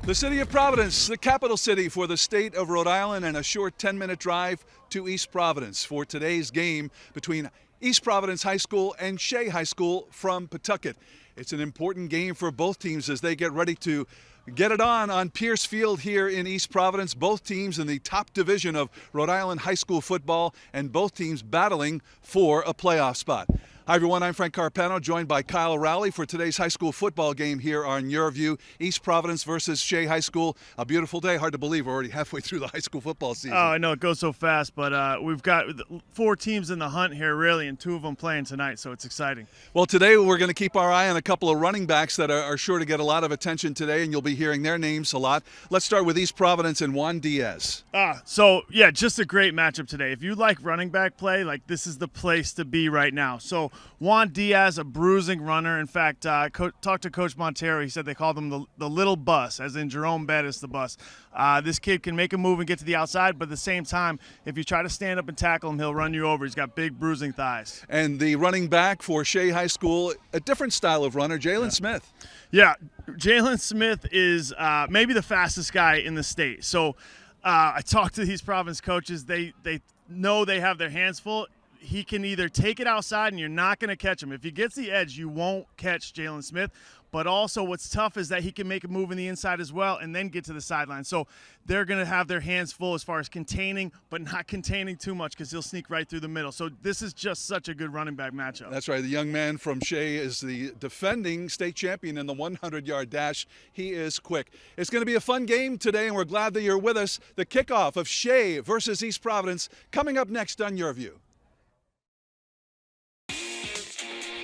The city of Providence, the capital city for the state of Rhode Island, and a short 10-minute drive to East Providence for today's game between East Providence High School and Shea High School from Pawtucket. It's an important game for both teams as they get ready to get it on Pierce Field here in East Providence. Both teams in the top division of Rhode Island high school football, and both teams battling for a playoff spot. Hi everyone, I'm Frank Carpano, joined by Kyle Rowley for today's high school football game here on Your View. East Providence versus Shea High School. A beautiful day. Hard to believe we're already halfway through the high school football season. Oh, I know it goes so fast, but we've got 4 teams in the hunt here, really, and 2 of them playing tonight, so it's exciting. Well, today we're going to keep our eye on a couple of running backs that are sure to get a lot of attention today, and you'll be hearing their names a lot. Let's start with East Providence and Juan Diaz. Just a great matchup today. If you like running back play, this is the place to be right now. So Juan Diaz, a bruising runner. In fact, talked to Coach Montero. He said they called him the little bus, as in Jerome Bettis, the bus. This kid can make a move and get to the outside, but at the same time, if you try to stand up and tackle him, he'll run you over. He's got big bruising thighs. And the running back for Shea High School, a different style of runner, Jalen Smith. Yeah, Jalen Smith is maybe the fastest guy in the state. So I talked to these Providence coaches. They know they have their hands full. He can either take it outside and you're not going to catch him. If he gets the edge, you won't catch Jalen Smith. But also what's tough is that he can make a move in the inside as well and then get to the sideline. So they're going to have their hands full as far as containing, but not containing too much because he'll sneak right through the middle. So this is just such a good running back matchup. That's right. The young man from Shea is the defending state champion in the 100-yard dash. He is quick. It's going to be a fun game today, and we're glad that you're with us. The kickoff of Shea versus East Providence coming up next on Your View.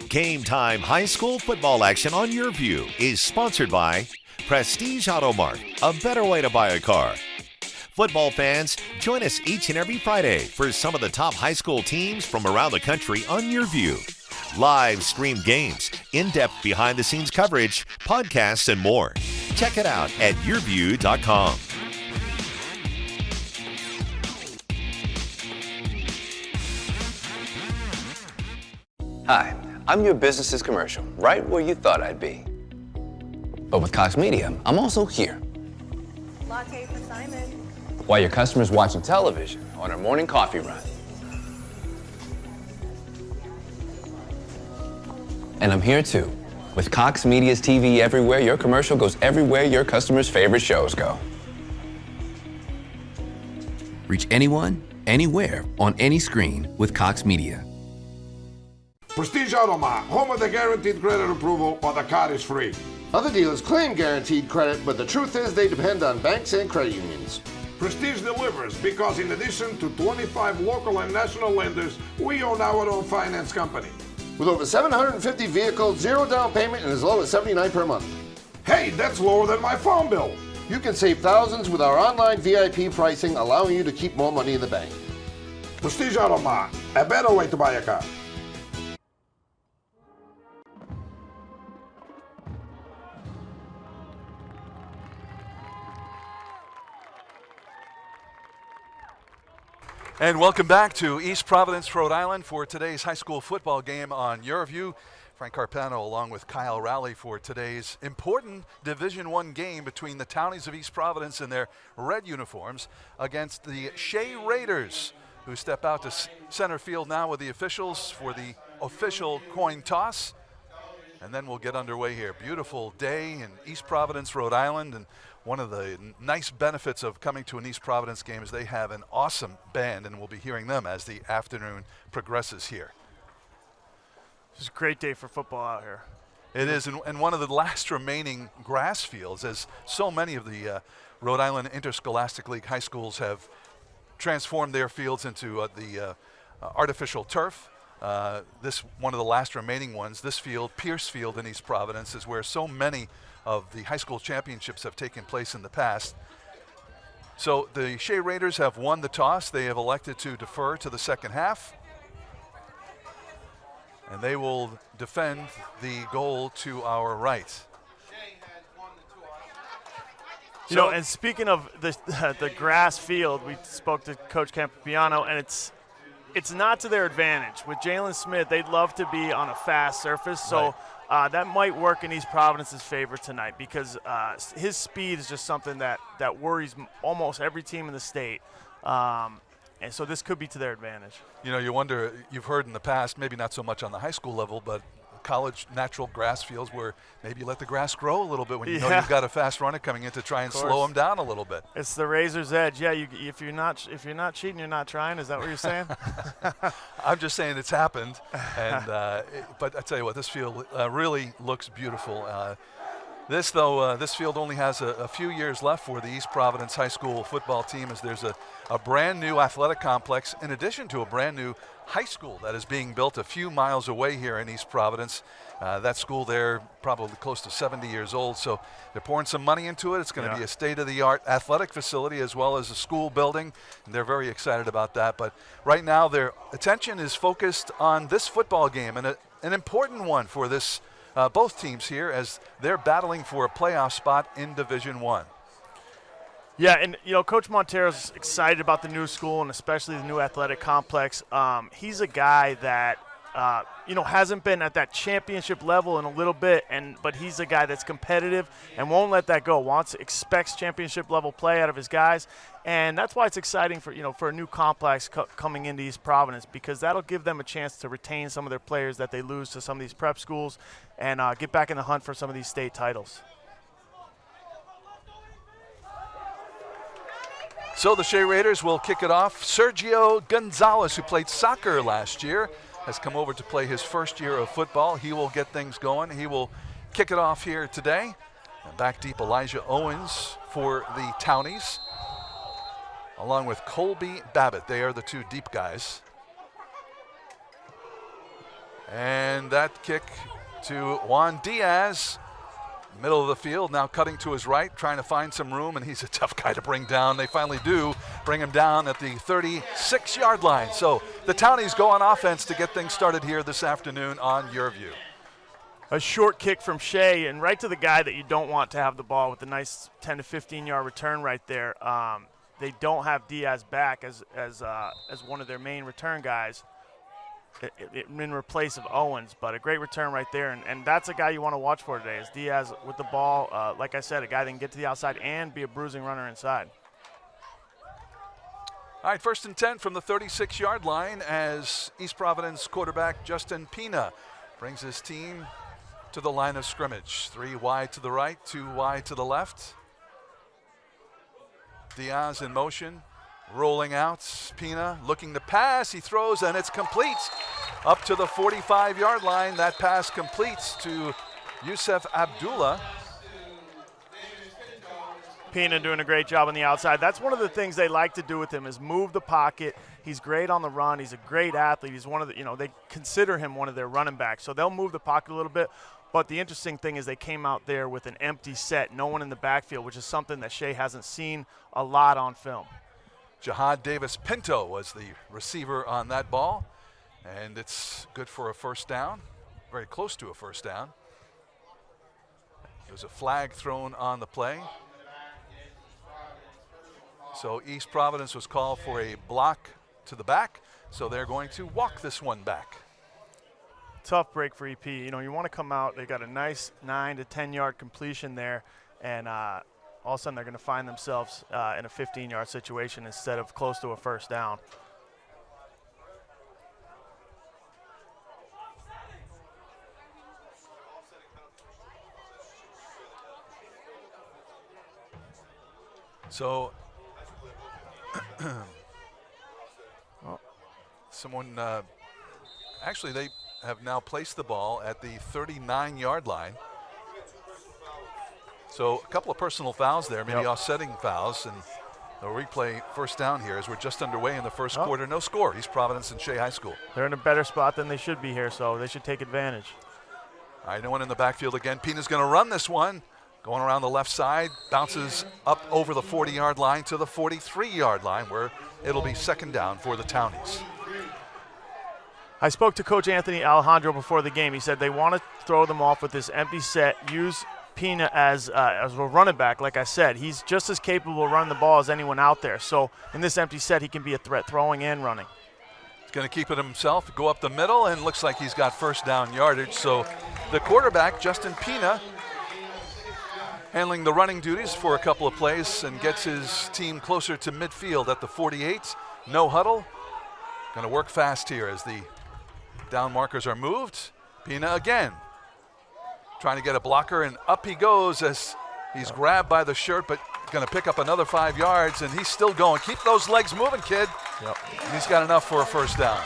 Game time high school football action on Your View is sponsored by Prestige Auto Mart, a better way to buy a car. Football fans, join us each and every Friday for some of the top high school teams from around the country on Your View. Live streamed games, in-depth behind-the-scenes coverage, podcasts, and more. Check it out at yourview.com. Hi, I'm your business's commercial, right where you thought I'd be. But with Cox Media, I'm also here. Latte for Simon. While your customer's watching television on her morning coffee run. And I'm here too. With Cox Media's TV everywhere, your commercial goes everywhere your customers' favorite shows go. Reach anyone, anywhere, on any screen with Cox Media. Prestige Auto Mart, home of the guaranteed credit approval, or the card is free. Other dealers claim guaranteed credit, but the truth is they depend on banks and credit unions. Prestige delivers because in addition to 25 local and national lenders, we own our own finance company. With over 750 vehicles, 0 down payment, and as low as $79 per month. Hey, that's lower than my phone bill. You can save thousands with our online VIP pricing, allowing you to keep more money in the bank. Prestige Auto Mart, a better way to buy a car. And welcome back to East Providence, Rhode Island for today's high school football game on Your View. Frank Carpano along with Kyle Rowley for today's important Division I game between the Townies of East Providence in their red uniforms against the Shea Raiders, who step out to center field now with the officials for the official coin toss. And then we'll get underway here. Beautiful day in East Providence, Rhode Island, and one of the nice benefits of coming to an East Providence game is they have an awesome band, and we'll be hearing them as the afternoon progresses here. It's a great day for football out here. It is, and one of the last remaining grass fields, as so many of the Rhode Island Interscholastic League high schools have transformed their fields into the artificial turf. This one of the last remaining ones, this field, Pierce Field in East Providence, is where so many of the high school championships have taken place in the past. So the Shea Raiders have won the toss. They have elected to defer to the second half. And they will defend the goal to our right. You know, and speaking of the grass field, we spoke to Coach Campiano, and it's not to their advantage. With Jalen Smith, they'd love to be on a fast surface. So that might work in East Providence's favor tonight because his speed is just something that worries almost every team in the state. And so this could be to their advantage. You know, you wonder, you've heard in the past, maybe not so much on the high school level, but college natural grass fields where maybe you let the grass grow a little bit when you know you've got a fast runner coming in to try and slow them down a little bit. It's the razor's edge. Yeah, if you're not cheating, you're not trying. Is that what you're saying? I'm just saying it's happened. And but I tell you what, this field really looks beautiful. This field only has a few years left for the East Providence High School football team, as there's a brand new athletic complex in addition to a brand new high school that is being built a few miles away here in East Providence. That school there probably close to 70 years old, so they're pouring some money into it. It's going to be a state-of-the-art athletic facility as well as a school building, and they're very excited about that. But right now their attention is focused on this football game, and an important one for this both teams here as they're battling for a playoff spot in Division I. Yeah, and Coach Montero's excited about the new school and especially the new athletic complex. He's a guy that hasn't been at that championship level in a little bit, but he's a guy that's competitive and won't let that go. Expects championship level play out of his guys, and that's why it's exciting for a new complex coming into East Providence, because that'll give them a chance to retain some of their players that they lose to some of these prep schools and get back in the hunt for some of these state titles. So the Shea Raiders will kick it off. Sergio Gonzalez, who played soccer last year, has come over to play his first year of football. He will get things going. He will kick it off here today. And back deep, Elijah Owens for the Townies, along with Colby Babbitt. They are the two deep guys. And that kick to Juan Diaz, middle of the field, now cutting to his right, trying to find some room, and he's a tough guy to bring down. They finally do bring him down at the 36-yard line. So the Townies go on offense to get things started here this afternoon on Your View. A short kick from Shea, and right to the guy that you don't want to have the ball with a nice 10 to 15-yard return right there. They don't have Diaz back as one of their main return guys in replace of Owens, but a great return right there, and that's a guy you want to watch for today is Diaz with the ball. Like I said, a guy that can get to the outside and be a bruising runner inside. All right, 1st and 10 from the 36-yard line as East Providence quarterback Justin Pina brings his team to the line of scrimmage. 3 wide to the right, 2 wide to the left. Diaz in motion. Rolling out, Pina looking to pass, he throws and it's complete up to the 45-yard line. That pass completes to Yusef Abdullah. Pina doing a great job on the outside. That's one of the things they like to do with him is move the pocket. He's great on the run. He's a great athlete. He's one of the, they consider him one of their running backs. So they'll move the pocket a little bit. But the interesting thing is they came out there with an empty set, no one in the backfield, which is something that Shea hasn't seen a lot on film. Jihad Davis Pinto was the receiver on that ball, and it's good for a first down, very close to a first down. There's a flag thrown on the play. So East Providence was called for a block to the back, so they're going to walk this one back. Tough break for EP. You want to come out, they got a nice 9 to 10-yard completion there, and all of a sudden they're going to find themselves in a 15-yard situation instead of close to a first down. So someone, actually they have now placed the ball at the 39-yard line. So a couple of personal fouls there, maybe offsetting fouls, and a replay first down here as we're just underway in the first quarter. No score, East Providence and Shea High School. They're in a better spot than they should be here, so they should take advantage. All right, no one in the backfield again. Pina's going to run this one, going around the left side, bounces up over the 40-yard line to the 43-yard line where it'll be second down for the Townies. I spoke to Coach Anthony Alejandro before the game. He said they want to throw them off with this empty set, use Pina as a running back. Like I said, he's just as capable of running the ball as anyone out there. So in this empty set, he can be a threat throwing and running. going to keep it himself, go up the middle, and looks like he's got first down yardage. So the quarterback, Justin Pina, handling the running duties for a couple of plays and gets his team closer to midfield at the 48. No huddle. Going to work fast here as the down markers are moved. Pina again trying to get a blocker, and up he goes as he's grabbed by the shirt, but going to pick up another 5 yards, and he's still going. Keep those legs moving, kid. Yep. And he's got enough for a first down.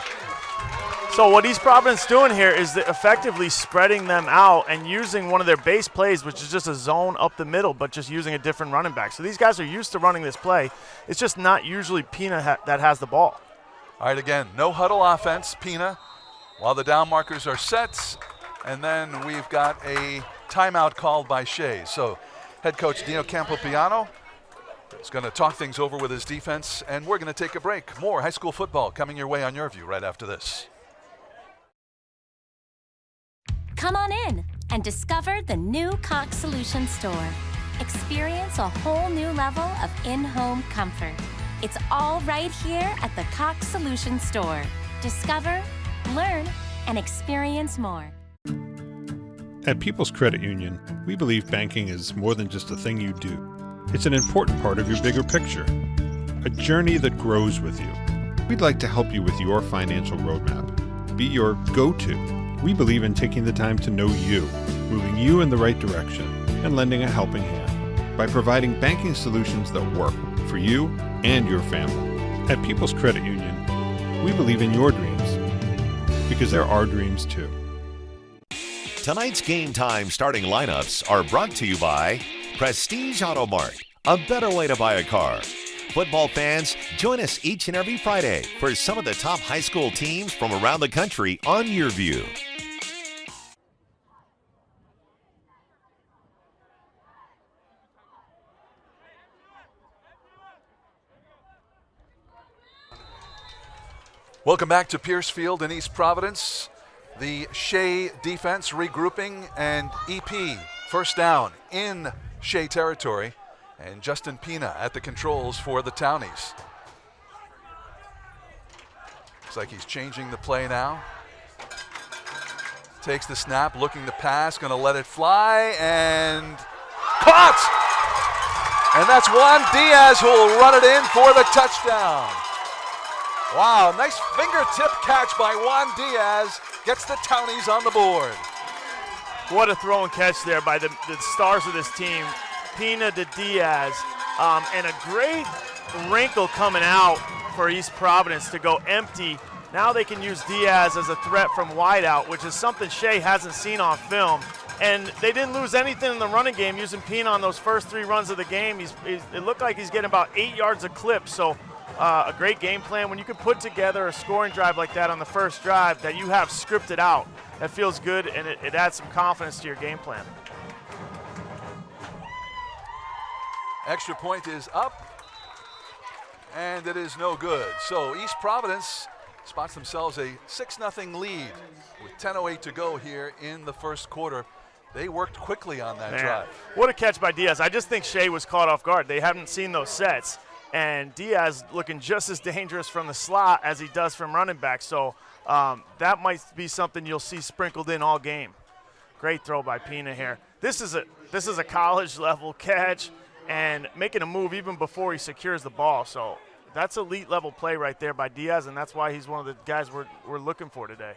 So what East Providence doing here is effectively spreading them out and using one of their base plays, which is just a zone up the middle, but just using a different running back. So these guys are used to running this play. It's just not usually Pina that has the ball. All right, again, no huddle offense, Pina, while the down markers are set. And then we've got a timeout called by Shea. So head coach Dino Campopiano is going to talk things over with his defense, and we're going to take a break. More high school football coming your way on Your View right after this. Come on in and discover the new Cox Solutions store. Experience a whole new level of in-home comfort. It's all right here at the Cox Solutions store. Discover, learn, and experience more. At People's Credit Union, we believe banking is more than just a thing you do. It's an important part of your bigger picture, a journey that grows with you. We'd like to help you with your financial roadmap, be your go-to. We believe in taking the time to know you, moving you in the right direction, and lending a helping hand by providing banking solutions that work for you and your family. At People's Credit Union, we believe in your dreams because they're our dreams too. Tonight's Game Time starting lineups are brought to you by Prestige Auto Mart, a better way to buy a car. Football fans, join us each and every Friday for some of the top high school teams from around the country on Your View. Welcome back to Pierce Field in East Providence. The Shea defense regrouping, and EP first down in Shea territory, and Justin Pina at the controls for the Townies. Looks like he's changing the play now. Takes the snap, looking to pass, going to let it fly, and caught! And that's Juan Diaz who will run it in for the touchdown. Wow, nice fingertip catch by Juan Diaz. Gets the Townies on the board. What a throw and catch there by the stars of this team, Pina to Diaz. And a great wrinkle coming out for East Providence to go empty. Now they can use Diaz as a threat from wide out, which is something Shea hasn't seen on film. And they didn't lose anything in the running game using Pina on those first 3 runs of the game. It looked like he's getting about 8 yards a clip. So a great game plan. When you can put together a scoring drive like that on the first drive that you have scripted out, that feels good, and it adds some confidence to your game plan. Extra point is up, and it is no good. So East Providence spots themselves a 6-0 lead with 10:08 to go here in the first quarter. They worked quickly on that drive. What a catch by Diaz. I just think Shea was caught off guard. They haven't seen those sets. And Diaz looking just as dangerous from the slot as he does from running back. So that might be something you'll see sprinkled in all game. Great throw by Pina here. This is a college level catch and making a move even before he secures the ball. So that's elite level play right there by Diaz, and that's why he's one of the guys we're looking for today.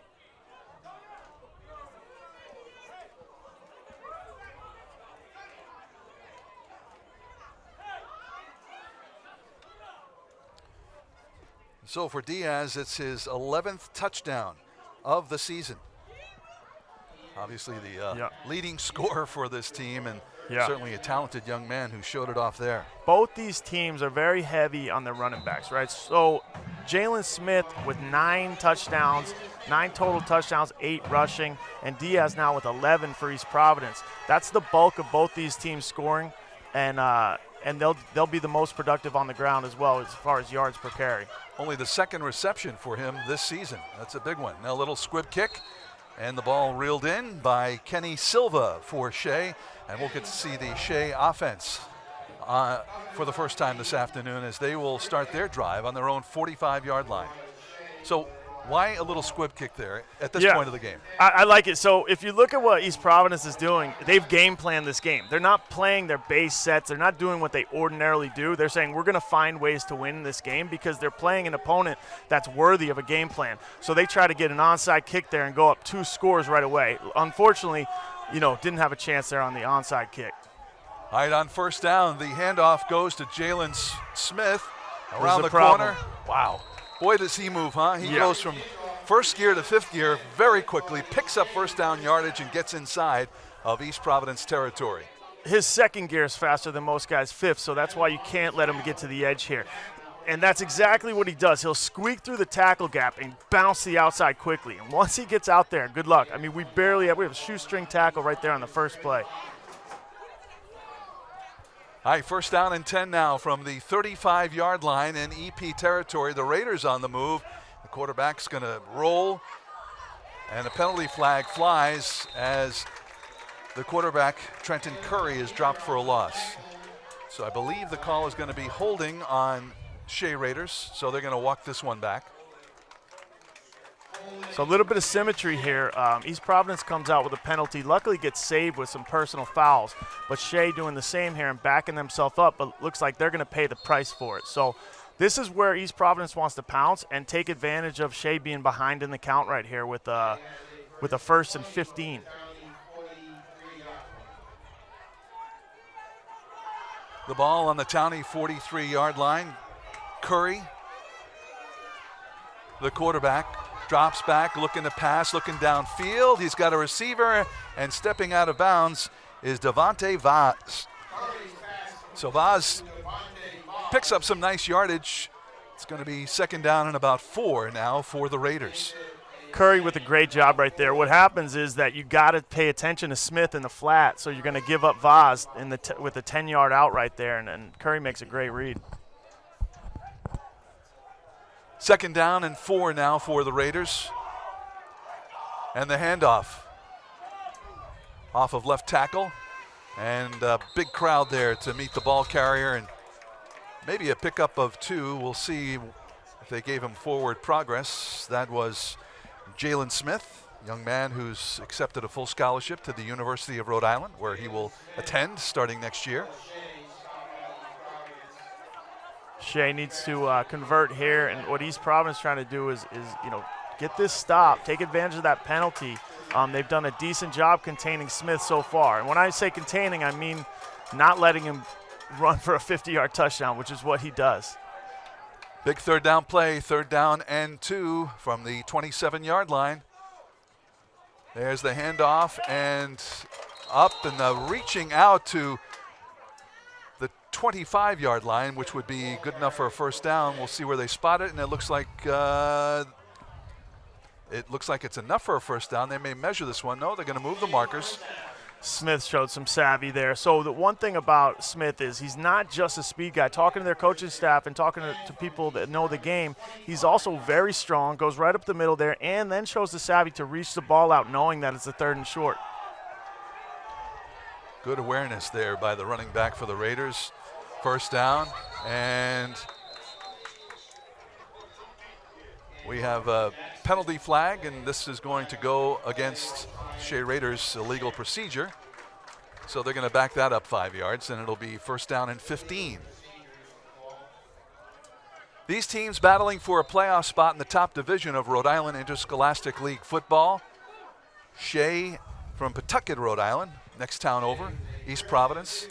So for Diaz, it's his 11th touchdown of the season. Obviously the leading scorer for this team, and certainly a talented young man who showed it off there. Both these teams are very heavy on their running backs, right? So Jalen Smith with 9 touchdowns, 9 total touchdowns, 8 rushing, and Diaz now with 11 for East Providence. That's the bulk of both these teams scoring, and they'll be the most productive on the ground as well as far as yards per carry. Only the 2nd reception for him this season. That's a big one. Now a little squib kick, and the ball reeled in by Kenny Silva for Shea, and we'll get to see the Shea offense for the first time this afternoon as they will start their drive on their own 45-yard line. So Why a little squib kick there at this point of the game? I like it. So if you look at what East Providence is doing, they've game planned this game. They're not playing their base sets. They're not doing what they ordinarily do. They're saying we're going to find ways to win this game because they're playing an opponent that's worthy of a game plan. So they try to get an onside kick there and go up 2 scores right away. Unfortunately, didn't have a chance there on the onside kick. All right, on first down, the handoff goes to Jalen Smith around the corner. Wow. Boy, does he move, huh? He goes from first gear to fifth gear very quickly, picks up first down yardage, and gets inside of East Providence territory. His second gear is faster than most guys' fifth, so that's why you can't let him get to the edge here. And that's exactly what he does. He'll squeak through the tackle gap and bounce the outside quickly. And once he gets out there, good luck. I mean, we have a shoestring tackle right there on the first play. All right, first down and 10 now from the 35-yard line in EP territory. The Raiders on the move. The quarterback's going to roll, and a penalty flag flies as the quarterback, Trenton Curry, is dropped for a loss. So I believe the call is going to be holding on Shea Raiders, so they're going to walk this one back. So a little bit of symmetry here. East Providence comes out with a penalty. Luckily gets saved with some personal fouls. But Shea doing the same here and backing themselves up, but looks like they're going to pay the price for it. So this is where East Providence wants to pounce and take advantage of Shea being behind in the count right here with a 1st and 15. The ball on the Townie 43-yard line. Curry, the quarterback, drops back, looking to pass, looking downfield. He's got a receiver, and stepping out of bounds is Devontae Vaz. So Vaz picks up some nice yardage. It's going to be second down and about 4 now for the Raiders. Curry with a great job right there. What happens is that you got to pay attention to Smith in the flat, so you're going to give up Vaz with the 10-yard out right there, and Curry makes a great read. Second down and 4 now for the Raiders. And the handoff off of left tackle. And a big crowd there to meet the ball carrier, and maybe a pickup of 2. We'll see if they gave him forward progress. That was Jalen Smith, young man who's accepted a full scholarship to the University of Rhode Island, where he will attend starting next year. Shea needs to convert here, and what East Providence is trying to do is get this stop, take advantage of that penalty. They've done a decent job containing Smith so far. And when I say containing, I mean not letting him run for a 50-yard touchdown, which is what he does. Big third down play, third down and 2 from the 27-yard line. There's the handoff, and up and reaching out to the 25-yard line, which would be good enough for a first down. We'll see where they spot it, and it looks like it's enough for a first down. They may measure this one. No, they're going to move the markers. Smith showed some savvy there. So the one thing about Smith is he's not just a speed guy. Talking to their coaching staff and talking to people that know the game, he's also very strong, goes right up the middle there, and then shows the savvy to reach the ball out knowing that it's a 3rd and short. Good awareness there by the running back for the Raiders. First down, and we have a penalty flag, and this is going to go against Shea Raiders' illegal procedure. So they're going to back that up 5 yards, and it'll be first down and 15. These teams battling for a playoff spot in the top division of Rhode Island Interscholastic League football. Shea from Pawtucket, Rhode Island, next town over, East Providence.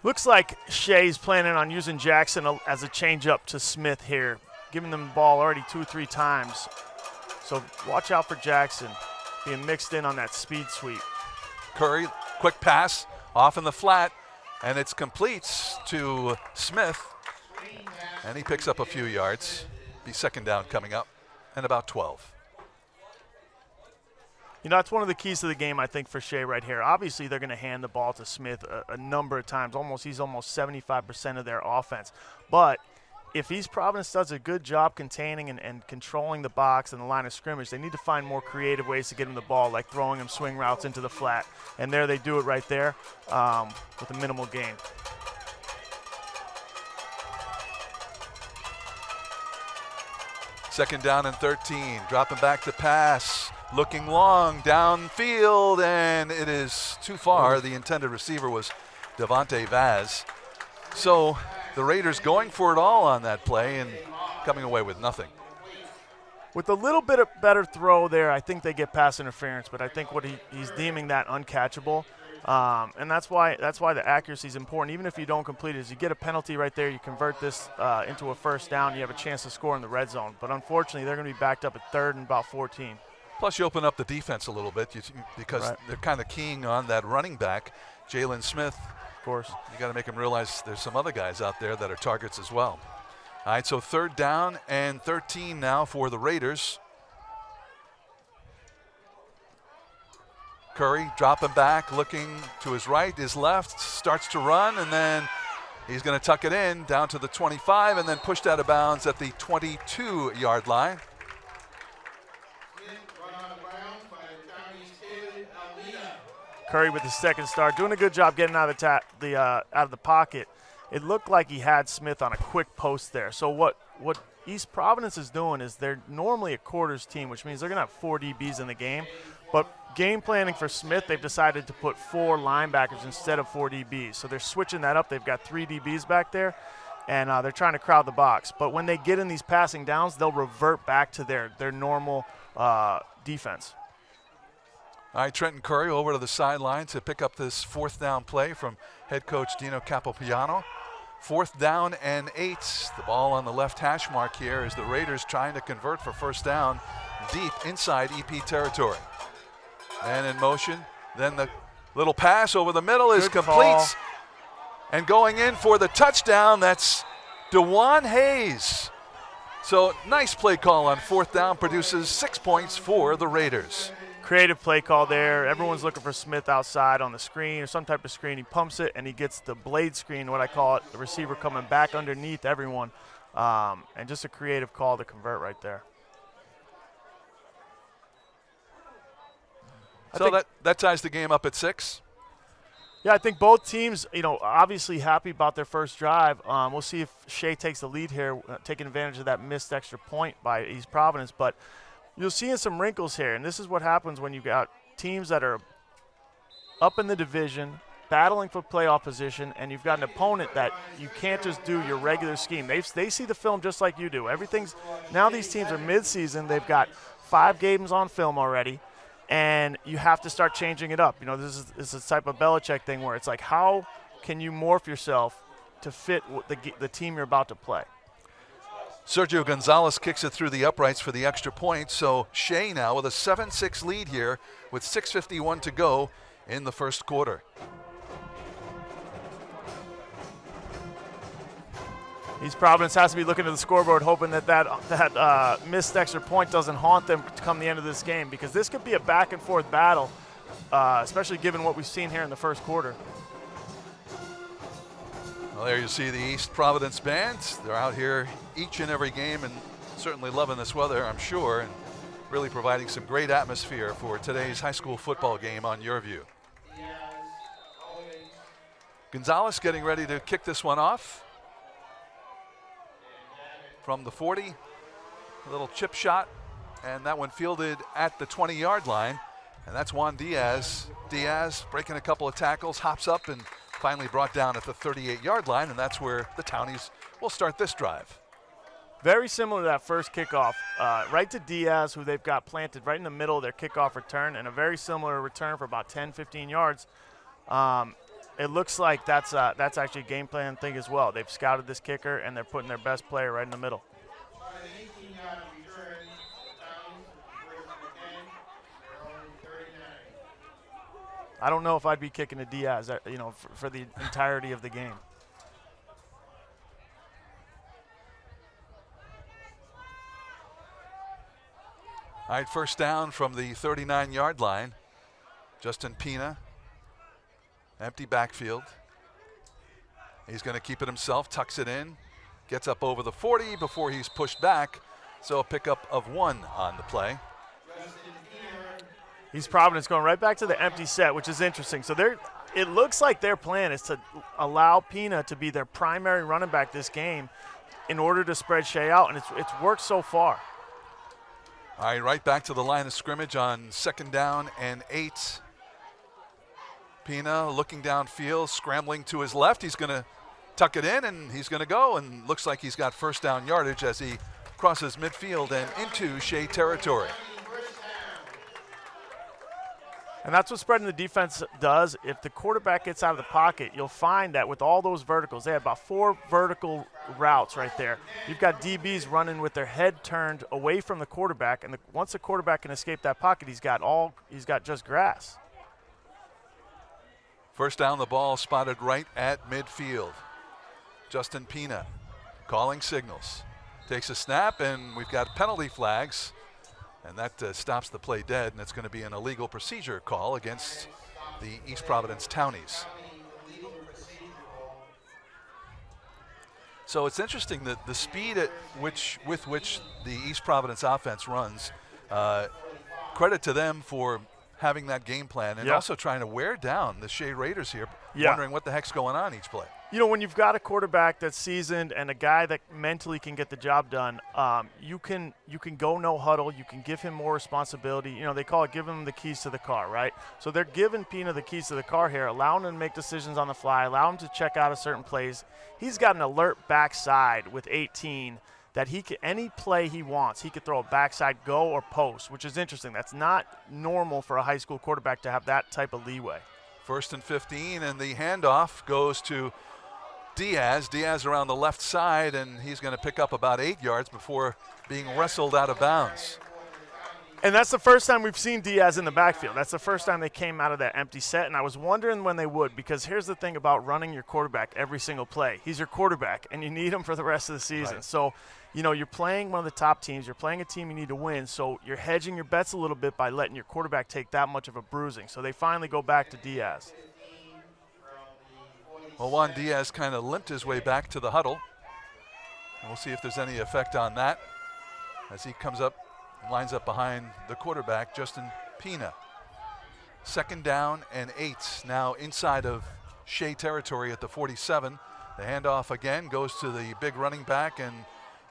Looks like Shea's planning on using Jackson as a change-up to Smith here, giving them the ball already 2 or 3 times. So watch out for Jackson being mixed in on that speed sweep. Curry, quick pass, off in the flat, and it's completes to Smith, and he picks up a few yards. Be second down coming up, and about 12. That's one of the keys to the game, I think, for Shea right here. Obviously, they're going to hand the ball to Smith a number of times. He's almost 75% of their offense. But if East Providence does a good job containing and controlling the box and the line of scrimmage, they need to find more creative ways to get him the ball, like throwing him swing routes into the flat. And there they do it right there with a minimal gain. Second down and 13. Dropping back to pass. Looking long downfield, and it is too far. The intended receiver was Devontae Vaz. So the Raiders going for it all on that play and coming away with nothing. With a little bit of better throw there, I think they get pass interference, but I think what he's deeming that uncatchable. And that's why the accuracy is important. Even if you don't complete it, as you get a penalty right there, you convert this into a first down, you have a chance to score in the red zone. But unfortunately, they're going to be backed up at third and about 14. Plus, you open up the defense a little bit because they're kind of keying on that running back, Jalen Smith. Of course. You got to make them realize there's some other guys out there that are targets as well. All right, so third down and 13 now for the Raiders. Curry dropping back, looking to his right, his left, starts to run, and then he's going to tuck it in down to the 25 and then pushed out of bounds at the 22-yard line. Curry with his second start, doing a good job getting out of the pocket. It looked like he had Smith on a quick post there. So what East Providence is doing is they're normally a quarters team, which means they're going to have 4 DBs in the game. But game planning for Smith, they've decided to put 4 linebackers instead of 4 DBs. So they're switching that up. They've got 3 DBs back there, and they're trying to crowd the box. But when they get in these passing downs, they'll revert back to their normal defense. All right, Trenton Curry over to the sideline to pick up this fourth down play from head coach Dino Capopiano. 4th down and 8. The ball on the left hash mark here as the Raiders trying to convert for first down deep inside EP territory. And in motion, then the little pass over the middle is complete. And going in for the touchdown, that's DeJuan Hayes. So nice play call on 4th down, produces 6 points for the Raiders. Creative play call there. Everyone's looking for Smith outside on the screen or some type of screen. He pumps it, and he gets the blade screen, what I call it, the receiver coming back underneath everyone. And just a creative call to convert right there. So that ties the game up at 6. Yeah, I think both teams, obviously happy about their first drive. We'll see if Shea takes the lead here, taking advantage of that missed extra point by East Providence. But you'll see some wrinkles here, and this is what happens when you've got teams that are up in the division, battling for playoff position, and you've got an opponent that you can't just do your regular scheme. They see the film just like you do. Now these teams are midseason. They've got 5 games on film already, and you have to start changing it up. This is a type of Belichick thing where it's like, how can you morph yourself to fit the team you're about to play? Sergio Gonzalez kicks it through the uprights for the extra point. So Shea now with a 7-6 lead here with 6:51 to go in the first quarter. East Providence has to be looking at the scoreboard hoping that missed extra point doesn't haunt them to come the end of this game, because this could be a back and forth battle, especially given what we've seen here in the first quarter. Well, there you see the East Providence band. They're out here each and every game and certainly loving this weather, I'm sure, and really providing some great atmosphere for today's high school football game on your view. Gonzalez getting ready to kick this one off. From the 40, a little chip shot, and that one fielded at the 20-yard line, and that's Juan Diaz. Diaz breaking a couple of tackles, hops up, and finally brought down at the 38-yard line, and that's where the Townies will start this drive. Very similar to that first kickoff, right to Diaz, who they've got planted right in the middle of their kickoff return, and a very similar return for about 10, 15 yards. It looks like that's actually a game plan thing as well. They've scouted this kicker, and they're putting their best player right in the middle. I don't know if I'd be kicking to Diaz, for the entirety of the game. All right, first down from the 39-yard line. Justin Pina. Empty backfield. He's going to keep it himself, tucks it in, gets up over the 40 before he's pushed back. So a pickup of 1 on the play. East Providence going right back to the empty set, which is interesting. So it looks like their plan is to allow Pina to be their primary running back this game in order to spread Shea out, and it's worked so far. All right, right back to the line of scrimmage on 2nd down and 8. Pina looking downfield, scrambling to his left. He's going to tuck it in, and he's going to go, and looks like he's got first down yardage as he crosses midfield and into Shea territory. And that's what spreading the defense does. If the quarterback gets out of the pocket, you'll find that with all those verticals, they have about 4 vertical routes right there. You've got DBs running with their head turned away from the quarterback, and once the quarterback can escape that pocket, he's got just grass. First down, the ball spotted right at midfield. Justin Pina calling signals. Takes a snap, and we've got penalty flags. And that stops the play dead, and it's going to be an illegal procedure call against the East Providence Townies. So it's interesting that the speed with which the East Providence offense runs, credit to them for having that game plan and also trying to wear down the Shea Raiders here, wondering what the heck's going on each play. You know, when you've got a quarterback that's seasoned and a guy that mentally can get the job done, you can go no huddle. You can give him more responsibility. You know, they call it giving him the keys to the car, right? So they're giving Pina the keys to the car here, allowing him to make decisions on the fly, allow him to check out of certain plays. He's got an alert backside with 18 that he can, any play he wants, he could throw a backside go or post, which is interesting. That's not normal for a high school quarterback to have that type of leeway. 1st and 15, and the handoff goes to Diaz. Diaz around the left side, and he's going to pick up about 8 yards before being wrestled out of bounds. And that's the first time we've seen Diaz in the backfield. That's the first time they came out of that empty set, and I was wondering when they would, because here's the thing about running your quarterback every single play. He's your quarterback, and you need him for the rest of the season. Right. So, you know, you're playing one of the top teams. You're playing a team you need to win, so you're hedging your bets a little bit by letting your quarterback take that much of a bruising. So they finally go back to Diaz. Well, Juan Diaz kind of limped his way back to the huddle. And we'll see if there's any effect on that as he comes up and lines up behind the quarterback, Justin Pina. 2nd down and 8, now inside of Shea territory at the 47. The handoff again goes to the big running back, and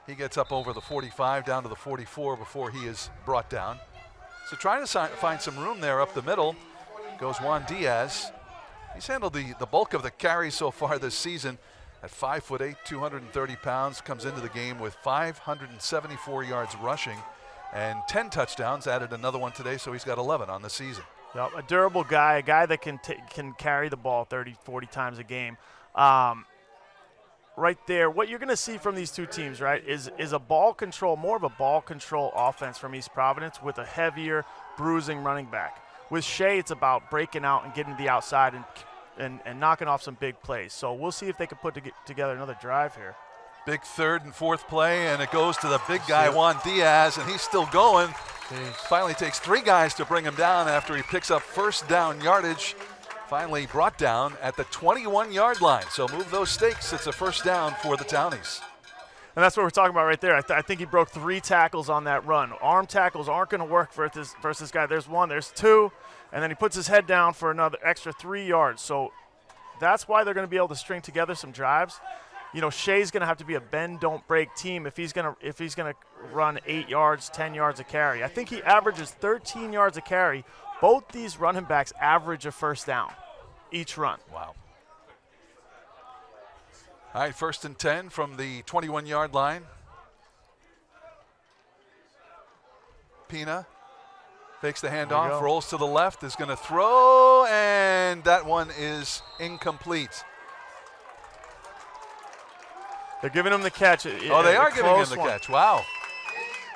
he gets up over the 45 down to the 44 before he is brought down. So trying to find some room there up the middle goes Juan Diaz. He's handled the bulk of the carries so far this season at 5'8", 230 pounds, comes into the game with 574 yards rushing and 10 touchdowns, added another one today, so he's got 11 on the season. Yep, a durable guy, a guy that can carry the ball 30, 40 times a game. Right there, what you're going to see from these two teams, right, is a ball control, more of a ball control offense from East Providence with a heavier, bruising running back. With Shea, it's about breaking out and getting to the outside and knocking off some big plays. So we'll see if they can put together another drive here. Big 3rd and 4th play, and it goes to the big guy, Juan Diaz, and he's still going. Finally takes 3 guys to bring him down after he picks up first down yardage. Finally brought down at the 21-yard line. So move those stakes. It's a first down for the Townies. And that's what we're talking about right there. I think he broke 3 tackles on that run. Arm tackles aren't going to work for this guy. There's 1, there's 2, and then he puts his head down for another extra 3 yards. So that's why they're going to be able to string together some drives. You know, Shea's going to have to be a bend, don't break team if he's going to run 8 yards, 10 yards a carry. I think he averages 13 yards a carry. Both these running backs average a first down each run. Wow. All right, 1st and 10 from the 21-yard line. Pina fakes the handoff, rolls to the left, is going to throw, and that one is incomplete. They're giving him the catch. Oh, they are giving him the catch. Wow.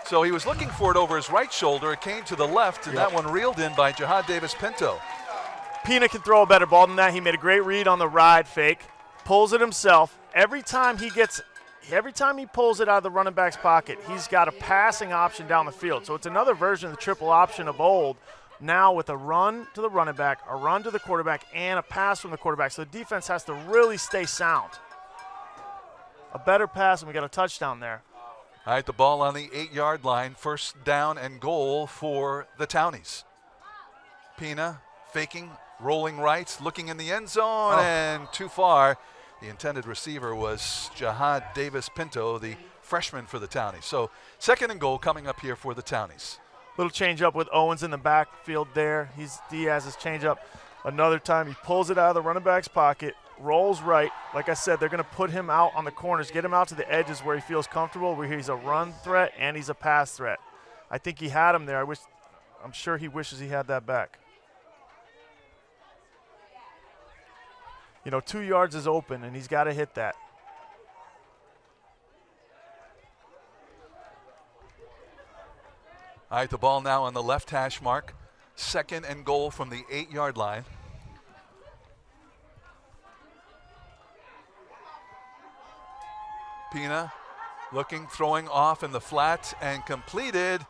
So he was looking for it over his right shoulder. It came to the left, and that one reeled in by Jahad Davis-Pinto. Pina can throw a better ball than that. He made a great read on the ride fake, pulls it himself. Every time he pulls it out of the running back's pocket, he's got a passing option down the field. So it's another version of the triple option of old, now with a run to the running back, a run to the quarterback, and a pass from the quarterback. So the defense has to really stay sound. A better pass, and we got a touchdown there. All right, the ball on the 8-yard line, first down and goal for the Townies. Pina faking, rolling right, looking in the end zone, and too far. The intended receiver was Jahad Davis-Pinto, the freshman for the Townies. So 2nd and goal coming up here for the Townies. Little change up with Owens in the backfield there. Diaz's change up. Another time he pulls it out of the running back's pocket, rolls right. Like I said, they're going to put him out on the corners, get him out to the edges where he feels comfortable, where he's a run threat and he's a pass threat. I think he had him there. I'm sure he wishes he had that back. 2 yards is open, and he's got to hit that. All right, the ball now on the left hash mark. 2nd and goal from the 8-yard line. Pina looking, throwing off in the flat, and completed,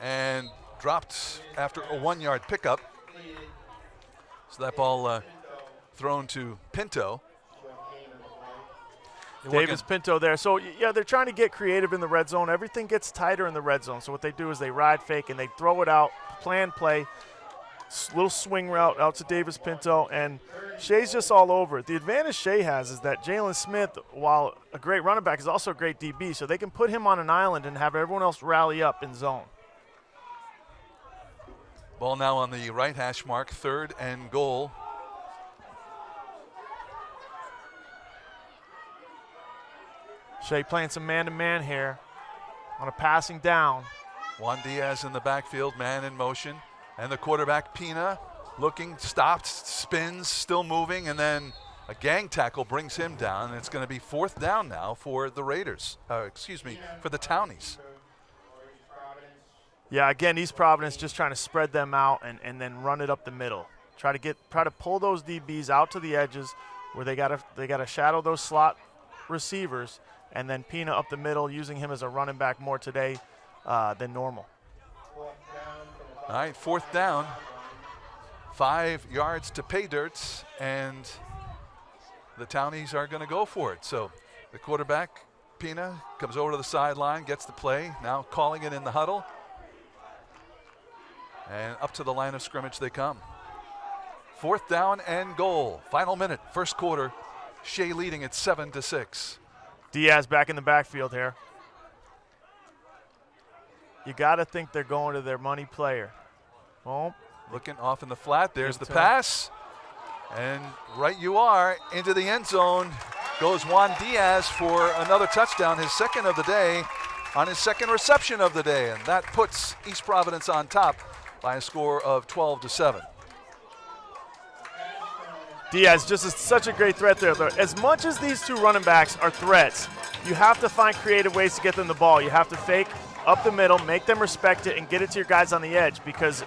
and dropped after a 1-yard pickup. So that ball thrown to Pinto. Davis Pinto there. So, yeah, they're trying to get creative in the red zone. Everything gets tighter in the red zone. So what they do is they ride fake and they throw it out, plan play, little swing route out to Davis Pinto, and Shea's just all over it. The advantage Shea has is that Jalen Smith, while a great running back, is also a great DB, so they can put him on an island and have everyone else rally up in zone. Ball now on the right hash mark, 3rd and goal. Shea playing some man-to-man here on a passing down. Juan Diaz in the backfield, man in motion. And the quarterback, Pina, looking, stopped, spins, still moving, and then a gang tackle brings him down. And it's going to be 4th down now for the Raiders. For the Townies. Yeah, again, East Providence just trying to spread them out and then run it up the middle. Try to pull those DBs out to the edges where they gotta shadow those slot receivers, and then Pina up the middle, using him as a running back more today than normal. All right, 4th down. 5 yards to pay dirt, and the Townies are going to go for it. So the quarterback, Pina, comes over to the sideline, gets the play, now calling it in the huddle. And up to the line of scrimmage they come. 4th down and goal. Final minute, 1st quarter. Shea leading at 7-6. Diaz back in the backfield here. You got to think they're going to their money player. Well, looking off in the flat. There's the pass. And right you are into the end zone goes Juan Diaz for another touchdown, his 2nd of the day, on his 2nd reception of the day. And that puts East Providence on top by a score of 12-7. Diaz just is such a great threat there. As much as these two running backs are threats, you have to find creative ways to get them the ball. You have to fake up the middle, make them respect it, and get it to your guys on the edge, because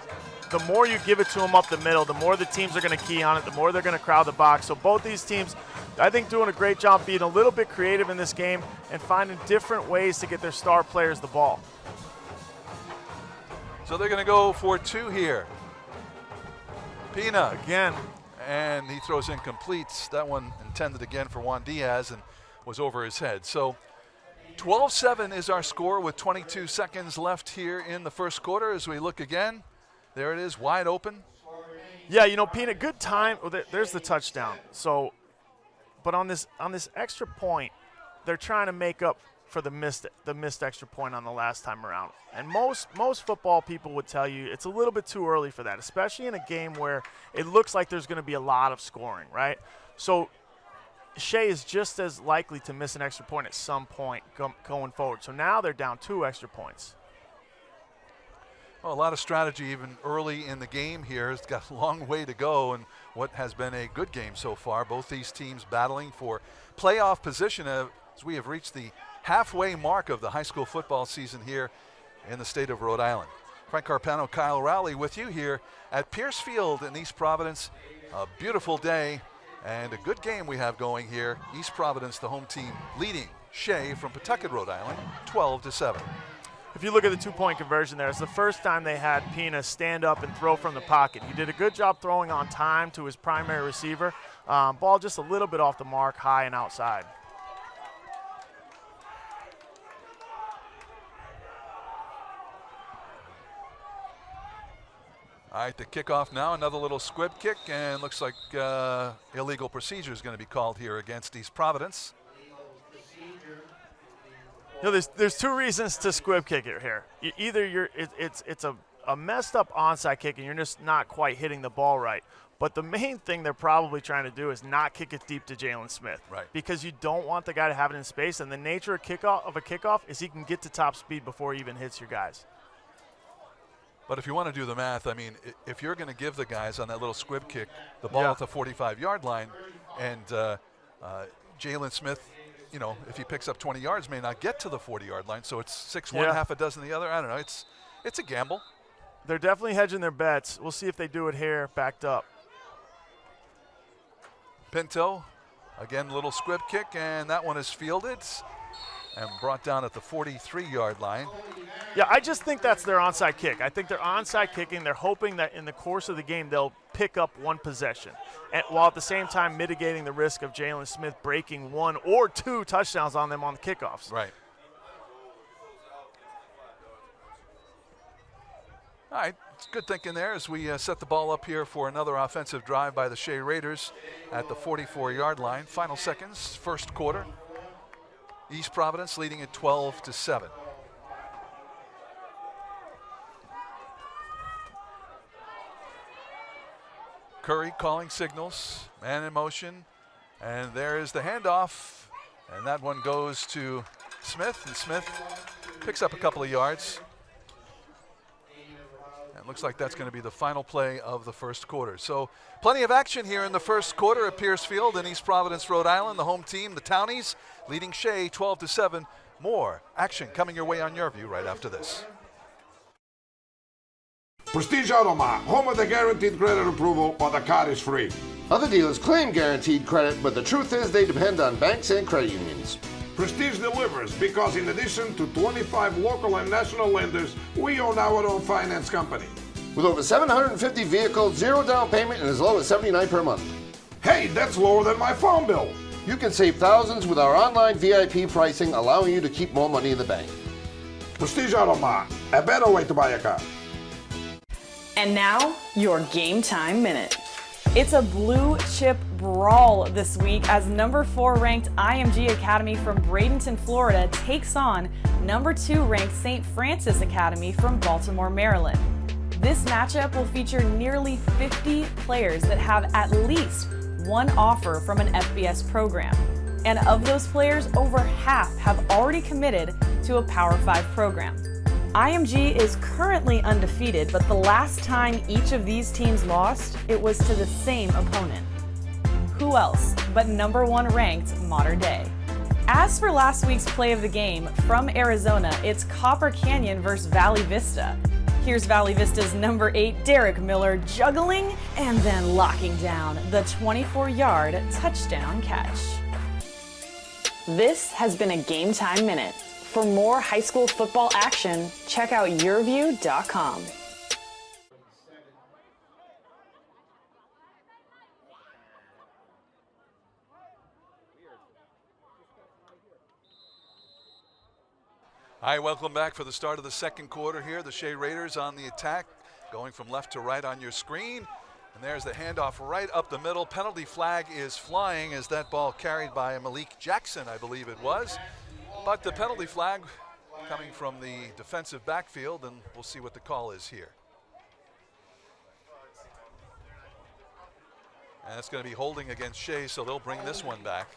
the more you give it to them up the middle, the more the teams are going to key on it, the more they're going to crowd the box. So both these teams, I think, doing a great job being a little bit creative in this game and finding different ways to get their star players the ball. So they're going to go for 2 here. Pina again. And he throws incomplete. That one intended again for Juan Diaz and was over his head. So 12-7 is our score with 22 seconds left here in the 1st quarter. As we look again, there it is, wide open. Yeah, Pina, good time. Well, there's the touchdown. So, but on this extra point, they're trying to make up for the missed extra point on the last time around. And most football people would tell you it's a little bit too early for that, especially in a game where it looks like there's going to be a lot of scoring, right? So Shea is just as likely to miss an extra point at some point going forward. So now they're down 2 extra points. Well, a lot of strategy even early in the game here. It's got a long way to go and what has been a good game so far. Both these teams battling for playoff position as we have reached the halfway mark of the high school football season here in the state of Rhode Island. Frank Carpano, Kyle Rowley with you here at Pierce Field in East Providence. A beautiful day and a good game we have going here. East Providence, the home team, leading Shea from Pawtucket, Rhode Island, 12-7. If you look at the 2-point conversion there, it's the first time they had Pina stand up and throw from the pocket. He did a good job throwing on time to his primary receiver. Ball just a little bit off the mark, high and outside. All right, the kickoff now, another little squib kick, and looks like illegal procedure is going to be called here against East Providence. You know, there's two reasons to squib kick it here. Either it's a messed up onside kick and you're just not quite hitting the ball right. But the main thing they're probably trying to do is not kick it deep to Jalen Smith. Right. Because you don't want the guy to have it in space, and the nature of a kickoff is he can get to top speed before he even hits your guys. But if you want to do the math, I mean, if you're going to give the guys on that little squib kick the ball at the 45-yard line, and Jalen Smith, you know, if he picks up 20 yards, may not get to the 40-yard line, so it's 6 one, half a dozen the other. I don't know. It's a gamble. They're definitely hedging their bets. We'll see if they do it here, backed up. Pinto, again, little squib kick, and that one is fielded and brought down at the 43-yard line. Yeah, I just think that's their onside kick. I think they're onside kicking. They're hoping that in the course of the game they'll pick up one possession, while at the same time mitigating the risk of Jalen Smith breaking 1 or 2 touchdowns on them on the kickoffs. Right. All right, it's good thinking there as we set the ball up here for another offensive drive by the Shea Raiders at the 44-yard line. Final seconds, first quarter. East Providence leading at 12-7. Curry calling signals, man in motion, and there is the handoff, and that one goes to Smith, and Smith picks up a couple of yards. And looks like that's going to be the final play of the first quarter. So plenty of action here in the first quarter at Pierce Field in East Providence, Rhode Island. The home team, the Townies, leading Shea 12-7. More action coming your way on your view right after this. Prestige Auto Mart, home of the guaranteed credit approval, or the card is free. Other dealers claim guaranteed credit, but the truth is they depend on banks and credit unions. Prestige delivers because in addition to 25 local and national lenders, we own our own finance company. With over 750 vehicles, 0 down payment, and as low as $79 per month. Hey, that's lower than my phone bill. You can save thousands with our online VIP pricing, allowing you to keep more money in the bank. Prestige Auto Mart, a better way to buy a car. And now, your Game Time Minute. It's a blue chip brawl this week as number 4 ranked IMG Academy from Bradenton, Florida takes on number 2 ranked St. Francis Academy from Baltimore, Maryland. This matchup will feature nearly 50 players that have at least one offer from an FBS program. And of those players, over half have already committed to a Power 5 program. IMG is currently undefeated, but the last time each of these teams lost, it was to the same opponent. Who else but number 1 ranked Mater Dei? As for last week's play of the game, from Arizona, it's Copper Canyon versus Valley Vista. Here's Valley Vista's number 8, Derek Miller, juggling and then locking down the 24-yard touchdown catch. This has been a Game Time Minute. For more high school football action, check out yourview.com. All right, welcome back for the start of the second quarter here. The Shea Raiders on the attack, going from left to right on your screen. And there's the handoff right up the middle. Penalty flag is flying as that ball carried by Malik Jackson, I believe it was. But the penalty flag coming from the defensive backfield, and we'll see what the call is here. And it's going to be holding against Shea, so they'll bring this one back.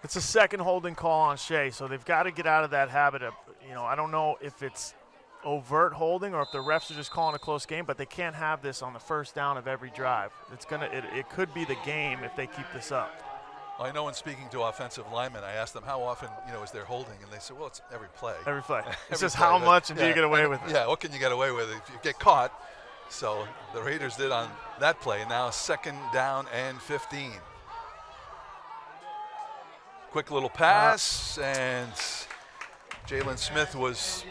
It's a second holding call on Shea, so they've got to get out of that habit of, I don't know if it's overt holding or if the refs are just calling a close game, but they can't have this on the first down of every drive. It could be the game if they keep this up. I know in speaking to offensive linemen, I asked them how often, is there holding, and they said, well, it's every play. Every play. It's just play, how much and do you get away with it? Yeah, what can you get away with if you get caught? So the Raiders did on that play. Now 2nd down and 15. Quick little pass, and Jalen Smith was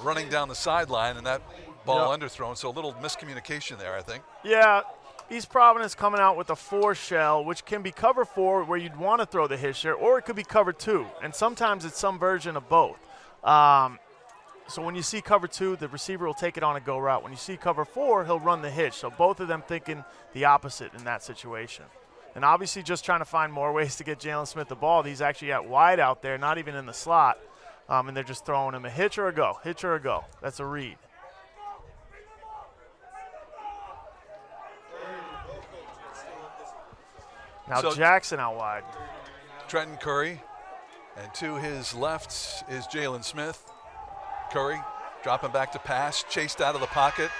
running down the sideline, and that ball underthrown, so a little miscommunication there, I think. Yeah. East Providence coming out with a 4 shell, which can be cover 4 where you'd want to throw the hitch there, or it could be cover 2, and sometimes it's some version of both. So when you see cover 2, the receiver will take it on a go route. When you see cover 4, he'll run the hitch. So both of them thinking the opposite in that situation. and obviously just trying to find more ways to get Jalen Smith the ball. He's actually got wide out there, not even in the slot, and they're just throwing him a hitch or a go, hitch or a go. That's a read. Now so Jackson out wide. Trenton Curry, and to his left is Jalen Smith. Curry dropping back to pass, chased out of the pocket,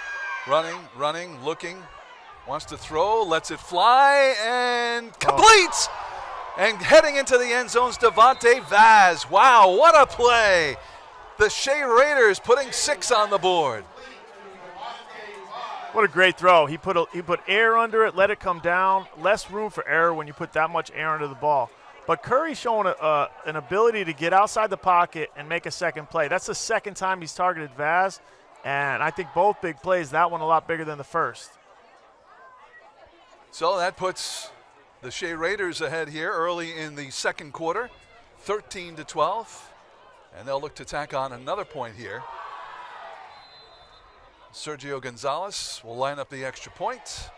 running, looking, wants to throw, lets it fly, and completes! And heading into the end zone's Devontae Vaz. Wow, what a play! The Shea Raiders putting 6 on the board. What a great throw. He put air under it, let it come down. Less room for error when you put that much air under the ball. But Curry showing an ability to get outside the pocket and make a second play. That's the second time he's targeted Vaz, and I think both big plays, that one a lot bigger than the first. So that puts the Shea Raiders ahead here early in the second quarter, 13-12, and they'll look to tack on another point here. Sergio Gonzalez will line up the extra point.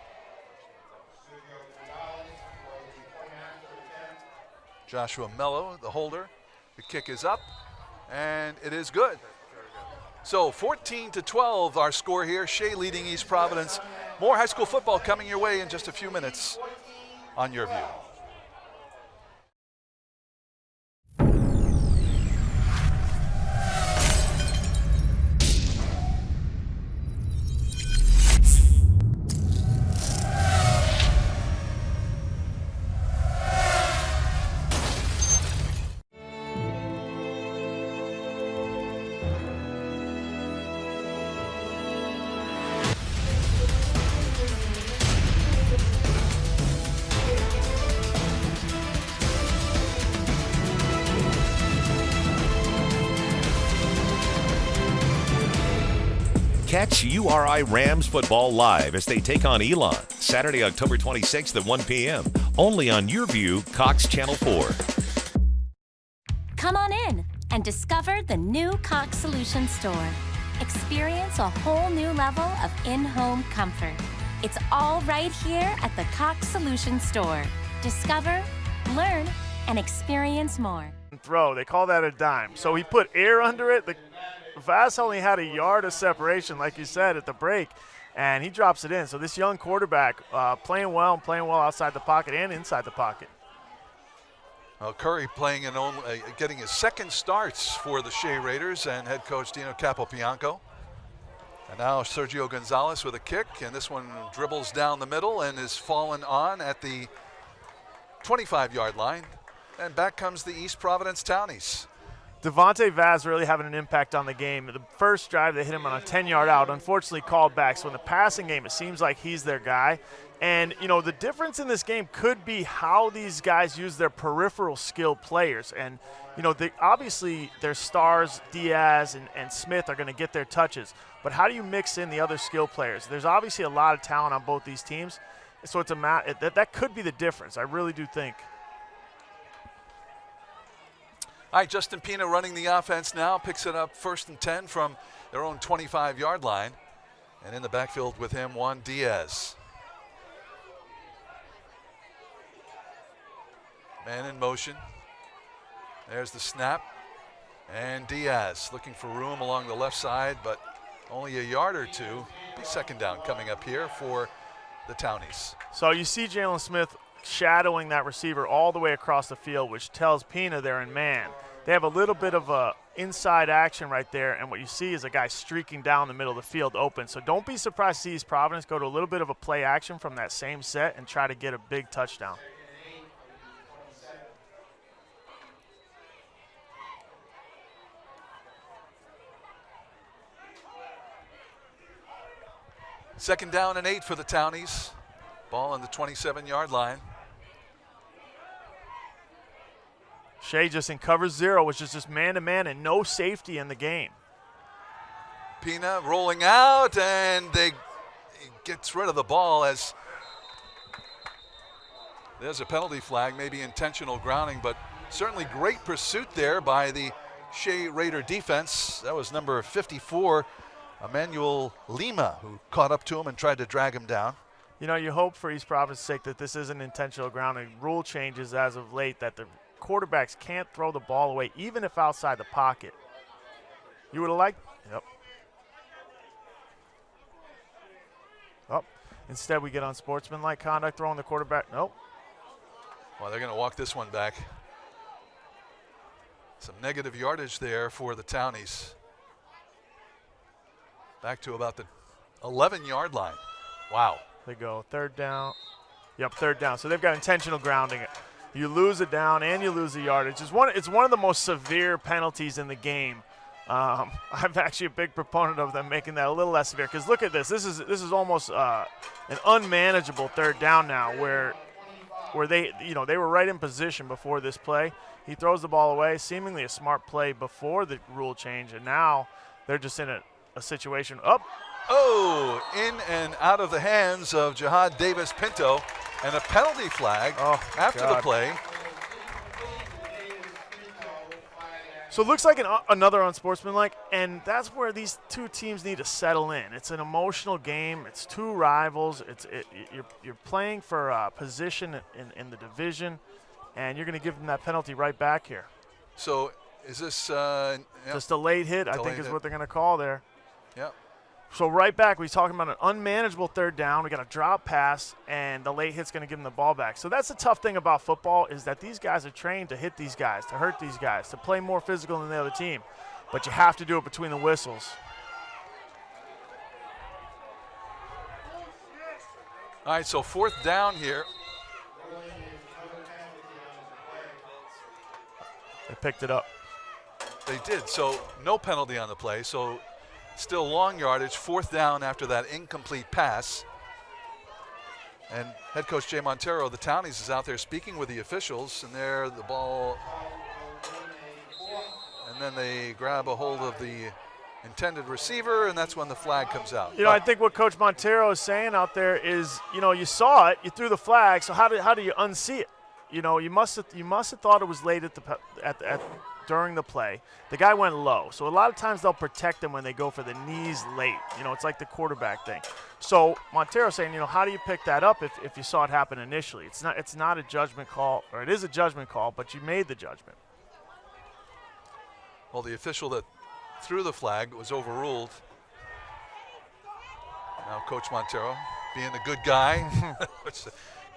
Joshua Mello, the holder. The kick is up, and it is good. So 14-12, our score here. Shea leading East Providence. More high school football coming your way in just a few minutes on Your View. Catch URI Rams football live as they take on Elon, Saturday, October 26th at 1 p.m. Only on Your View, Cox Channel 4. Come on in and discover the new Cox Solution Store. Experience a whole new level of in-home comfort. It's all right here at the Cox Solution Store. Discover, learn, and experience more. Throw, they call that a dime. So he put air under it. Vaz only had a yard of separation, like you said, at the break, and he drops it in. So this young quarterback playing well outside the pocket and inside the pocket. Curry playing getting his second starts for the Shea Raiders and head coach Dino Capobianco. And now Sergio Gonzalez with a kick, and this one dribbles down the middle and is fallen on at the 25-yard line. And back comes the East Providence Townies. Devontae Vaz really having an impact on the game. The first drive, they hit him on a 10-yard out, unfortunately called back. So in the passing game, it seems like he's their guy. And, you know, the difference in this game could be how these guys use their peripheral skill players. And, you know, obviously their stars, Diaz and Smith, are going to get their touches. But how do you mix in the other skill players? There's obviously a lot of talent on both these teams. So it's that could be the difference. I really do think. All right, Justin Pina running the offense now, picks it up 1st and 10 from their own 25-yard line. And in the backfield with him, Juan Diaz. Man in motion. There's the snap. And Diaz looking for room along the left side, but only a yard or two. Be second down coming up here for the Townies. So you see Jalen Smith shadowing that receiver all the way across the field, which tells Pina they're in man. They have a little bit of a inside action right there, and what you see is a guy streaking down the middle of the field open. So don't be surprised to see East Providence go to a little bit of a play action from that same set and try to get a big touchdown. Second down and 8 for the Townies. Ball on the 27-yard line. Shea just in cover 0, which is just man-to-man and no safety in the game. Pina rolling out, and he gets rid of the ball as there's a penalty flag, maybe intentional grounding, but certainly great pursuit there by the Shea Raider defense. That was number 54, Emmanuel Lima, who caught up to him and tried to drag him down. You know, you hope for East Providence's sake that this isn't intentional grounding. Rule changes as of late that the quarterbacks can't throw the ball away even if outside the pocket. You would have liked – yep. Oh, instead we get unsportsmanlike conduct throwing the quarterback. Nope. Well, they're going to walk this one back. Some negative yardage there for the Townies. Back to about the 11-yard line. Wow. They go third down. Yep, third down. So they've got intentional grounding. You lose a down and you lose a yardage. It's one of the most severe penalties in the game. I'm actually a big proponent of them making that a little less severe because look at this. This is almost an unmanageable third down now where they were right in position before this play. He throws the ball away, seemingly a smart play before the rule change, and now they're just in a situation up. Oh, in and out of the hands of Jihad Davis-Pinto, and a penalty flag after the play. So it looks like another unsportsmanlike, and that's where these two teams need to settle in. It's an emotional game. It's two rivals. You're playing for position in the division, and you're going to give them that penalty right back here. So is this just a late hit? I think is what they're going to call there. Yep. So right back, we're talking about an unmanageable third down. We got a drop pass, and the late hit's going to give them the ball back. So that's the tough thing about football is that these guys are trained to hit these guys, to hurt these guys, to play more physical than the other team. But you have to do it between the whistles. All right, so fourth down here. They picked it up. They did. So no penalty on the play. So still long yardage, fourth down after that incomplete pass. And head coach Jay Montero of the Townies is out there speaking with the officials, and there the ball, and then they grab a hold of the intended receiver, and that's when the flag comes out. I think what Coach Montero is saying out there is, you saw it, you threw the flag, so how do you unsee it? You must have thought it was late during the play. The guy went low. So a lot of times they'll protect him when they go for the knees late. It's like the quarterback thing. So Montero's saying, how do you pick that up if you saw it happen initially? It's not a judgment call, or it is a judgment call, but you made the judgment. Well, the official that threw the flag was overruled. Now Coach Montero being the good guy.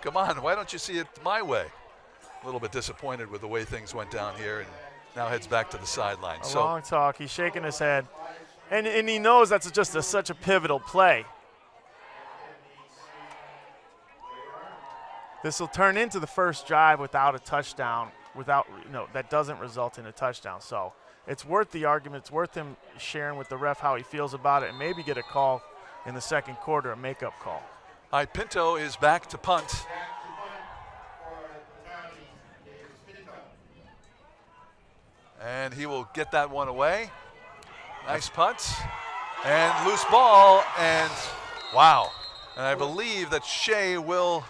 Come on, why don't you see it my way? A little bit disappointed with the way things went down here, and now heads back to the sideline. Long talk. He's shaking his head. And he knows that's just such a pivotal play. This will turn into the first drive without a touchdown, that doesn't result in a touchdown. So it's worth the argument. It's worth him sharing with the ref how he feels about it and maybe get a call in the second quarter, a makeup call. All right, Pinto is back to punt. And he will get that one away. Nice punt. And loose ball, and wow. And I believe that Shea will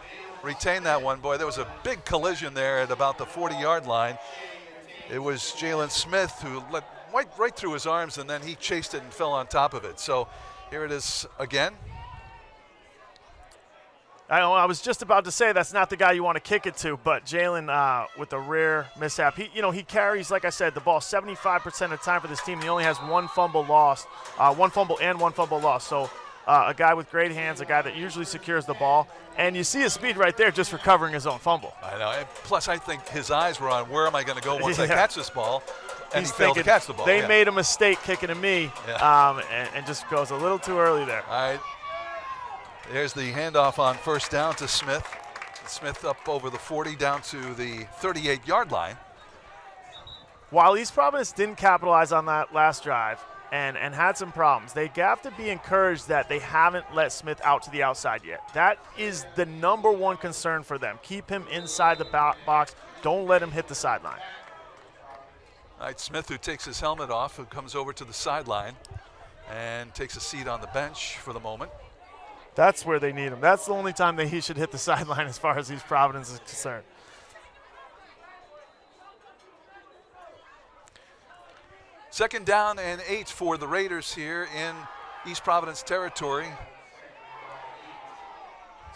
retain that one. Boy, there was a big collision there at about the 40-yard line. It was Jalen Smith who let right through his arms, and then he chased it and fell on top of it. So here it is again. I was just about to say that's not the guy you want to kick it to, but Jalen with a rare mishap. He carries, like I said, the ball 75% of the time for this team. He only has one fumble lost, one fumble lost. So a guy with great hands, a guy that usually secures the ball, and you see his speed right there just recovering his own fumble. I know. And plus, I think his eyes were on where am I going to go once I catch this ball, and he failed to catch the ball. They made a mistake kicking to me, and just goes a little too early there. All right. There's the handoff on first down to Smith. Smith up over the 40 down to the 38-yard line. While East Providence didn't capitalize on that last drive and had some problems, they have to be encouraged that they haven't let Smith out to the outside yet. That is the number one concern for them. Keep him inside the box. Don't let him hit the sideline. All right, Smith, who takes his helmet off, who comes over to the sideline and takes a seat on the bench for the moment. That's where they need him. That's the only time that he should hit the sideline as far as East Providence is concerned. Second down and 8 for the Raiders here in East Providence territory.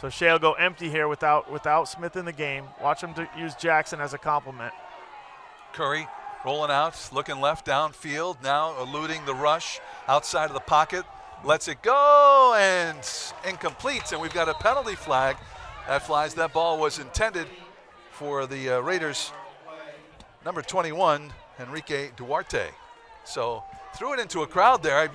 So Shea will go empty here without Smith in the game. Watch him use Jackson as a compliment. Curry rolling out, looking left downfield, now eluding the rush outside of the pocket. Lets it go and incomplete, and we've got a penalty flag that flies. That ball was intended for the Raiders, number 21, Enrique Duarte. So threw it into a crowd there.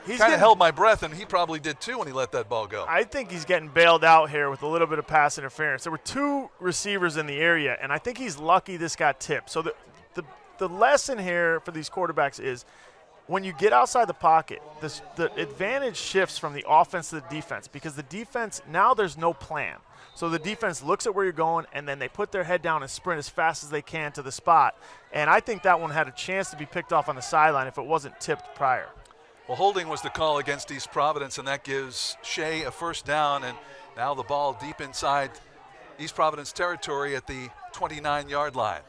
He kind of held my breath, and he probably did too when he let that ball go. I think he's getting bailed out here with a little bit of pass interference. There were two receivers in the area, and I think he's lucky this got tipped. So the lesson here for these quarterbacks is when you get outside the pocket, the advantage shifts from the offense to the defense, because the defense, now there's no plan. So the defense looks at where you're going, and then they put their head down and sprint as fast as they can to the spot. And I think that one had a chance to be picked off on the sideline if it wasn't tipped prior. Well, holding was the call against East Providence, and that gives Shea a first down, and now the ball deep inside East Providence territory at the 29-yard line.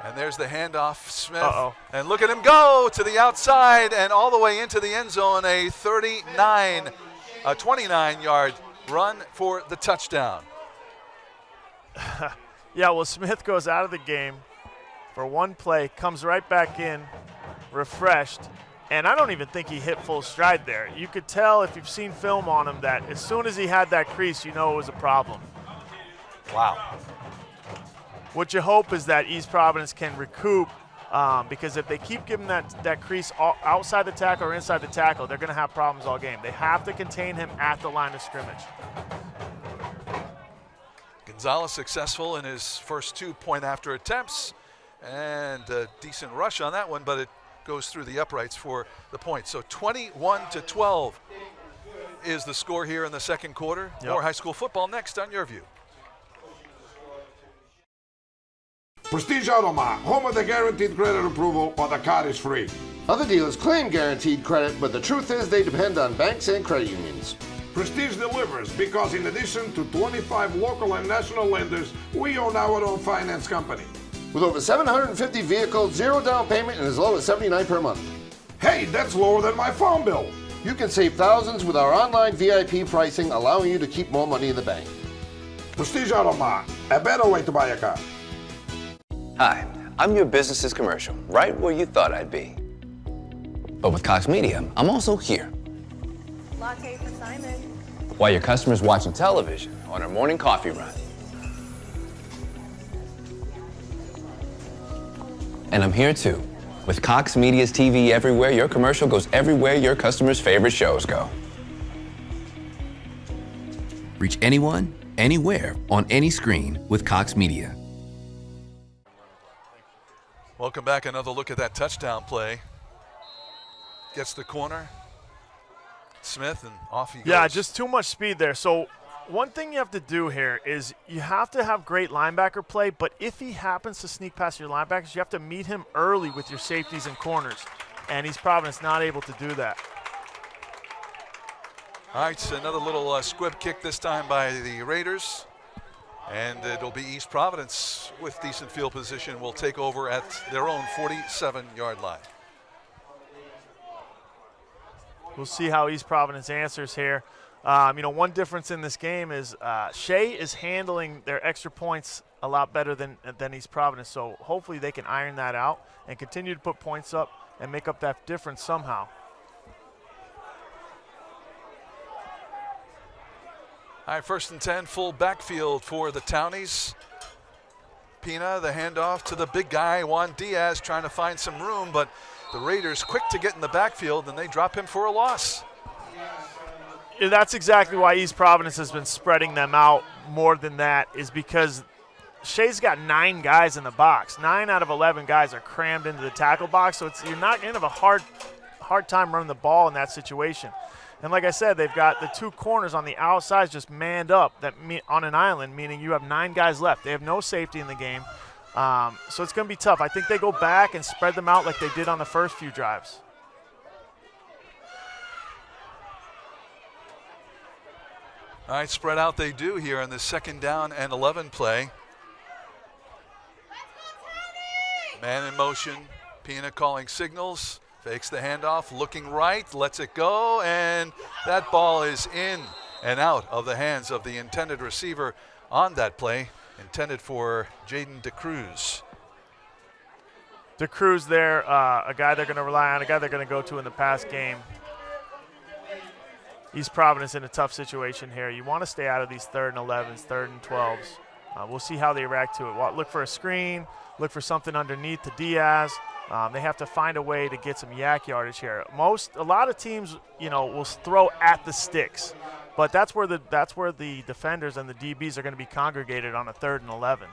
And there's the handoff, Smith. And look at him go to the outside and all the way into the end zone, a 29-yard run for the touchdown. Yeah, well, Smith goes out of the game for one play, comes right back in, refreshed, and I don't even think he hit full stride there. You could tell if you've seen film on him that as soon as he had that crease, you know it was a problem. Wow. What you hope is that East Providence can recoup, because if they keep giving that crease outside the tackle or inside the tackle, they're going to have problems all game. They have to contain him at the line of scrimmage. Gonzalez successful in his first 2 point-after attempts, and a decent rush on that one, but it goes through the uprights for the point. So 21-12 is the score here in the second quarter. Yep. More high school football next on Your View. Prestige Automart, home of the guaranteed credit approval, but the card is free. Other dealers claim guaranteed credit, but the truth is they depend on banks and credit unions. Prestige delivers because in addition to 25 local and national lenders, we own our own finance company. With over 750 vehicles, 0 down payment, and as low as $79 per month. Hey, that's lower than my phone bill. You can save thousands with our online VIP pricing, allowing you to keep more money in the bank. Prestige Automart, a better way to buy a car. Hi, I'm your business's commercial, right where you thought I'd be. But with Cox Media, I'm also here. Latte for Simon. While your customer's watching television on her morning coffee run. And I'm here too. With Cox Media's TV everywhere, your commercial goes everywhere your customers' favorite shows go. Reach anyone, anywhere, on any screen with Cox Media. Welcome back. Another look at that touchdown play. Gets the corner. Smith, and off he goes. Yeah, just too much speed there. So one thing you have to do here is you have to have great linebacker play, but if he happens to sneak past your linebackers, you have to meet him early with your safeties and corners. And East Providence not able to do that. All right, so another little squib kick this time by the Raiders. And it'll be East Providence with decent field position will take over at their own 47-yard line. We'll see how East Providence answers here. One difference in this game is Shea is handling their extra points a lot better than East Providence. So hopefully they can iron that out and continue to put points up and make up that difference somehow. All right, 1st and 10, full backfield for the Townies. Pina, the handoff to the big guy, Juan Diaz, trying to find some room, but the Raiders quick to get in the backfield, and they drop him for a loss. Yeah, that's exactly why East Providence has been spreading them out more than that, is because Shea's got 9 guys in the box. 9 out of 11 guys are crammed into the tackle box, so you're not going to have a hard time running the ball in that situation. And like I said, they've got the 2 corners on the outside just manned up on an island, meaning you have 9 guys left. They have no safety in the game. So it's going to be tough. I think they go back and spread them out like they did on the first few drives. All right, spread out they do here in the 2nd down and 11 play. Man in motion, Pina calling signals. Fakes the handoff, looking right, lets it go, and that ball is in. and out of the hands of the intended receiver on that play, intended for Jaden DeCruz. DeCruz there, a guy they're going to rely on, a guy they're going to go to in the pass game. East Providence in a tough situation here. You want to stay out of these 3rd and 11s, 3rd and 12s. We'll see how they react to it. Look for a screen, look for something underneath to Diaz. They have to find a way to get some yak yardage here. A lot of teams, will throw at the sticks, but that's where the defenders and the DBs are going to be congregated on a 3rd and 11.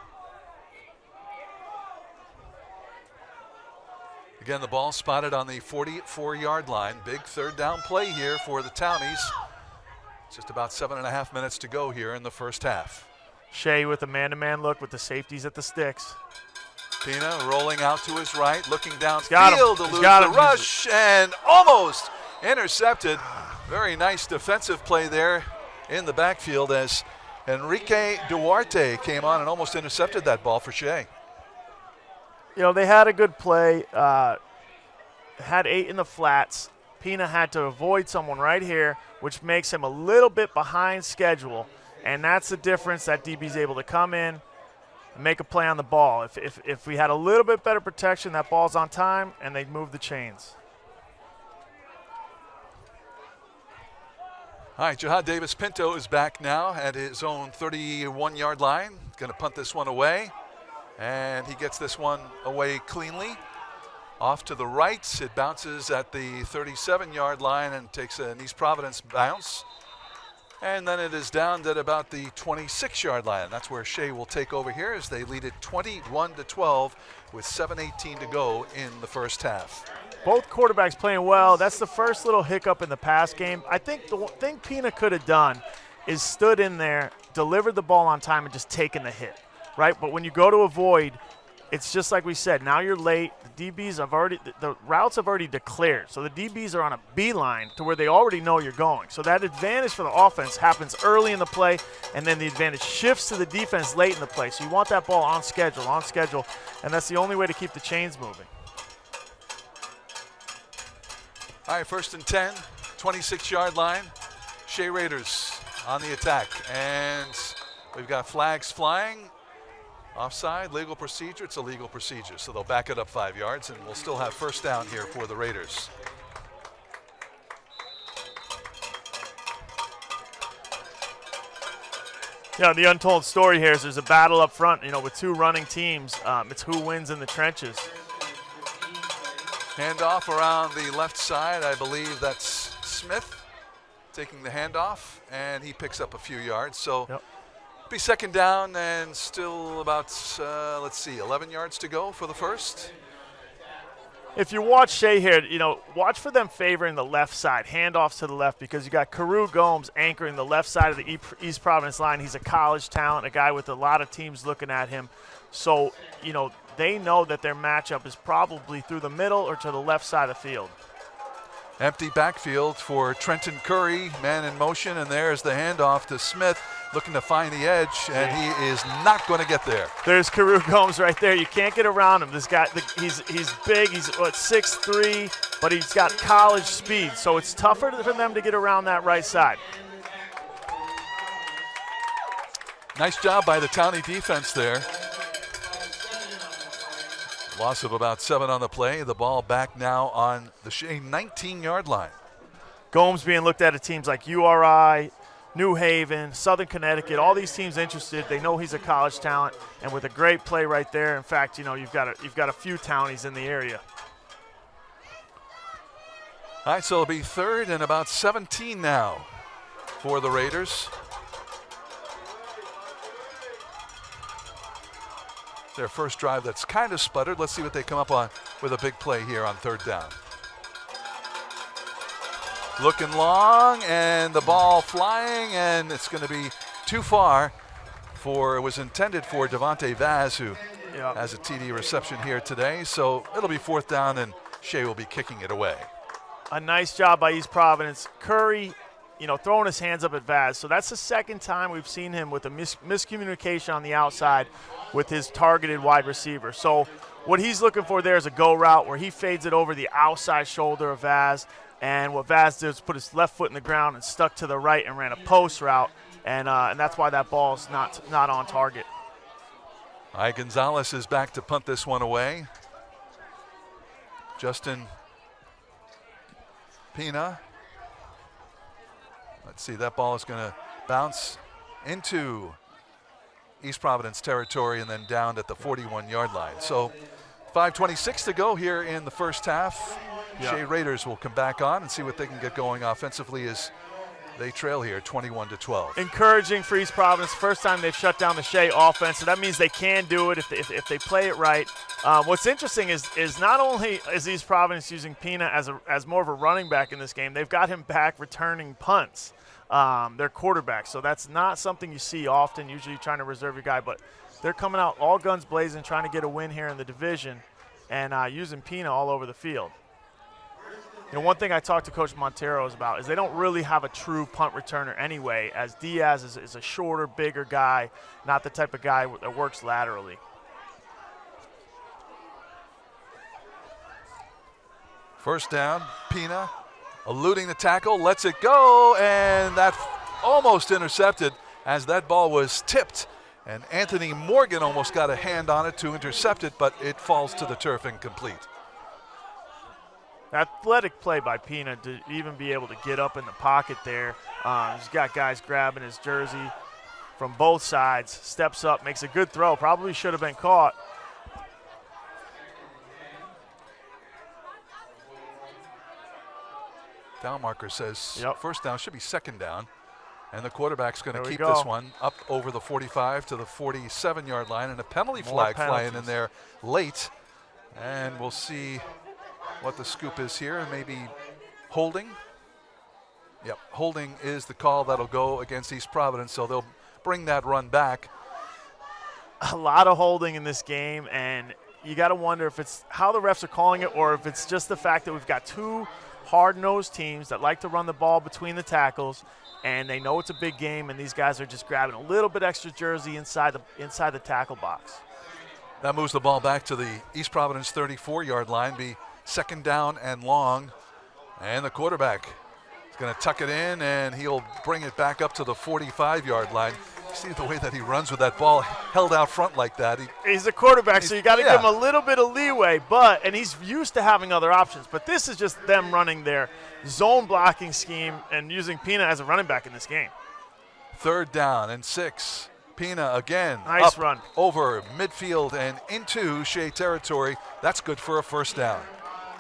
Again, the ball spotted on the 44-yard line. Big 3rd down play here for the Townies. Just about 7.5 minutes to go here in the first half. Shea with a man-to-man look with the safeties at the sticks. Pina rolling out to his right, looking downfield to lose the rush, and almost intercepted. Very nice defensive play there in the backfield as Enrique Duarte came on and almost intercepted that ball for Shea. They had a good play, had 8 in the flats. Pina had to avoid someone right here, which makes him a little bit behind schedule, and that's the difference that DB's able to come in and make a play on the ball. If we had a little bit better protection, that ball's on time, and they move the chains. All right, Jahad Davis-Pinto is back now at his own 31-yard line. Going to punt this one away. And he gets this one away cleanly. Off to the right, it bounces at the 37-yard line and takes an East Providence bounce. And then it is down at about the 26-yard line. That's where Shea will take over here as they lead it 21-12 with 7:18 to go in the first half. Both quarterbacks playing well. That's the first little hiccup in the pass game. I think the thing Pina could have done is stood in there, delivered the ball on time, and just taken the hit. Right, but when you go to avoid, it's just like we said. Now you're late. The DBs the routes have already declared, so the DBs are on a beeline to where they already know you're going. So that advantage for the offense happens early in the play, and then the advantage shifts to the defense late in the play. So you want that ball on schedule, and that's the only way to keep the chains moving. All right, 1st and 10, 26-yard line. Shea Raiders on the attack, and we've got flags flying. Offside, legal procedure. It's a legal procedure, so they'll back it up 5 yards, and we'll still have 1st down here for the Raiders. The untold story here is there's a battle up front, with 2 running teams. It's who wins in the trenches. Handoff around the left side. I believe that's Smith taking the handoff, and he picks up a few yards. So. Yep. Be 2nd down and still about, 11 yards to go for the first. If you watch Shea here, watch for them favoring the left side, handoffs to the left, because you got Carew Gomes anchoring the left side of the East Providence line. He's a college talent, a guy with a lot of teams looking at him. So, they know that their matchup is probably through the middle or to the left side of the field. Empty backfield for Trenton Curry, man in motion, and there's the handoff to Smith, looking to find the edge, and he is not going to get there. There's Carew Gomes right there. You can't get around him. This guy, he's big. He's 6'3", but he's got college speed, so it's tougher for them to get around that right side. Nice job by the Townie defense there. Loss of about 7 on the play. The ball back now on the Shea 19-yard line. Gomes being looked at teams like URI, New Haven, Southern Connecticut, all these teams interested. They know he's a college talent, and with a great play right there. In fact, you've got a few Townies in the area. All right, so it'll be 3rd and about 17 now for the Raiders. Their first drive that's kind of sputtered. Let's see what they come up on with a big play here on 3rd down. Looking long, and the ball flying, and it's going to be too far it was intended for Devontae Vaz, who has a TD reception here today. So it'll be 4th down, and Shea will be kicking it away. A nice job by East Providence. Curry, throwing his hands up at Vaz. So that's the 2nd time we've seen him with a miscommunication on the outside with his targeted wide receiver. So what he's looking for there is a go route where he fades it over the outside shoulder of Vaz, And what Vaz did was put his left foot in the ground and stuck to the right and ran a post route, and that's why that ball's not on target. All right, Gonzalez is back to punt this one away. Justin Pina. Let's see, that ball is going to bounce into East Providence territory and then down at the 41-yard line. So 5:26 to go here in the first half. Shea Raiders will come back on and see what they can get going offensively as they trail here 21-12. Encouraging for East Providence. First time they've shut down the Shea offense, so that means they can do it if they play it right. What's interesting is not only is East Providence using Pina as more of a running back in this game, they've got him back returning punts, their quarterback. So that's not something you see often. Usually you're trying to reserve your guy, but they're coming out all guns blazing, trying to get a win here in the division, and using Pina all over the field. You know, one thing I talked to Coach Monteros about is they don't really have a true punt returner anyway, as Diaz is a shorter, bigger guy, not the type of guy that works laterally. First down, Pina eluding the tackle, lets it go, and that almost intercepted as that ball was tipped. And Anthony Morgan almost got a hand on it to intercept it, but it falls to the turf incomplete. Athletic play by Pina to even be able to get up in the pocket there. He's got guys grabbing his jersey from both sides, steps up, makes a good throw. Probably should have been caught. Down marker says first down, should be second down. And the quarterback's going to keep this one up over the 45 to the 47-yard line, and a penalty flag flying in there late. And we'll see what the scoop is here, and maybe holding. Yep, holding is the call that'll go against East Providence, so they'll bring that run back. A lot of holding in this game, and you got to wonder if it's how the refs are calling it or if it's just the fact that we've got two hard-nosed teams that like to run the ball between the tackles, and they know it's a big game, and these guys are just grabbing a little bit extra jersey inside the tackle box. That moves the ball back to the East Providence 34-yard line, be second down and long, and the quarterback is going to tuck it in, and he'll bring it back up to the 45-yard line. You see the way that he runs with that ball held out front like that. He's a quarterback, so you got to give him a little bit of leeway, and he's used to having other options, but this is just them running their zone blocking scheme and using Pina as a running back in this game. Third down and 6. Pina again. Nice up run. Over midfield and into Shea territory. That's good for a first down.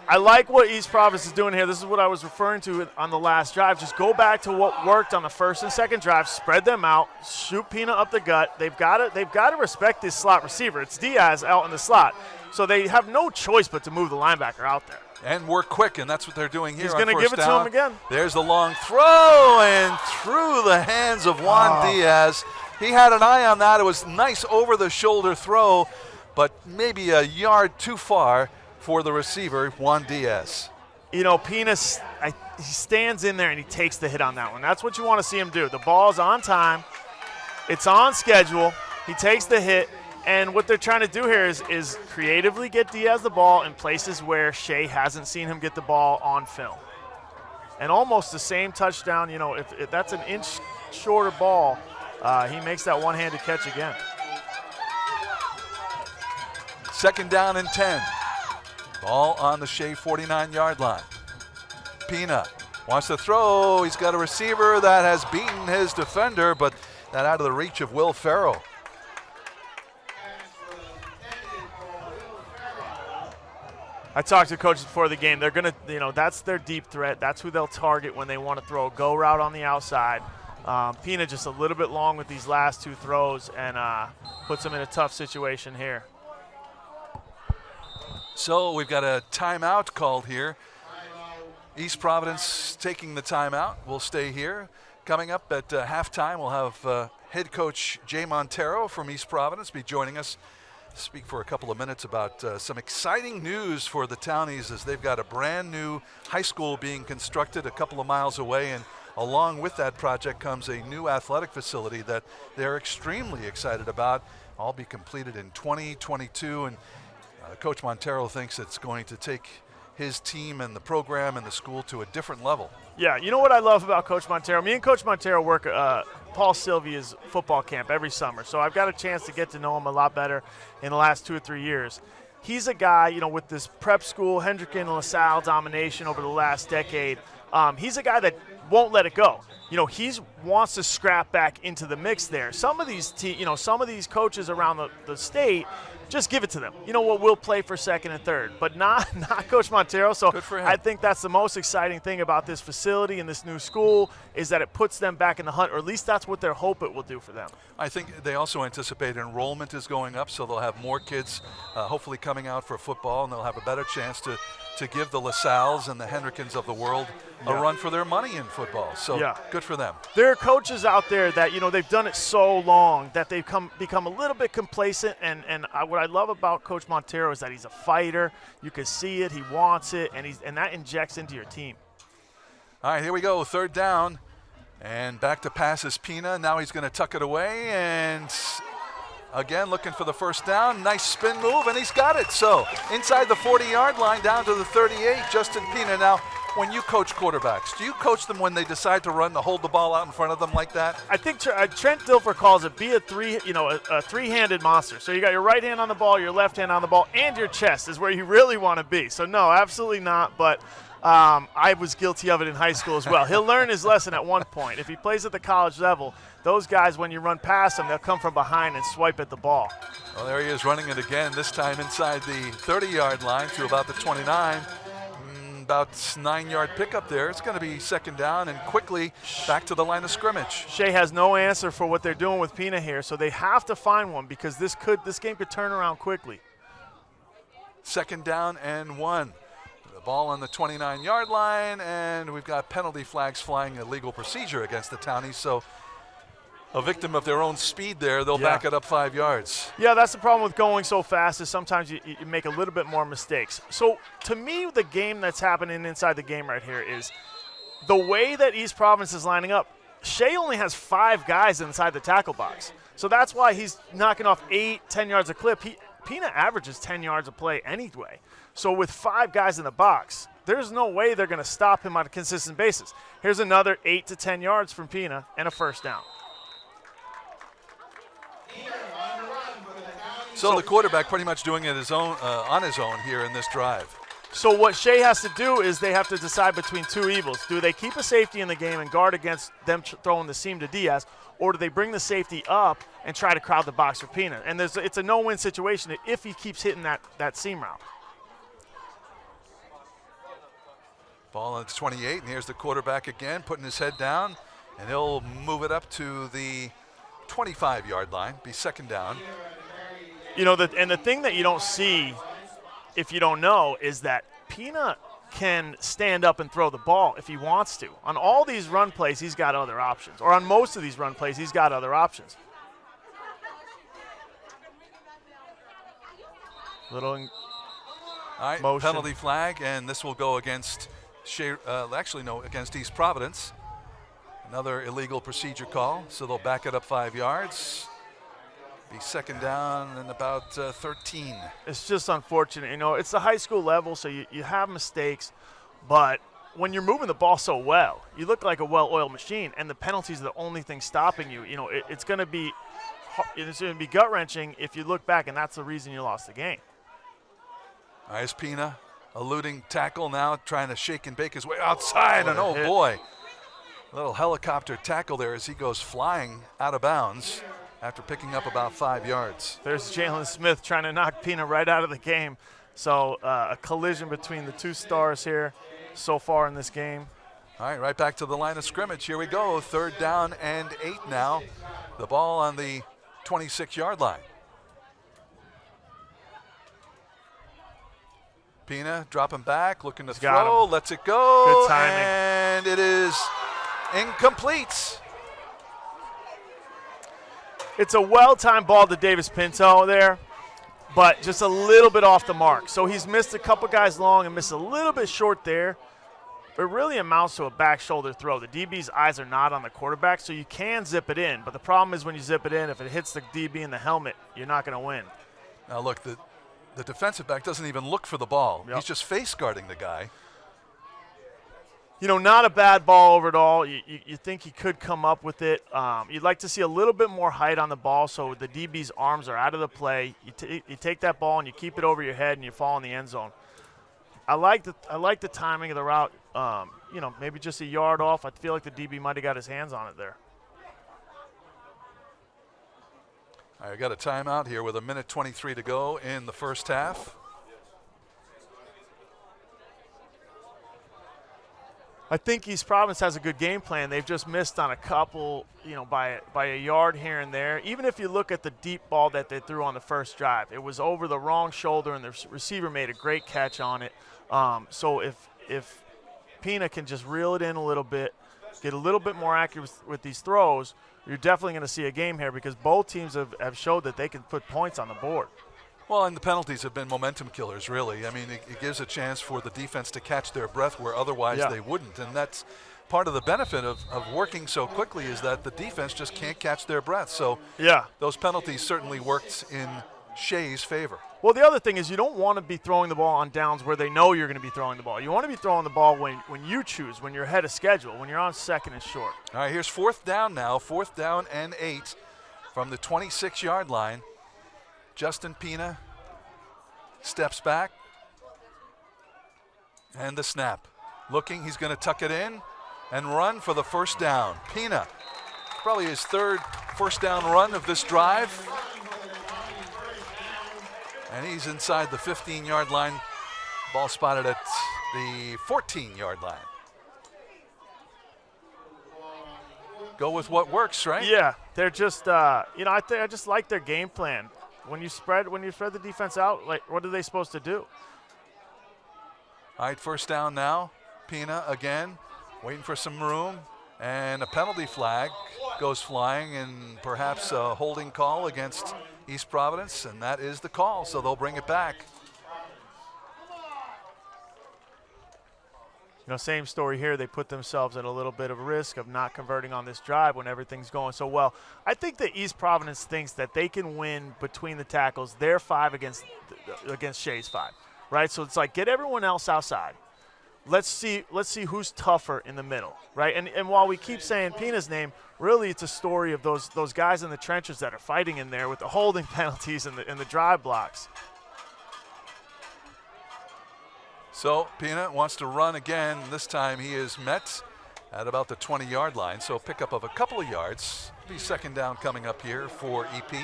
I like what East Providence is doing here. This is what I was referring to on the last drive. Just go back to what worked on the first and second drive. Spread them out. Shoot Pina up the gut. They've got to respect this slot receiver. It's Diaz out in the slot, so they have no choice but to move the linebacker out there. And work quick, and that's what they're doing here. He's going to give it to him again. There's the long throw, and through the hands of Juan Diaz. He had an eye on that. It was nice over-the-shoulder throw, but maybe a yard too far for the receiver, Juan Diaz. You know, Pina, he stands in there and he takes the hit on that one. That's what you want to see him do. The ball's on time. It's on schedule. He takes the hit. And what they're trying to do here is creatively get Diaz the ball in places where Shea hasn't seen him get the ball on film. And almost the same touchdown, you know, if that's an inch shorter ball, he makes that one-handed catch again. Second down and 10. Ball on the Shea 49-yard line. Pina wants to throw. He's got a receiver that has beaten his defender, but that out of the reach of Will Farrell. I talked to coaches before the game. They're going to, you know, that's their deep threat. That's who they'll target when they want to throw a go route on the outside. Pina just a little bit long with these last two throws and puts him in a tough situation here. So we've got a timeout called here. East Providence taking the timeout. We'll stay here. Coming up at halftime, we'll have head coach Jay Montero from East Providence be joining us. Speak for a couple of minutes about some exciting news for the Townies as they've got a brand new high school being constructed a couple of miles away, and along with that project comes a new athletic facility that they're extremely excited about. All be completed in 2022, and Coach Montero thinks it's going to take his team and the program and the school to a different level. Yeah, you know what I love about Coach Montero? Me and Coach Montero work Paul Sylvia's football camp every summer, so I've got a chance to get to know him a lot better in the last 2 or 3 years. He's a guy, you know, with this prep school, Hendricken and LaSalle domination over the last decade, he's a guy that won't let it go. You know, he wants to scrap back into the mix there. Some of these some of these coaches around the state, just give it to them. You know what, we'll play for second and third, but not Coach Montero. So good for him. I think that's the most exciting thing about this facility and this new school is that it puts them back in the hunt, or at least that's what they hope it will do for them. I think they also anticipate enrollment is going up, so they'll have more kids hopefully coming out for football, and they'll have a better chance to give the LaSalles and the Hendrickens of the world a run for their money in football. So good for them. There are coaches out there that, you know, they've done it so long that they've become a little bit complacent, and what I love about Coach Montero is that he's a fighter. You can see it, he wants it, and that injects into your team. All right, here we go, third down, and back to pass is Pina. Now he's going to tuck it away, and again looking for the first down. Nice spin move, and he's got it. So inside the 40-yard line down to the 38, Justin Pina. Now, when you coach quarterbacks, do you coach them when they decide to run, to hold the ball out in front of them like that? I think Trent Dilfer calls it a three-handed monster. So you got your right hand on the ball, your left hand on the ball, and your chest is where you really want to be. So no, absolutely not. But I was guilty of it in high school as well. He'll learn his lesson at one point. If he plays at the college level, those guys, when you run past them, they'll come from behind and swipe at the ball. Well, there he is running it again, this time inside the 30-yard line to about the 29. About 9-yard pickup there. It's going to be second down, and quickly back to the line of scrimmage. Shea has no answer for what they're doing with Pina here, so they have to find one because this game could turn around quickly. Second down and 1. The ball on the 29-yard line, and we've got penalty flags flying, illegal procedure against the Townies. So a victim of their own speed there. They'll back it up 5 yards. Yeah, that's the problem with going so fast is sometimes you make a little bit more mistakes. So to me, the game that's happening inside the game right here is the way that East Providence is lining up. Shea only has 5 guys inside the tackle box. So that's why he's knocking off 8-10 yards a clip. Pina averages 10 yards a play anyway. So with 5 guys in the box, there's no way they're going to stop him on a consistent basis. Here's another 8 to 10 yards from Pina and a first down. So the quarterback pretty much doing it on his own here in this drive. So what Shea has to do is they have to decide between two evils. Do they keep a safety in the game and guard against them throwing the seam to Diaz, or do they bring the safety up and try to crowd the box for Pina? And it's a no-win situation if he keeps hitting that seam route. Ball on 28, and here's the quarterback again, putting his head down, and he'll move it up to the 25-yard line, be second down. You know, and the thing that you don't see if you don't know is that Pina can stand up and throw the ball if he wants to. On all these run plays, he's got other options. Or on most of these run plays, he's got other options. Little motion. Penalty flag, and this will go against against East Providence. Another illegal procedure call, so they'll back it up 5 yards. Be second down and about 13. It's just unfortunate. You know, it's the high school level, so you have mistakes, but when you're moving the ball so well, you look like a well-oiled machine, and the penalties are the only thing stopping you. You know, it's going to be gut-wrenching if you look back, and that's the reason you lost the game. Nice Pina, eluding tackle now, trying to shake and bake his way outside, and oh boy, little helicopter tackle there as he goes flying out of bounds after picking up about 5 yards. There's Jalen Smith trying to knock Pina right out of the game. So a collision between the two stars here so far in this game. All right back to the line of scrimmage. Here we go, third down and 8 now. The ball on the 26-yard line. Pina dropping back, looking to throw, lets it go. Good timing. And it is incomplete. It's a well-timed ball to Davis Pinto there, but just a little bit off the mark. So he's missed a couple guys long and missed a little bit short there. But it really amounts to a back shoulder throw. The DB's eyes are not on the quarterback, so you can zip it in. But the problem is when you zip it in, if it hits the DB in the helmet, you're not going to win. Now look, the defensive back doesn't even look for the ball. Yep. He's just face guarding the guy. You know, not a bad ball over at all. You think he could come up with it. You'd like to see a little bit more height on the ball so the DB's arms are out of the play. You take that ball and you keep it over your head and you fall in the end zone. I like the timing of the route. You know, maybe just a yard off. I feel like the DB might have got his hands on it there. All right, I got a timeout here with 1:23 to go in the first half. I think East Providence has a good game plan. They've just missed on a couple, you know, by a yard here and there. Even if you look at the deep ball that they threw on the first drive, it was over the wrong shoulder, and the receiver made a great catch on it. So if Pina can just reel it in a little bit, get a little bit more accurate with these throws, you're definitely going to see a game here because both teams have showed that they can put points on the board. Well, and the penalties have been momentum killers, really. I mean, it gives a chance for the defense to catch their breath where otherwise they wouldn't. And that's part of the benefit of working so quickly is that the defense just can't catch their breath. So those penalties certainly worked in Shea's favor. Well, the other thing is you don't want to be throwing the ball on downs where they know you're going to be throwing the ball. You want to be throwing the ball when you choose, when you're ahead of schedule, when you're on second and short. All right, here's 4th down now, 4th down and 8 from the 26-yard line. Justin Pina steps back. And the snap. Looking, he's going to tuck it in and run for the first down. Pina, probably his 3rd first down run of this drive. And he's inside the 15-yard line. Ball spotted at the 14-yard line. Go with what works, right? Yeah, they're just, you know, I just like their game plan. When you spread the defense out, like, what are they supposed to do? All right, first down now. Pina again, waiting for some room. And a penalty flag goes flying, and perhaps a holding call against East Providence, and that is the call, so they'll bring it back. You know, same story here. They put themselves at a little bit of risk of not converting on this drive when everything's going so well. I think that East Providence thinks that they can win between the tackles, their 5 against Shea's 5, right? So it's like get everyone else outside. Let's see who's tougher in the middle, right? And while we keep saying Pina's name, really it's a story of those guys in the trenches that are fighting in there with the holding penalties and the drive blocks. So Pina wants to run again. This time he is met at about the 20-yard line, so pickup of a couple of yards. Be second down coming up here for EP.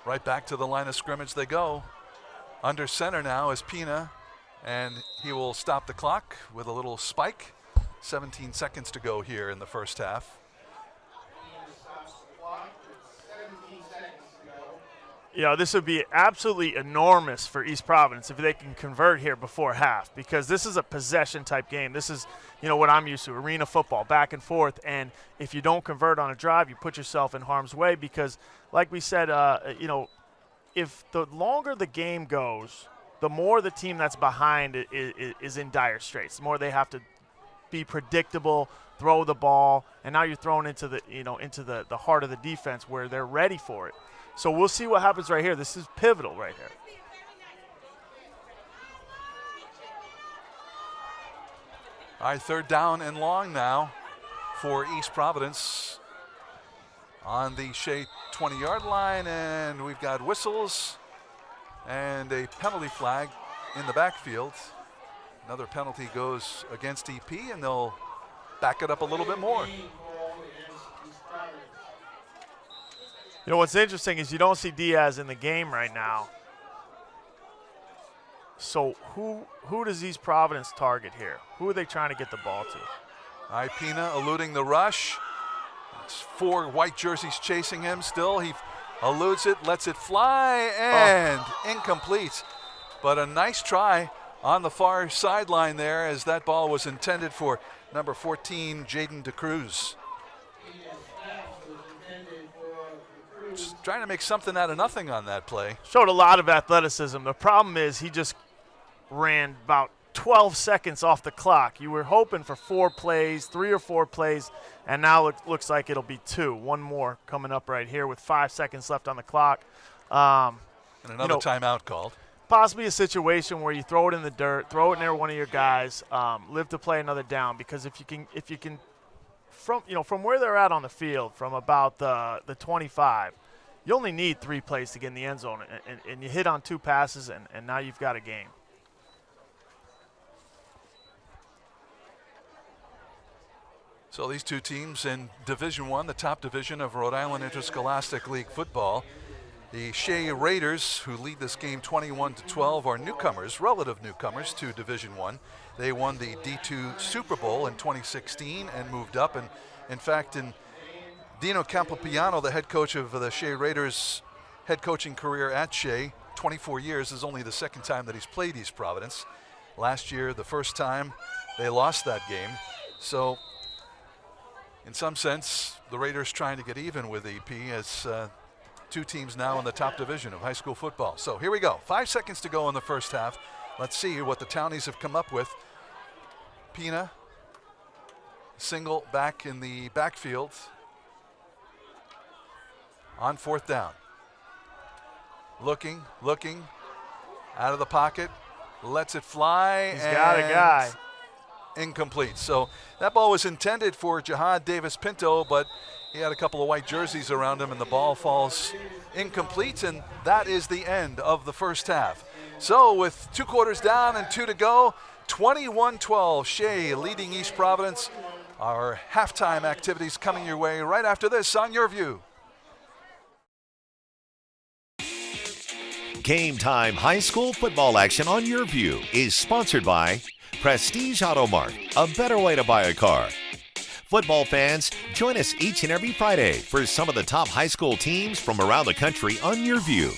Right back to the line of scrimmage they go. Under center now is Pina, and he will stop the clock with a little spike. 17 seconds to go here in the first half. You know, this would be absolutely enormous for East Providence if they can convert here before half, because this is a possession-type game. This is, you know, what I'm used to, arena football, back and forth. And if you don't convert on a drive, you put yourself in harm's way because, like we said, you know, if the longer the game goes, the more the team that's behind is in dire straits. The more they have to be predictable, throw the ball, and now you're thrown into the heart of the defense where they're ready for it. So we'll see what happens right here. This is pivotal right here. All right, 3rd down and long now for East Providence on the Shea 20-yard line, and we've got whistles and a penalty flag in the backfield. Another penalty goes against EP, and they'll back it up a little bit more. You know, what's interesting is you don't see Diaz in the game right now. So who does East Providence target here? Who are they trying to get the ball to? All right, Pina eluding the rush. It's 4 white jerseys chasing him still. He eludes it, lets it fly, and incomplete. But a nice try on the far sideline there as that ball was intended for number 14, Jaden DeCruz. Just trying to make something out of nothing on that play. Showed a lot of athleticism. The problem is he just ran about 12 seconds off the clock. You were hoping for 4 plays, 3 or 4 plays, and now it looks like it'll be 2. One more coming up right here with 5 seconds left on the clock. And another timeout called. Possibly a situation where you throw it in the dirt, throw it near one of your guys, live to play another down. Because if you can, from where they're at on the field, from about the 25, you only need 3 plays to get in the end zone, and you hit on 2 passes, and now you've got a game. So these two teams in Division I, the top division of Rhode Island Interscholastic League football. The Shea Raiders, who lead this game 21-12, are newcomers, relative newcomers to Division I. They won the D2 Super Bowl in 2016 and moved up. And in fact, Dino Campopiano, the head coach of the Shea Raiders' head coaching career at Shea, 24 years, is only the second time that he's played East Providence. Last year, the first time, they lost that game. So in some sense, the Raiders trying to get even with EP as two teams now in the top division of high school football. So here we go. 5 seconds to go in the first half. Let's see what the Townies have come up with. Pina, single back in the backfield on 4th down. Looking, out of the pocket, lets it fly. He's got a guy. Incomplete. So that ball was intended for Jihad Davis-Pinto, but he had a couple of white jerseys around him, and the ball falls incomplete, and that is the end of the first half. So with 2 quarters down and 2 to go, 21-12, Shea leading East Providence. Our halftime activities coming your way right after this on Your View. Game Time high school football action on Your View is sponsored by Prestige Auto Mart, a better way to buy a car. Football fans, join us each and every Friday for some of the top high school teams from around the country on Your View.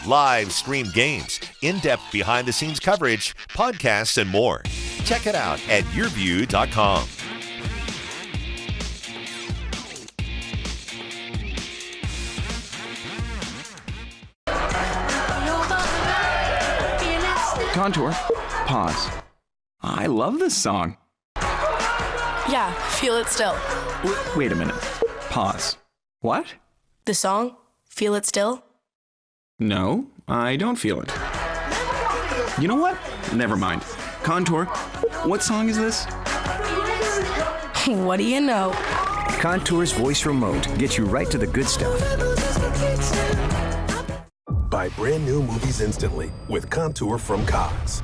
Live streamed games, in-depth behind-the-scenes coverage, podcasts, and more. Check it out at yourview.com. Contour. Pause. I love this song. Yeah, Feel It Still. Wait a minute. Pause. What? The song, Feel It Still? No, I don't feel it. You know what? Never mind. Contour, what song is this? What do you know? Contour's voice remote gets you right to the good stuff. Buy brand new movies instantly with Contour from Cox.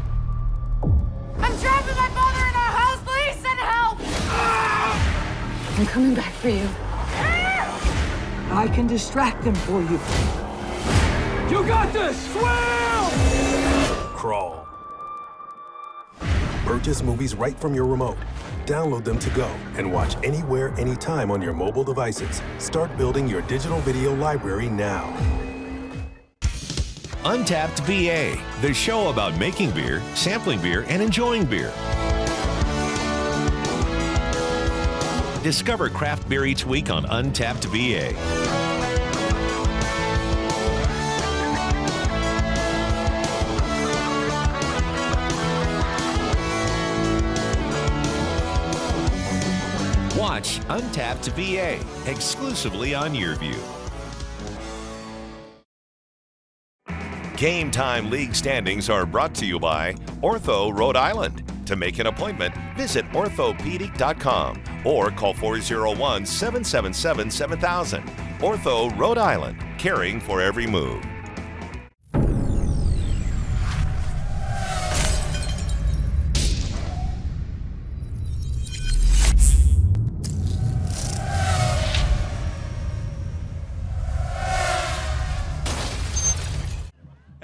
I'm trapped with my father in our house. Please send help. I'm coming back for you. I can distract them for you. You got this. Swim! Crawl. Purchase movies right from your remote. Download them to go and watch anywhere, anytime on your mobile devices. Start building your digital video library now. Untapped VA, the show about making beer, sampling beer, and enjoying beer. Discover craft beer each week on Untapped VA. Watch Untapped VA exclusively on Your View. Game Time League standings are brought to you by Ortho Rhode Island. To make an appointment, visit orthopedic.com or call 401-777-7000. Ortho Rhode Island, caring for every move.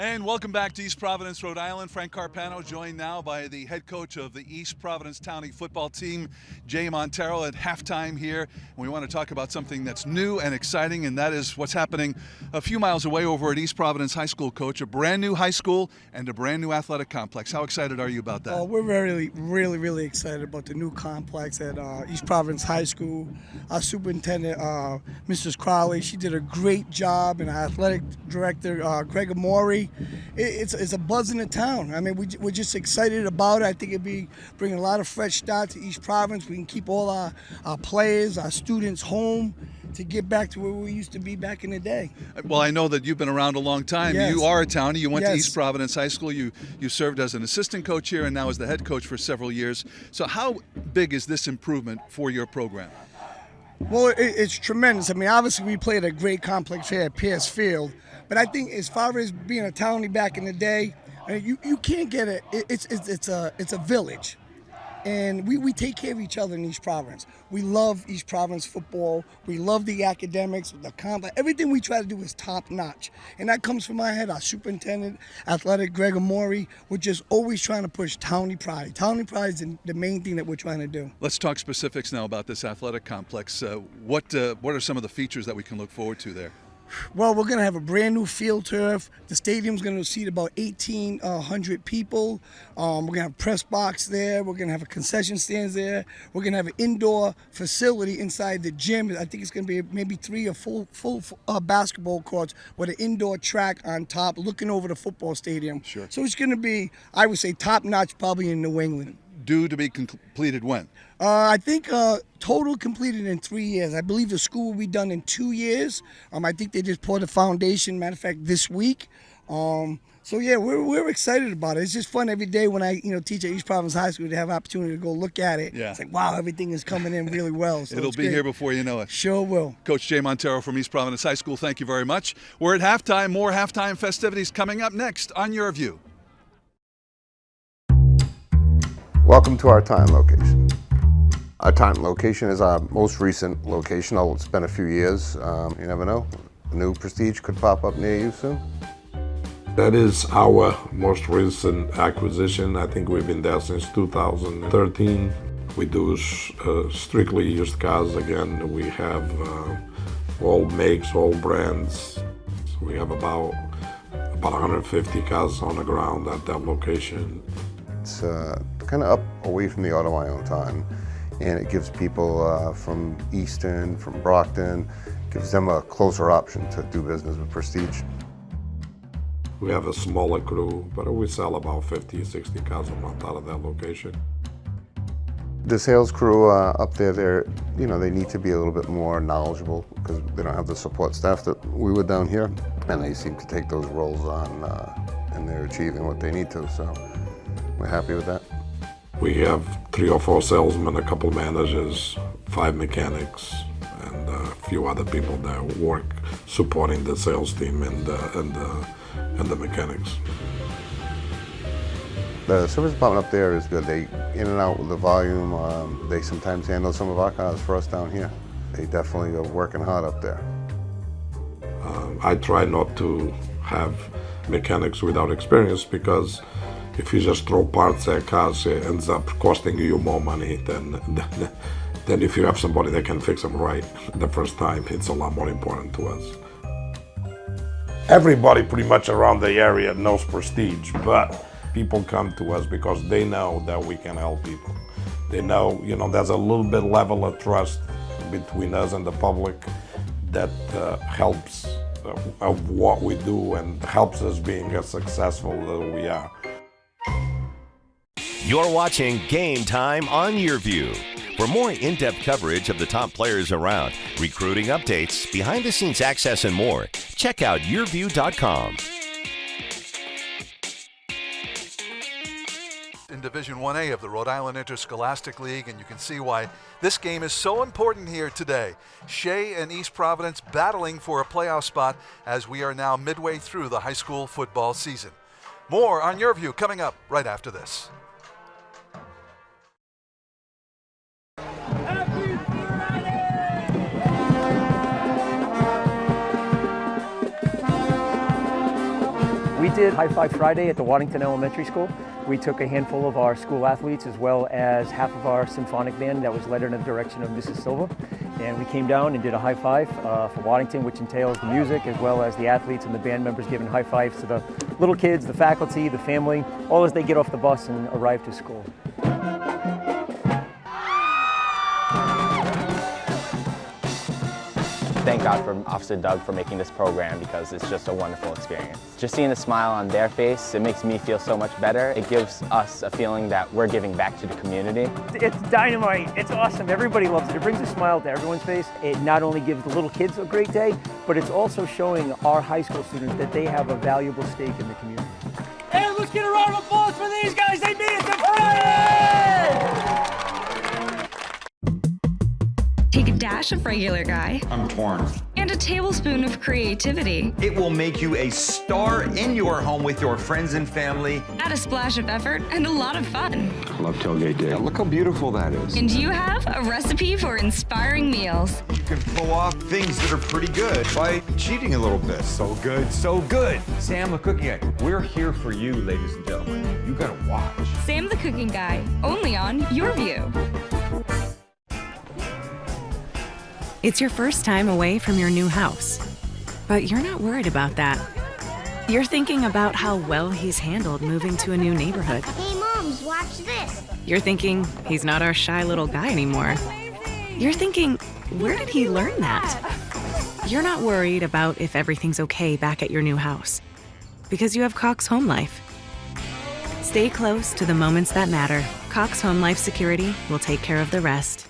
And welcome back to East Providence, Rhode Island. Frank Carpano joined now by the head coach of the East Providence Townie football team, Jay Montero, at halftime here. And we want to talk about something that's new and exciting, and that is what's happening a few miles away over at East Providence High School, Coach. A brand new high school and a brand new athletic complex. How excited are you about that? Oh, we're really excited about the new complex at East Providence High School. Our superintendent, Mrs. Crowley, she did a great job, and our athletic director, Greg Amori, it's a buzz in the town. I mean, we're just excited about it. I think it'll be bringing a lot of fresh start to East Providence. We can keep all our players, our students home to get back to where we used to be back in the day. Well, I know that you've been around a long time. Yes. You are a townie. You went to Yes. East Providence High School. You served as an assistant coach here and now as the head coach for several years. So how big is this improvement for your program? Well, it's tremendous. I mean, obviously we played a great complex here at Pierce Field, but I think as far as being a townie back in the day, I mean, you can't get it. It's a village. And we take care of each other in East Providence. We love East Providence football. We love the academics, the complex. Everything we try to do is top notch. And that comes from our head, our superintendent, athletic, Greg Amori. We're just always trying to push townie pride. Townie pride is the main thing that we're trying to do. Let's talk specifics now about this athletic complex. What are some of the features that we can look forward to there? Well, we're going to have a brand new field turf. The stadium's going to seat about 1,800 people. We're going to have a press box there. We're going to have a concession stands there. We're going to have an indoor facility inside the gym. I think it's going to be maybe 3 or full basketball courts with an indoor track on top looking over the football stadium. Sure. So it's going to be, I would say, top-notch probably in New England. Due to be completed when? I think total completed in 3 years. I believe the school will be done in 2 years. I think they just poured a foundation, matter of fact, this week. So yeah, we're excited about it. It's just fun every day when I teach at East Providence High School to have an opportunity to go look at it. Yeah. It's like, wow, everything is coming in really well. So It'll it's be great. here before you know it. Sure will. Coach Jay Montero from East Providence High School, thank you very much. We're at halftime. More halftime festivities coming up next on Your View. Welcome to our Taunton location. Our Taunton location is our most recent location. It's been a few years. You never know. A new Prestige could pop up near you soon. That is our most recent acquisition. I think we've been there since 2013. We do strictly used cars again. We have all makes, all brands. We have about 150 cars on the ground at that location. It's kind of up away from the auto ion time, and it gives people from Easton, from Brockton, gives them a closer option to do business with Prestige. We have a smaller crew, but we sell about 50, 60 cars a month out of that location. The sales crew up there, they need to be a little bit more knowledgeable because they don't have the support staff that we would down here, and they seem to take those roles on, and they're achieving what they need to. So we're happy with that. We have 3 or 4 salesmen, a couple managers, 5 mechanics, and a few other people that work supporting the sales team and the mechanics. The service department up there is good. They in and out with the volume. They sometimes handle some of our cars for us down here. They definitely are working hard up there. I try not to have mechanics without experience because if you just throw parts at cars, it ends up costing you more money than if you have somebody that can fix them right the first time. It's a lot more important to us. Everybody pretty much around the area knows Prestige, but people come to us because they know that we can help people. They know, there's a little bit level of trust between us and the public that helps of what we do and helps us being as successful as we are. You're watching Game Time on Your View. For more in-depth coverage of the top players around, recruiting updates, behind-the-scenes access, and more, check out yourview.com. In Division 1A of the Rhode Island Interscholastic League, and you can see why this game is so important here today. Shea and East Providence battling for a playoff spot as we are now midway through the high school football season. More on Your View coming up right after this. We did High Five Friday at the Waddington Elementary School. We took a handful of our school athletes as well as half of our symphonic band that was led in the direction of Mrs. Silva. And we came down and did a high five for Waddington, which entails the music as well as the athletes and the band members giving high fives to the little kids, the faculty, the family, all as they get off the bus and arrive to school. thank God for Officer Doug for making this program because it's just a wonderful experience. Just seeing the smile on their face, it makes me feel so much better. It gives us a feeling that we're giving back to the community. It's dynamite. It's awesome. Everybody loves it. It brings a smile to everyone's face. It not only gives the little kids a great day, but it's also showing our high school students that they have a valuable stake in the community. Hey, let's get a round of applause for these guys. They made it to Friday! Take a dash of regular guy. I'm torn. And a tablespoon of creativity. It will make you a star in your home with your friends and family. Add a splash of effort and a lot of fun. I love tailgate day. Look how beautiful that is. And you have a recipe for inspiring meals. You can pull off things that are pretty good by cheating a little bit. So good, so good. Sam the Cooking Guy, we're here for you, ladies and gentlemen. You gotta watch. Sam the Cooking Guy, only on Your View. It's your first time away from your new house, but you're not worried about that. You're thinking about how well he's handled moving to a new neighborhood. Hey, Moms, watch this. You're thinking he's not our shy little guy anymore. You're thinking, where did he learn that? You're not worried about if everything's okay back at your new house, because you have Cox Home Life. Stay close to the moments that matter. Cox Home Life Security will take care of the rest.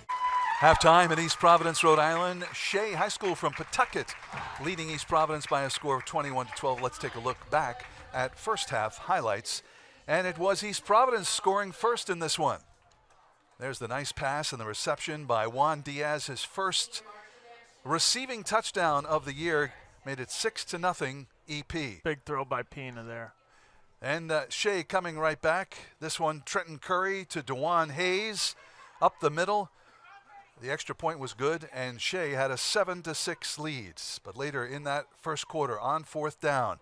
Halftime in East Providence, Rhode Island. Shea High School from Pawtucket leading East Providence by a score of 21-12. Let's take a look back at first half highlights. And it was East Providence scoring first in this one. There's the nice pass and the reception by Juan Diaz. His first receiving touchdown of the year made it 6-0 EP. Big throw by Pina there. And Shea coming right back. This one, Trenton Curry to DeJuan Hayes up the middle. The extra point was good, and Shea had a 7-6 lead. But later in that first quarter, on fourth down,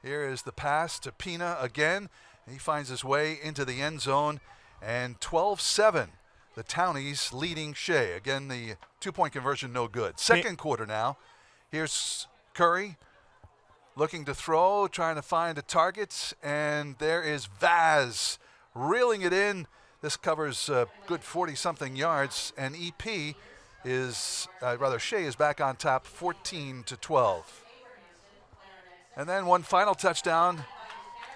here is the pass to Pina again. He finds his way into the end zone, and 12-7, the Townies leading Shea. Again, the two-point conversion no good. Second quarter now. Here's Curry looking to throw, trying to find a target, and there is Vaz reeling it in. This covers a good 40-something yards, and EP is, Shea is back on top 14-12. And then one final touchdown.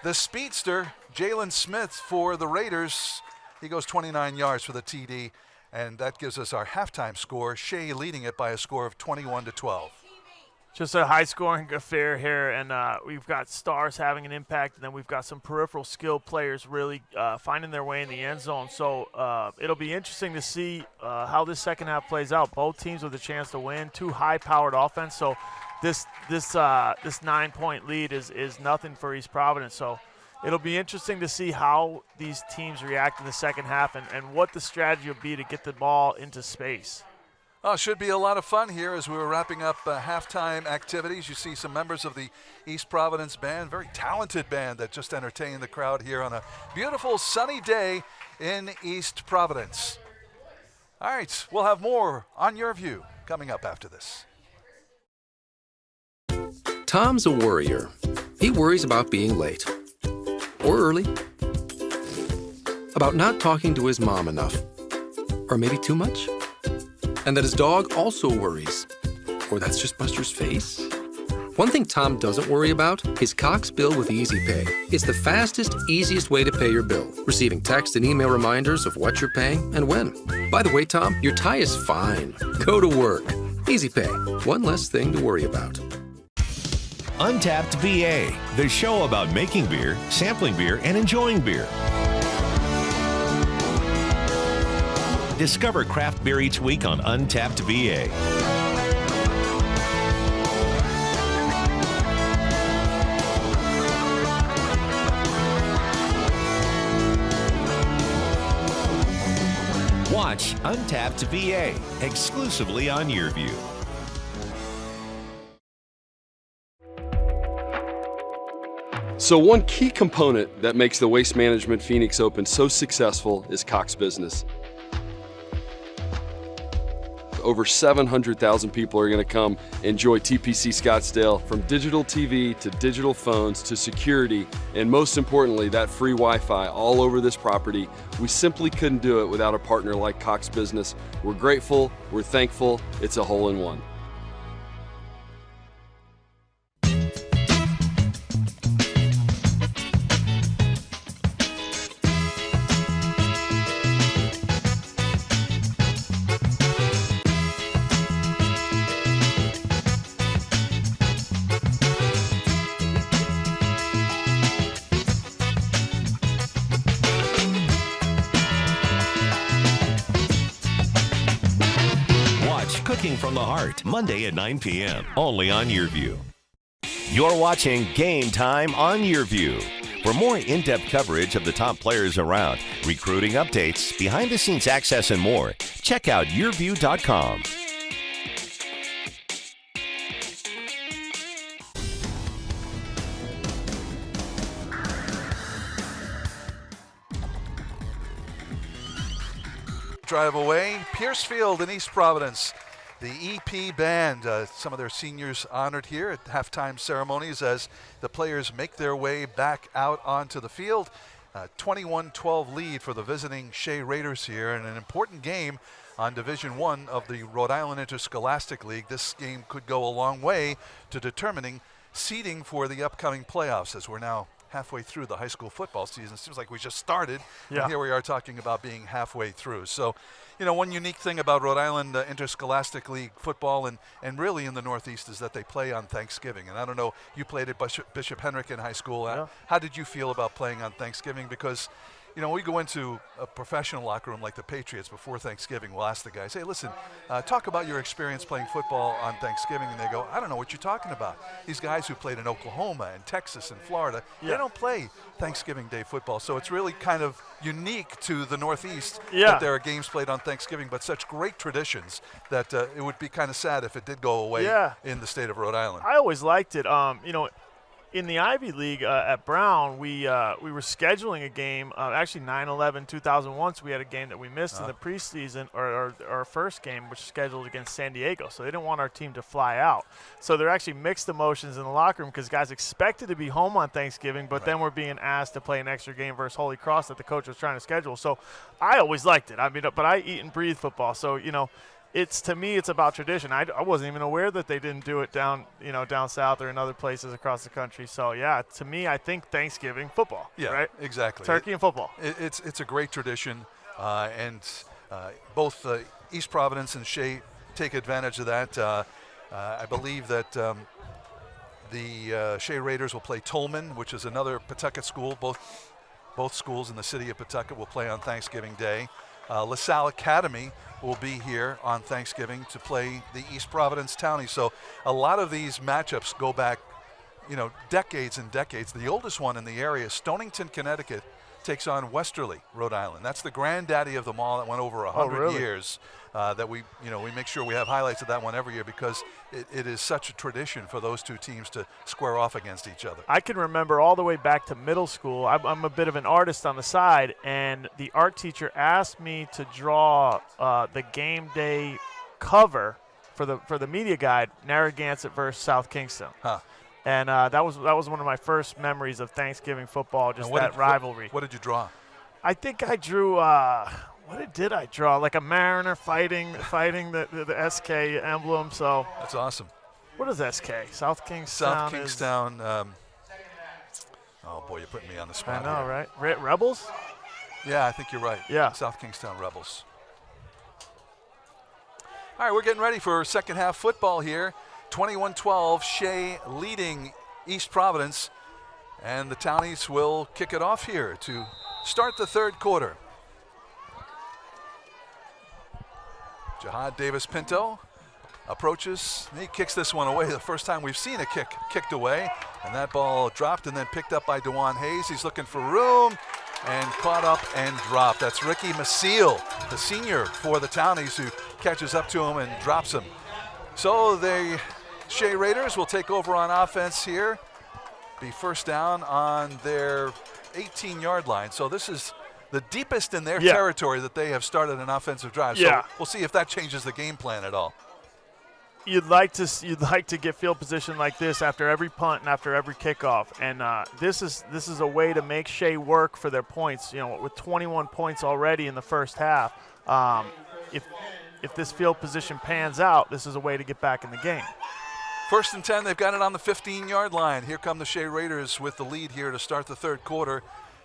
The speedster, Jalen Smith for the Raiders. He goes 29 yards for the TD, and that gives us our halftime score. Shea leading it by a score of 21-12. Just a high-scoring affair here, and we've got stars having an impact, and then we've got some peripheral skill players really finding their way in the end zone. So it'll be interesting to see how this second half plays out. Both teams with a chance to win, two high-powered offense. So this 9-point lead is nothing for East Providence. So it'll be interesting to see how these teams react in the second half and what the strategy will be to get the ball into space. Oh, should be a lot of fun here as we were wrapping up halftime activities. You see some members of the East Providence band, very talented band that just entertained the crowd here on a beautiful sunny day in East Providence. All right, we'll have more on Your View coming up after this. Tom's a worrier. He worries about being late or early, about not talking to his mom enough, or maybe too much. And that his dog also worries. Or that's just Buster's face. One thing Tom doesn't worry about, his Cox bill with Easy Pay. It's the fastest, easiest way to pay your bill, receiving text and email reminders of what you're paying and when. By the way, Tom, your tie is fine. Go to work. Easy Pay. One less thing to worry about. Untapped VA, the show about making beer, sampling beer, and enjoying beer. Discover craft beer each week on Untapped VA. Watch Untapped VA exclusively on Your View. So one key component that makes the Waste Management Phoenix Open so successful is Cox Business. Over 700,000 people are going to come enjoy TPC Scottsdale, from digital TV to digital phones to security, and most importantly, that free Wi-Fi all over this property. We simply couldn't do it without a partner like Cox Business. We're grateful, we're thankful, it's a hole-in-one. Watch Cooking from the Heart, Monday at 9 p.m., only on YourView. You're watching Game Time on YourView. For more in-depth coverage of the top players around, recruiting updates, behind-the-scenes access, and more, check out YourView.com. Drive away, Piercefield in East Providence. The EP band, some of their seniors honored here at halftime ceremonies as the players make their way back out onto the field. 21-12 lead for the visiting Shea Raiders here, and an important game on Division I of the Rhode Island Interscholastic League. This game could go a long way to determining seeding for the upcoming playoffs, as we're now halfway through the high school football season. It seems like we just started, and here we are talking about being halfway through. So, you know, one unique thing about Rhode Island Interscholastic League football and really in the Northeast is that they play on Thanksgiving. And I don't know, you played at Bishop Henrican High School. How did you feel about playing on Thanksgiving? Because, you know, we go into a professional locker room like the Patriots before Thanksgiving. We'll ask the guys, hey, listen, talk about your experience playing football on Thanksgiving. And they go, I don't know what you're talking about. These guys who played in Oklahoma and Texas and Florida, they don't play Thanksgiving Day football. So it's really kind of unique to the Northeast that there are games played on Thanksgiving, but such great traditions that it would be kind of sad if it did go away in the state of Rhode Island. I always liked it. You know, in the Ivy League at Brown, we were scheduling a game, actually 9/11/2001, so we had a game that we missed in the preseason, or our first game, which was scheduled against San Diego. So they didn't want our team to fly out. So there are actually mixed emotions in the locker room because guys expected to be home on Thanksgiving, but then we're being asked to play an extra game versus Holy Cross that the coach was trying to schedule. So I always liked it. I mean, but I eat and breathe football. So, you know, to me, it's about tradition. I wasn't even aware that they didn't do it down south or in other places across the country. So, yeah, to me, I think Thanksgiving football. Yeah, right? Exactly. Turkey and football. It's a great tradition, and both East Providence and Shea take advantage of that. I believe that the Shea Raiders will play Tolman, which is another Pawtucket school. Both schools in the city of Pawtucket will play on Thanksgiving Day. LaSalle Academy will be here on Thanksgiving to play the East Providence Townies. So a lot of these matchups go back, you know, decades and decades. The oldest one in the area, Stonington, Connecticut, takes on Westerly, Rhode Island. That's the granddaddy of them all that went over 100 years. That we make sure we have highlights of that one every year because it is such a tradition for those two teams to square off against each other. I can remember all the way back to middle school. I'm a bit of an artist on the side, and the art teacher asked me to draw the game day cover for the media guide, Narragansett versus South Kingston. And that was one of my first memories of Thanksgiving football, just that rivalry. What did you draw? I think I drew what did I draw? Like a mariner fighting the SK emblem. So that's awesome. What is SK? South Kingstown. South Kingstown. Oh boy, you're putting me on the spot. I know, here. right? Rebels? Yeah, I think you're right. Yeah. South Kingstown Rebels. All right, we're getting ready for second half football here. 21-12, Shea leading East Providence, and the Townies will kick it off here to start the third quarter. Jihad Davis-Pinto approaches, and he kicks this one away. The first time we've seen a kick kicked away, and that ball dropped and then picked up by DeJuan Hayes. He's looking for room and caught up and dropped. That's Ricky Maciel, the senior for the Townies, who catches up to him and drops him. So the Shea Raiders will take over on offense here. Be first down on their 18-yard line. So this is the deepest in their territory that they have started an offensive drive. So we'll see if that changes the game plan at all. You'd like to get field position like this after every punt and after every kickoff, and this is a way to make Shea work for their points. You know, with 21 points already in the first half, if this field position pans out, this is a way to get back in the game. First and 10, they've got it on the 15-yard line. Here come the Shea Raiders with the lead here to start the third quarter,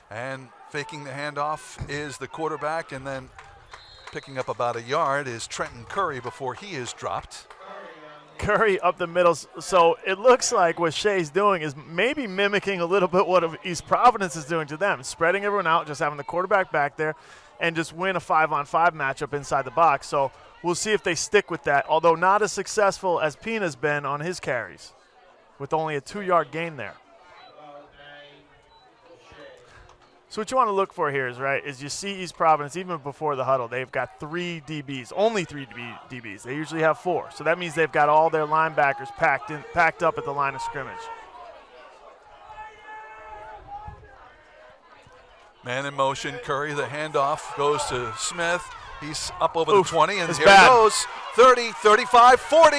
and faking the handoff is the quarterback, and then picking up about a yard is Trenton Curry before he is dropped. Curry up the middle. So it looks like what Shea's doing is maybe mimicking a little bit what East Providence is doing to them, spreading everyone out, just having the quarterback back there, and just win a 5-on-5 matchup inside the box. So we'll see if they stick with that, although not as successful as Pina's been on his carries with only a 2-yard gain there. So what you want to look for here is you see East Providence, even before the huddle, they've got 3 DBs, only 3 DBs. They usually have 4. So that means they've got all their linebackers packed up at the line of scrimmage. Man in motion, Curry, the handoff goes to Smith. He's up over the 20, and here bad. he goes. 30, 35, 40,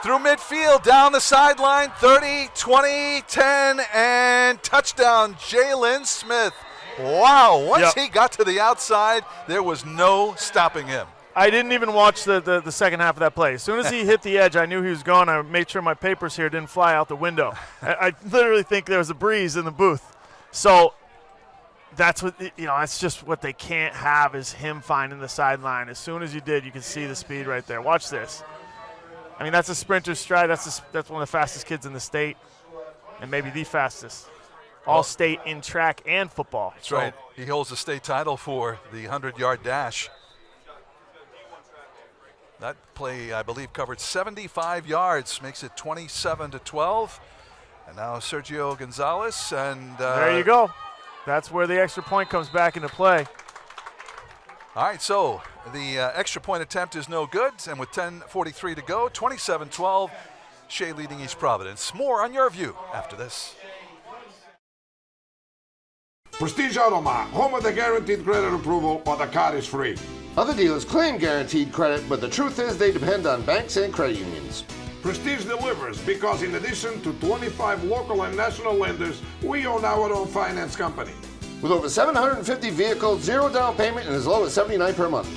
through midfield, down the sideline, 30, 20, 10, and touchdown, Jalen Smith. Wow, once he got to the outside, there was no stopping him. I didn't even watch the second half of that play. As soon as he hit the edge, I knew he was gone. I made sure my papers here didn't fly out the window. I literally think there was a breeze in the booth. So that's what, that's just what they can't have, is him finding the sideline. As soon as you did, you can see the speed right there. Watch this. I mean, that's a sprinter's stride. That's one of the fastest kids in the state, and maybe the fastest. All-state in track and football. That's right. He holds the state title for the 100-yard dash. That play, I believe, covered 75 yards, makes it 27-12. And now Sergio Gonzalez. And there you go. That's where the extra point comes back into play. All right, so the extra point attempt is no good, and with 10:43 to go, 27-12, Shea leading East Providence. More on Your View after this. Prestige Auto Mart, home of the guaranteed credit approval, but the card is free. Other dealers claim guaranteed credit, but the truth is they depend on banks and credit unions. Prestige delivers because in addition to 25 local and national lenders, we own our own finance company. With over 750 vehicles, 0 down payment, and as low as $79 per month.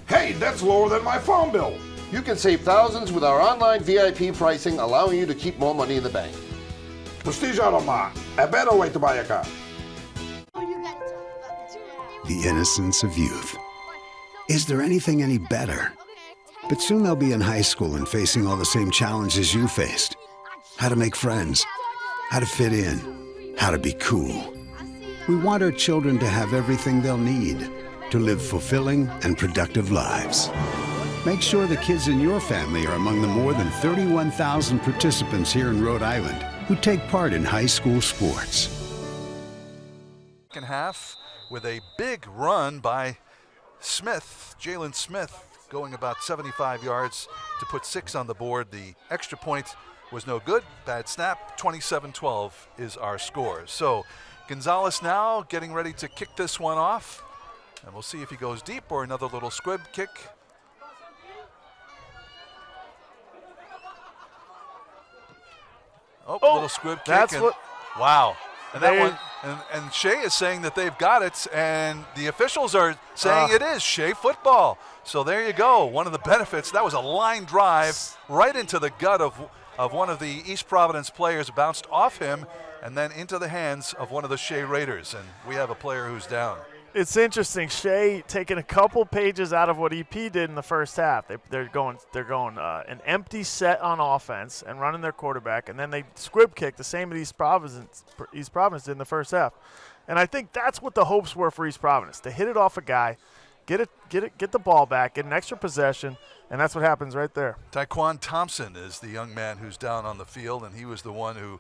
Hey, that's lower than my phone bill. You can save thousands with our online VIP pricing, allowing you to keep more money in the bank. Prestige Auto Mart, a better way to buy a car. The innocence of youth. Is there anything any better? But soon they'll be in high school and facing all the same challenges you faced. How to make friends, how to fit in, how to be cool. We want our children to have everything they'll need to live fulfilling and productive lives. Make sure the kids in your family are among the more than 31,000 participants here in Rhode Island who take part in high school sports. Second half with a big run by Smith, Jalen Smith, going about 75 yards to put 6 on the board. The extra point was no good. Bad snap. 27-12 is our score. So Gonzalez now getting ready to kick this one off. And we'll see if he goes deep or another little squib kick. Little squib kick. That's what. Wow. And that one, and Shea is saying that they've got it, and the officials are saying it is Shea football. So there you go. One of the benefits. That was a line drive right into the gut of one of the East Providence players, bounced off him, and then into the hands of one of the Shea Raiders. And we have a player who's down. It's interesting. Shea taking a couple pages out of what EP did in the first half. They're going an empty set on offense and running their quarterback, and then they squib kick the same as East Providence did in the first half. And I think that's what the hopes were for East Providence, to hit it off a guy, get the ball back, get an extra possession, and that's what happens right there. Tyquan Thompson is the young man who's down on the field, and he was the one who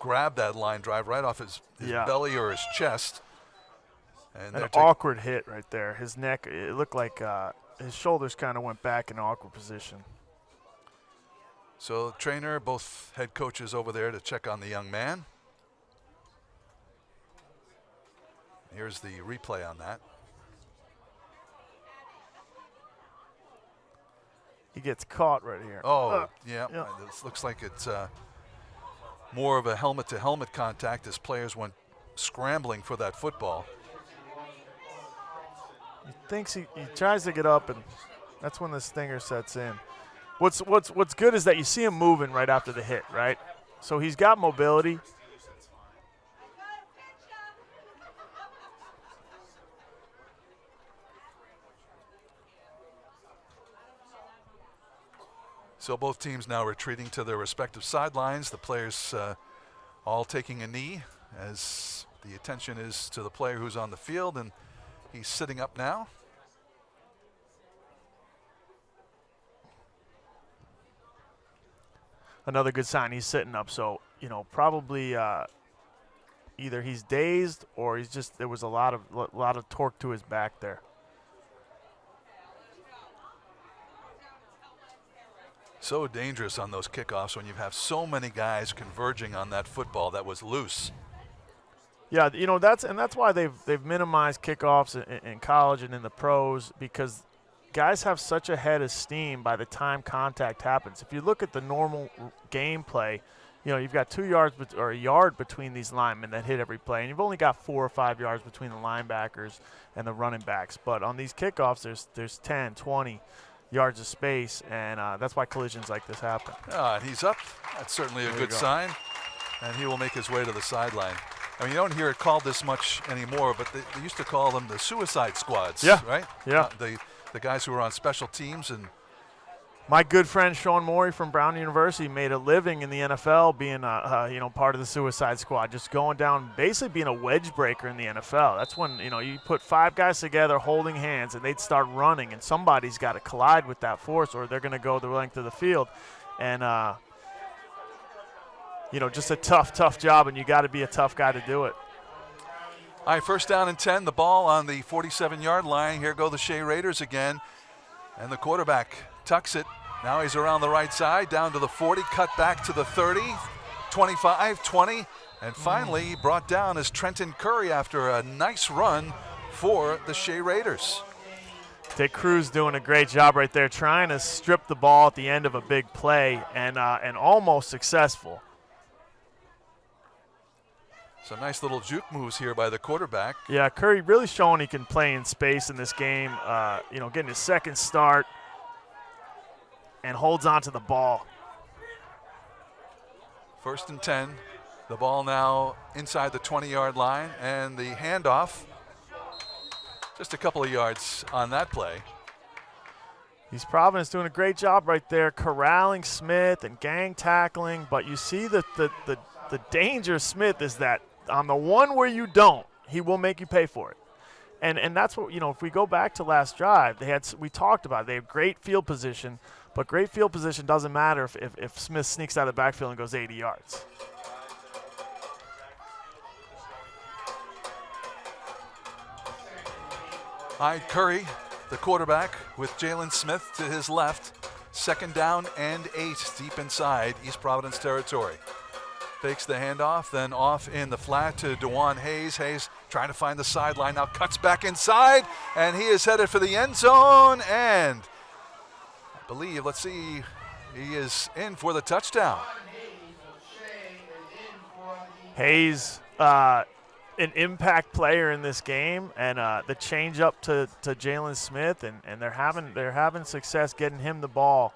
grabbed that line drive right off his belly or his chest. And an awkward hit right there. His neck, it looked like his shoulders kind of went back in an awkward position. So the trainer, both head coaches over there to check on the young man. Here's the replay on that. He gets caught right here. Yeah. This looks like it's more of a helmet-to-helmet contact as players went scrambling for that football. He thinks he tries to get up, and that's when the stinger sets in. What's good is that you see him moving right after the hit, right? So he's got mobility. So both teams now retreating to their respective sidelines. The players all taking a knee as the attention is to the player who's on the field, and he's sitting up now. another good sign. He's sitting up, so probably either he's dazed or there was a lot of torque to his back there. So dangerous on those kickoffs when you have so many guys converging on that football that was loose. Yeah, that's why they've minimized kickoffs in college and in the pros, because guys have such a head of steam by the time contact happens. If you look at the normal gameplay, you've got 2 yards or a yard between these linemen that hit every play, and you've only got 4 or 5 yards between the linebackers and the running backs. But on these kickoffs, there's 10, 20 yards of space, and that's why collisions like this happen. And he's up. That's certainly a good sign, and he will make his way to the sideline. I mean, you don't hear it called this much anymore, but they used to call them the suicide squads, right? Yeah. The guys who were on special teams. And my good friend Sean Morey from Brown University made a living in the NFL being part of the suicide squad, just going down, basically being a wedge breaker in the NFL. That's when you put 5 guys together holding hands and they'd start running, and somebody's got to collide with that force or they're going to go the length of the field. And just a tough job, and you got to be a tough guy to do it. All right, 1st down and 10, the ball on the 47-yard line. Here go the Shea Raiders again. And the quarterback tucks it. Now he's around the right side, down to the 40, cut back to the 30, 25, 20, and finally brought down as Trenton Curry after a nice run for the Shea Raiders. Dick Cruz doing a great job right there, trying to strip the ball at the end of a big play, and almost successful. Some nice little juke moves here by the quarterback. Yeah, Curry really showing he can play in space in this game. Getting his 2nd start and holds on to the ball. 1st and 10. The ball now inside the 20-yard line, and the handoff. Just a couple of yards on that play. East Providence doing a great job right there, corralling Smith and gang tackling. But you see the danger of Smith is that on the one where you don't, he will make you pay for it. And that's what, if we go back to last drive, we talked about it. They have great field position, but great field position doesn't matter if Smith sneaks out of the backfield and goes 80 yards. Curry, the quarterback, with Jalen Smith to his left. 2nd down and 8, deep inside East Providence territory. Fakes the handoff, then off in the flat to DeJuan Hayes. Hayes trying to find the sideline, now cuts back inside, and he is headed for the end zone, and I believe, let's see, he is in for the touchdown. Hayes, an impact player in this game, and the change up to Jalen Smith, and they're having success getting him the ball.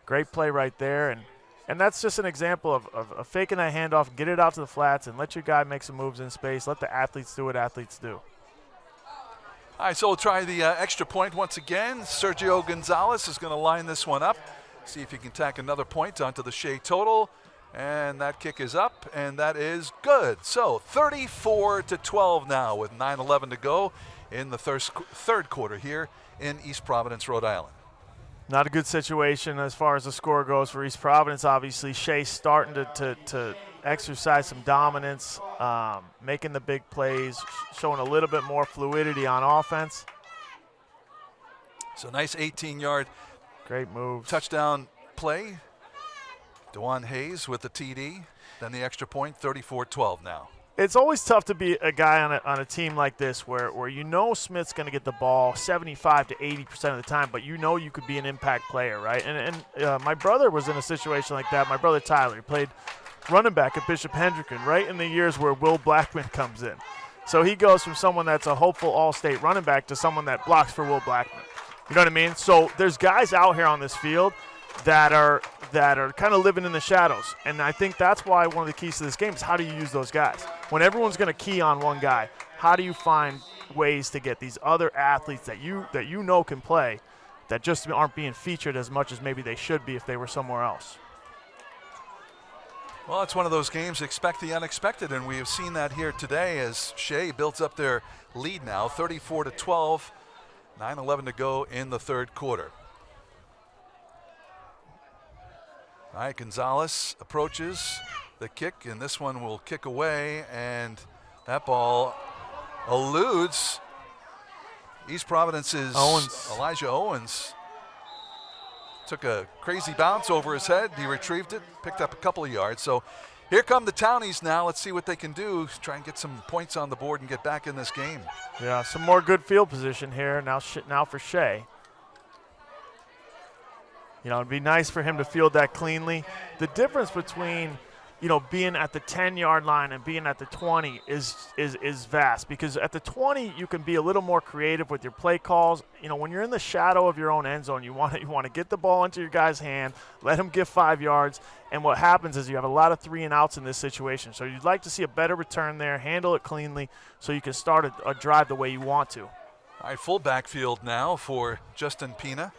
Great play right there, and that's just an example of faking that handoff, get it out to the flats, and let your guy make some moves in space. Let the athletes do what athletes do. All right, so we'll try the extra point once again. Sergio Gonzalez is going to line this one up, see if he can tack another point onto the Shea total. And that kick is up, and that is good. So 34-12 now with 9:11 to go in the third quarter here in East Providence, Rhode Island. Not a good situation as far as the score goes for East Providence. Obviously, Shea starting to exercise some dominance, making the big plays, showing a little bit more fluidity on offense. So nice 18-yard great move, touchdown play. DeJuan Hayes with the TD, then the extra point, 34-12 now. It's always tough to be a guy on a team like this where Smith's going to get the ball 75 to 80% of the time, but you could be an impact player, right? And my brother was in a situation like that. My brother Tyler, he played running back at Bishop Hendricken right in the years where Will Blackman comes in. So he goes from someone that's a hopeful all-state running back to someone that blocks for Will Blackman. You know what I mean? So there's guys out here on this field that are kind of living in the shadows. And I think that's why one of the keys to this game is how do you use those guys? When everyone's going to key on one guy, how do you find ways to get these other athletes that you can play that just aren't being featured as much as maybe they should be if they were somewhere else? Well, it's one of those games, expect the unexpected, and we have seen that here today as Shea builds up their lead now, 34-12, 9:11 to go in the third quarter. All right, Gonzalez approaches the kick, and this one will kick away, and that ball eludes East Providence's Elijah Owens. Took a crazy bounce over his head. He retrieved it, picked up a couple of yards. So here come the Townies now. Let's see what they can do. Try and get some points on the board and get back in this game. Yeah, some more good field position here now for Shea. You know, it'd be nice for him to field that cleanly. The difference between, you know, being at the 10-yard line and being at the 20 is vast, because at the 20 you can be a little more creative with your play calls. You know, when you're in the shadow of your own end zone, you want to get the ball into your guy's hand, let him get 5 yards, and what happens is you have a lot of 3 and outs in this situation. So you'd like to see a better return there, handle it cleanly, so you can start a drive the way you want to. All right, full backfield now for Justin Pina.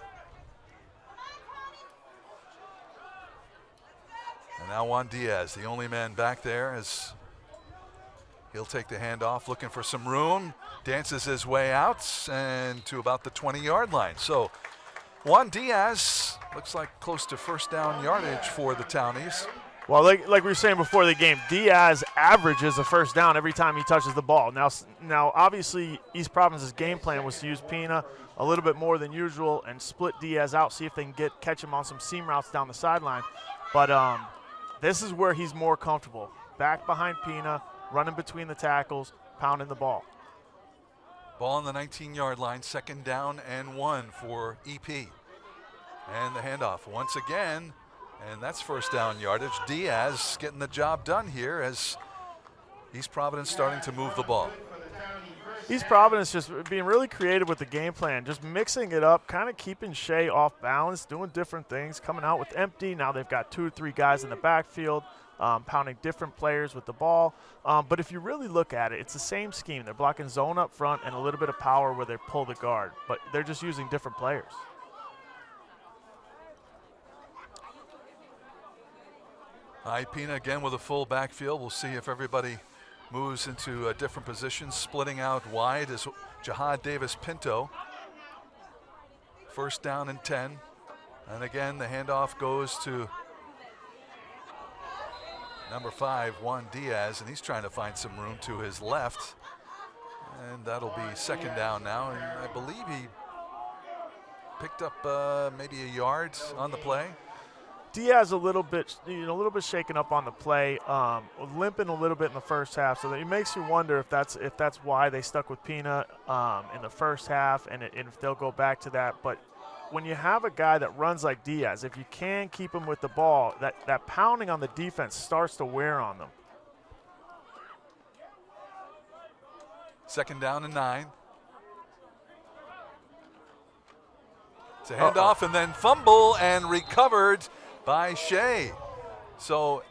And now Juan Diaz, the only man back there, as he'll take the handoff, looking for some room, dances his way out and to about the 20-yard line. So Juan Diaz looks like close to first down yardage for the Townies. Well, like we were saying before the game, Diaz averages a first down every time he touches the ball. Now, obviously, East Providence's game plan was to use Pina a little bit more than usual and split Diaz out, see if they can catch him on some seam routes down the sideline. But this is where he's more comfortable. Back behind Pina, running between the tackles, pounding the ball. Ball on the 19-yard line, 2nd down and 1 for EP. And the handoff once again, and that's first down yardage. Diaz getting the job done here as East Providence starting to move the ball. East Providence just being really creative with the game plan, just mixing it up, kind of keeping Shea off balance, doing different things, coming out with empty. Now they've got 2 or 3 guys in the backfield, pounding different players with the ball. But if you really look at it, it's the same scheme. They're blocking zone up front and a little bit of power where they pull the guard, but they're just using different players. All right, Pina again with a full backfield. We'll see if everybody moves into different positions. Splitting out wide is Jihad Davis-Pinto. First down and 10. And again, the handoff goes to number 5, Juan Diaz, and he's trying to find some room to his left. And that'll be 2nd down now, and I believe he picked up maybe a yard on the play. Diaz a little bit shaken up on the play, limping a little bit in the first half. So that it makes you wonder if that's why they stuck with Pina in the first half, and if they'll go back to that. But when you have a guy that runs like Diaz, if you can keep him with the ball, that pounding on the defense starts to wear on them. 2nd down and 9. It's a handoff and then fumble and recovered by Shea. So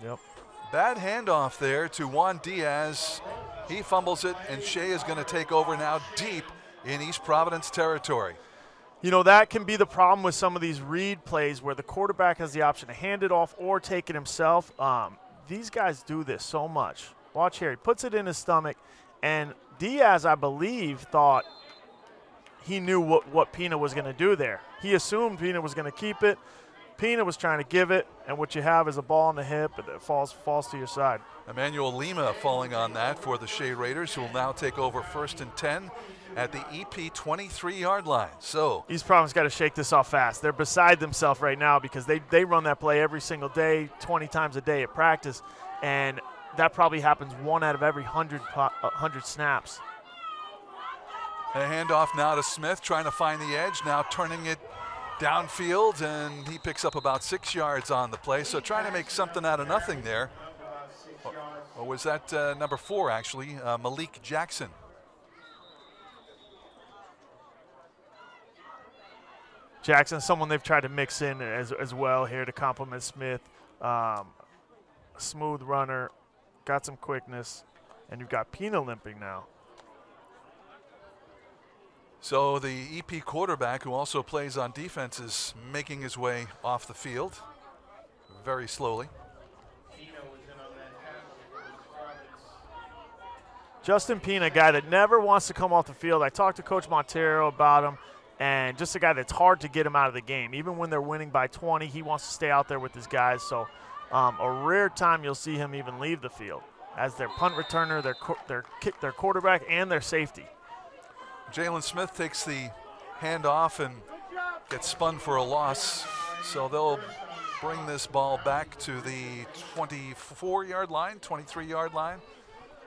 bad handoff there to Juan Diaz. He fumbles it, and Shea is going to take over now deep in East Providence territory. You know, that can be the problem with some of these read plays where the quarterback has the option to hand it off or take it himself. These guys do this so much. Watch here. He puts it in his stomach, and Diaz, I believe, thought he knew what Pina was going to do there. He assumed Pina was going to keep it. Pina was trying to give it, and what you have is a ball on the hip that falls to your side. Emmanuel Lima falling on that for the Shea Raiders, who will now take over 1st and 10 at the EP 23-yard line. So East Providence got to shake this off fast. They're beside themselves right now because they run that play every single day, 20 times a day at practice, and that probably happens 1 out of every 100 snaps. A handoff now to Smith, trying to find the edge, now turning it downfield, and he picks up about 6 yards on the play. So trying to make something out of nothing there. Or was that number 4, actually, Malik Jackson? Jackson, someone they've tried to mix in as well here to complement Smith. Smooth runner, got some quickness, and you've got Pina limping now. So the EP quarterback, who also plays on defense, is making his way off the field very slowly. Justin Pina, a guy that never wants to come off the field. I talked to Coach Montero about him. and just a guy that's hard to get him out of the game. Even when they're winning by 20, he wants to stay out there with his guys. So a rare time you'll see him even leave the field as their punt returner, their quarterback, and their safety. Jalen Smith takes the handoff and gets spun for a loss. So they'll bring this ball back to the 24-yard line, 23-yard line.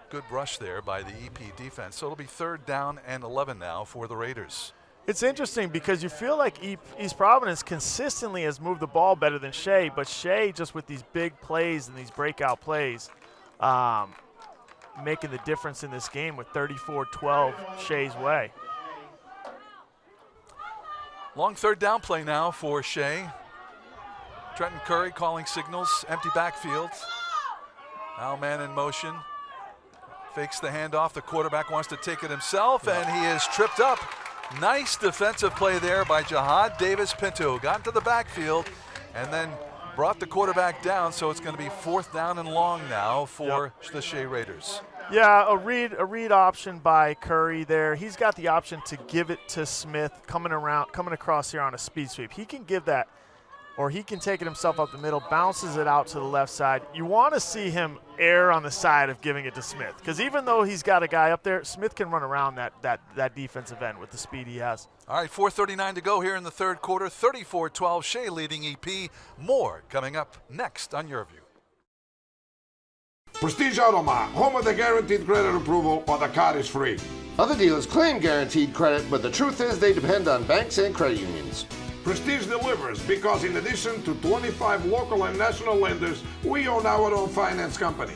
Good rush there by the EP defense. So it'll be 3rd down and 11 now for the Raiders. It's interesting because you feel like East Providence consistently has moved the ball better than Shea, but Shea just with these big plays and these breakout plays making the difference in this game with 34-12 Shea's way. Long 3rd down play now for Shea. Trenton Curry calling signals, empty backfield. Now man in motion. Fakes the handoff. The quarterback wants to take it himself, and he is tripped up. Nice defensive play there by Jihad Davis-Pinto. Got into the backfield and then brought the quarterback down, so it's going to be 4th down and long now for the Shea Raiders. Yeah, a read option by Curry there. He's got the option to give it to Smith coming across here on a speed sweep. He can give that, or he can take it himself up the middle, bounces it out to the left side. You want to see him err on the side of giving it to Smith, because even though he's got a guy up there, Smith can run around that defensive end with the speed he has. All right, 4:39 to go here in the 3rd quarter. 34-12, Shea leading EP. More coming up next on Your View. Prestige Auto Mart, home of the guaranteed credit approval, or the card is free. Other dealers claim guaranteed credit, but the truth is they depend on banks and credit unions. Prestige delivers because in addition to 25 local and national lenders, we own our own finance company.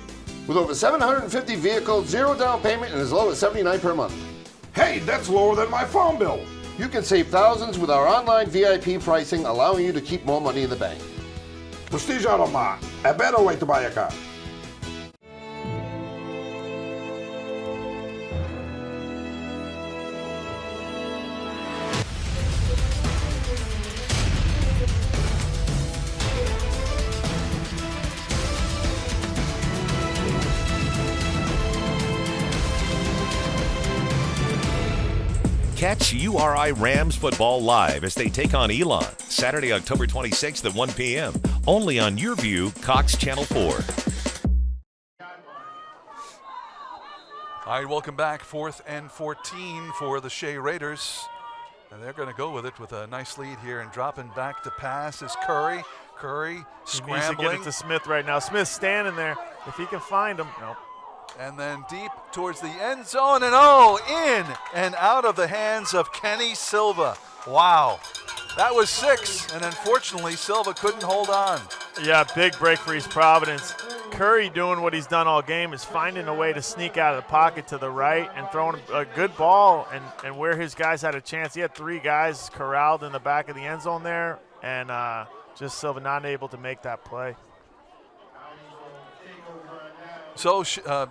With over 750 vehicles, 0 down payment, and as low as $79 per month. Hey, that's lower than my phone bill. You can save thousands with our online VIP pricing, allowing you to keep more money in the bank. Prestige Auto Mart, a better way to buy a car. Catch URI Rams football live as they take on Elon, Saturday, October 26th at 1 p.m. Only on Your View, Cox Channel 4. All right, welcome back. 4th and 14 for the Shea Raiders. And they're going to go with it with a nice lead here, and dropping back to pass is Curry. Curry scrambling. He needs to get it to Smith right now. Smith's standing there. If he can find him. Nope. And then deep towards the end zone, and in and out of the hands of Kenny Silva. Wow. That was 6, and unfortunately Silva couldn't hold on. Yeah, big break for East Providence. Curry doing what he's done all game is finding a way to sneak out of the pocket to the right and throwing a good ball, and where his guys had a chance. He had 3 guys corralled in the back of the end zone there, and just Silva not able to make that play. So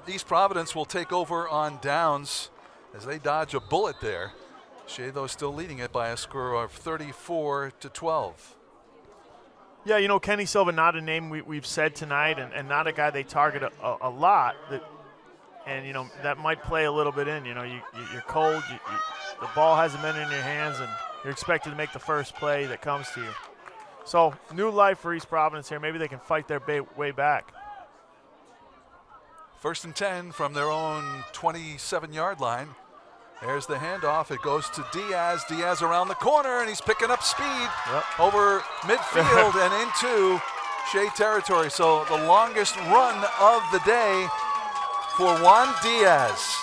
East Providence will take over on downs as they dodge a bullet there. Shea, though, still leading it by a score of 34-12. Yeah, you know, Kenny Silva, not a name we've said tonight, and not a guy they target a lot. And, you know, that might play a little bit in. You know, you're cold, the ball hasn't been in your hands, and you're expected to make the first play that comes to you. So, new life for East Providence here. Maybe they can fight their way back. 1st and 10 from their own 27-yard line. There's the handoff. It goes to Diaz. Diaz around the corner, and he's picking up speed over midfield and into Shea territory. So the longest run of the day for Juan Diaz.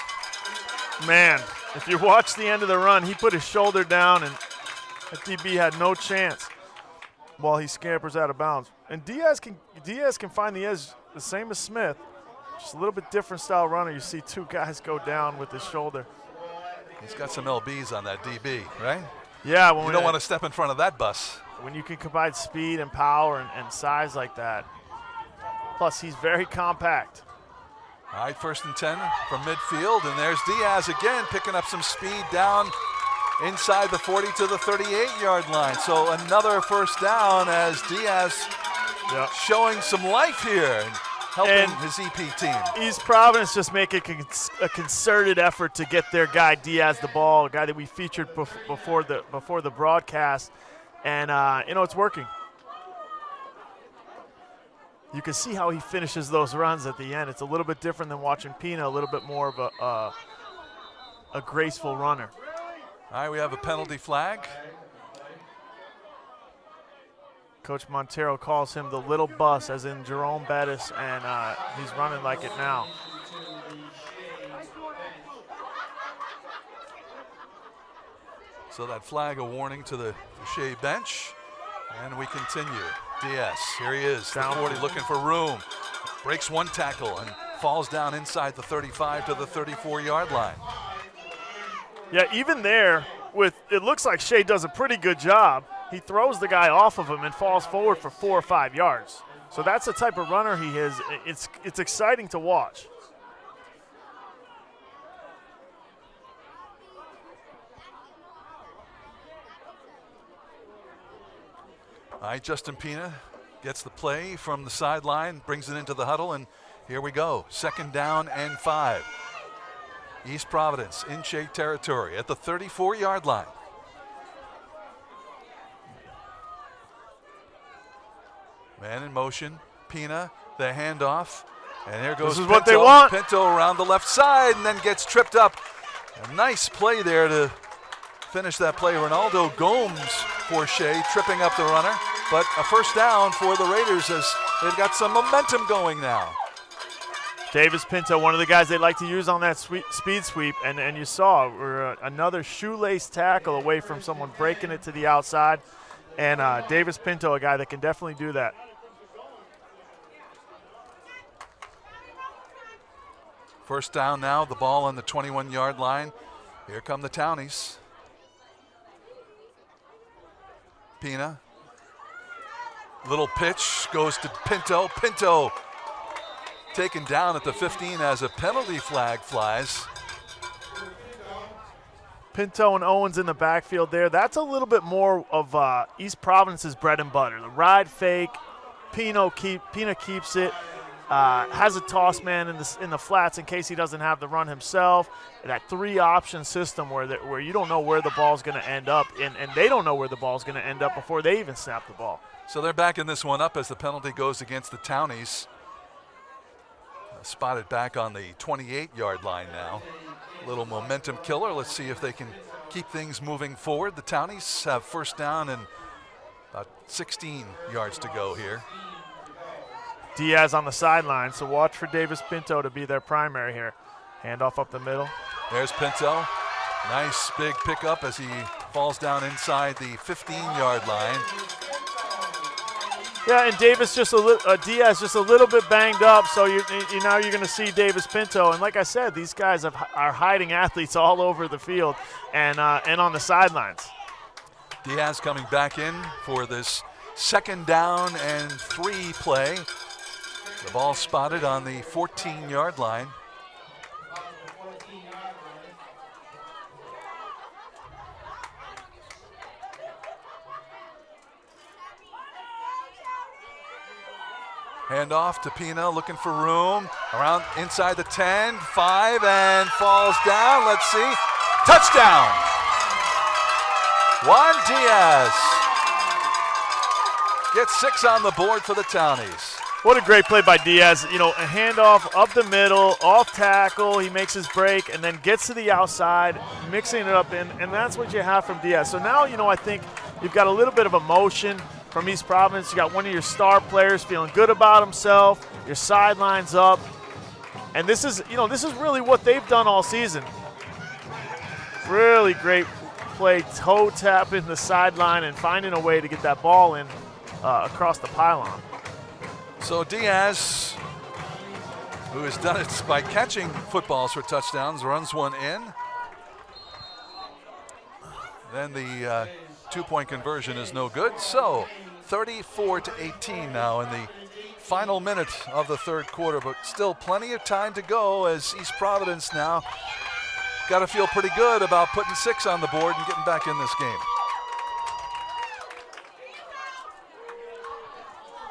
Man, if you watch the end of the run, he put his shoulder down, and the DB had no chance while he scampers out of bounds. And Diaz can find the edge the same as Smith. Just a little bit different style runner. You see 2 guys go down with his shoulder. He's got some LBs on that DB, right? Yeah. You don't want to step in front of that bus. When you can combine speed and power and size like that. Plus, he's very compact. All right, 1st and 10 from midfield, and there's Diaz again picking up some speed down inside the 40 to the 38-yard line. So another 1st down as Diaz showing some life here. helping his EP team. East Providence just making a concerted effort to get their guy Diaz the ball, a guy that we featured before the broadcast, and it's working. You can see how he finishes those runs at the end. It's a little bit different than watching Pina, a little bit more of a graceful runner. All right, we have a penalty flag. Coach Montero calls him the little bus, as in Jerome Bettis, and he's running like it now. So that flag a warning to the Shea bench, and we continue. Diaz, here he is, the 40, looking for room. Breaks one tackle and falls down inside the 35 to the 34-yard line. Yeah, even there, it looks like Shea does a pretty good job. He throws the guy off of him and falls forward for 4 or 5 yards. So that's the type of runner he is. It's exciting to watch. All right, Justin Pina gets the play from the sideline, brings it into the huddle, and here we go. 2nd down and 5. East Providence in Shea territory at the 34-yard line. Man in motion, Pina, the handoff, and there goes This is Pinto. what they want. Pinto around the left side and then gets tripped up. A nice play there to finish that play. Ronaldo Gomes for Shea, tripping up the runner, but a 1st down for the Raiders as they've got some momentum going now. Davis Pinto, one of the guys they like to use on that speed sweep, and you saw another shoelace tackle away from someone breaking it to the outside, and Davis Pinto, a guy that can definitely do that. First down now, the ball on the 21-yard line. Here come the Townies. Pina. Little pitch goes to Pinto. Pinto taken down at the 15 as a penalty flag flies. Pinto and Owens in the backfield there. That's a little bit more of East Providence's bread and butter. The ride fake, Pina keeps it. Has a toss man in the flats in case he doesn't have the run himself. That 3-option system where you don't know where the ball's going to end up, and they don't know where the ball's going to end up before they even snap the ball. So they're backing this one up as the penalty goes against the Townies. Spotted back on the 28-yard line now. Little momentum killer. Let's see if they can keep things moving forward. The Townies have 1st down and about 16 yards to go here. Diaz on the sideline, so watch for Davis Pinto to be their primary here. Handoff up the middle. There's Pinto. Nice big pickup as he falls down inside the 15-yard line. Yeah, and Diaz just a little bit banged up, so now you're going to see Davis Pinto. And like I said, these guys are hiding athletes all over the field and on the sidelines. Diaz coming back in for this 2nd down and 3 play. The ball spotted on the 14-yard line. Handoff to Pina, looking for room. Around inside the 10, 5, and falls down. Let's see. Touchdown! Juan Diaz gets 6 on the board for the Townies. What a great play by Diaz. You know, a handoff up the middle, off tackle. He makes his break and then gets to the outside, mixing it up in, and that's what you have from Diaz. So now, I think you've got a little bit of emotion from East Providence. You got one of your star players feeling good about himself, your sidelines up. And this is really what they've done all season. Really great play, toe tapping the sideline and finding a way to get that ball in across the pylon. So Diaz, who has done it by catching footballs for touchdowns, runs one in. Then the 2-point conversion is no good. So 34-18 now in the final minute of the 3rd quarter, but still plenty of time to go as East Providence now got to feel pretty good about putting 6 on the board and getting back in this game.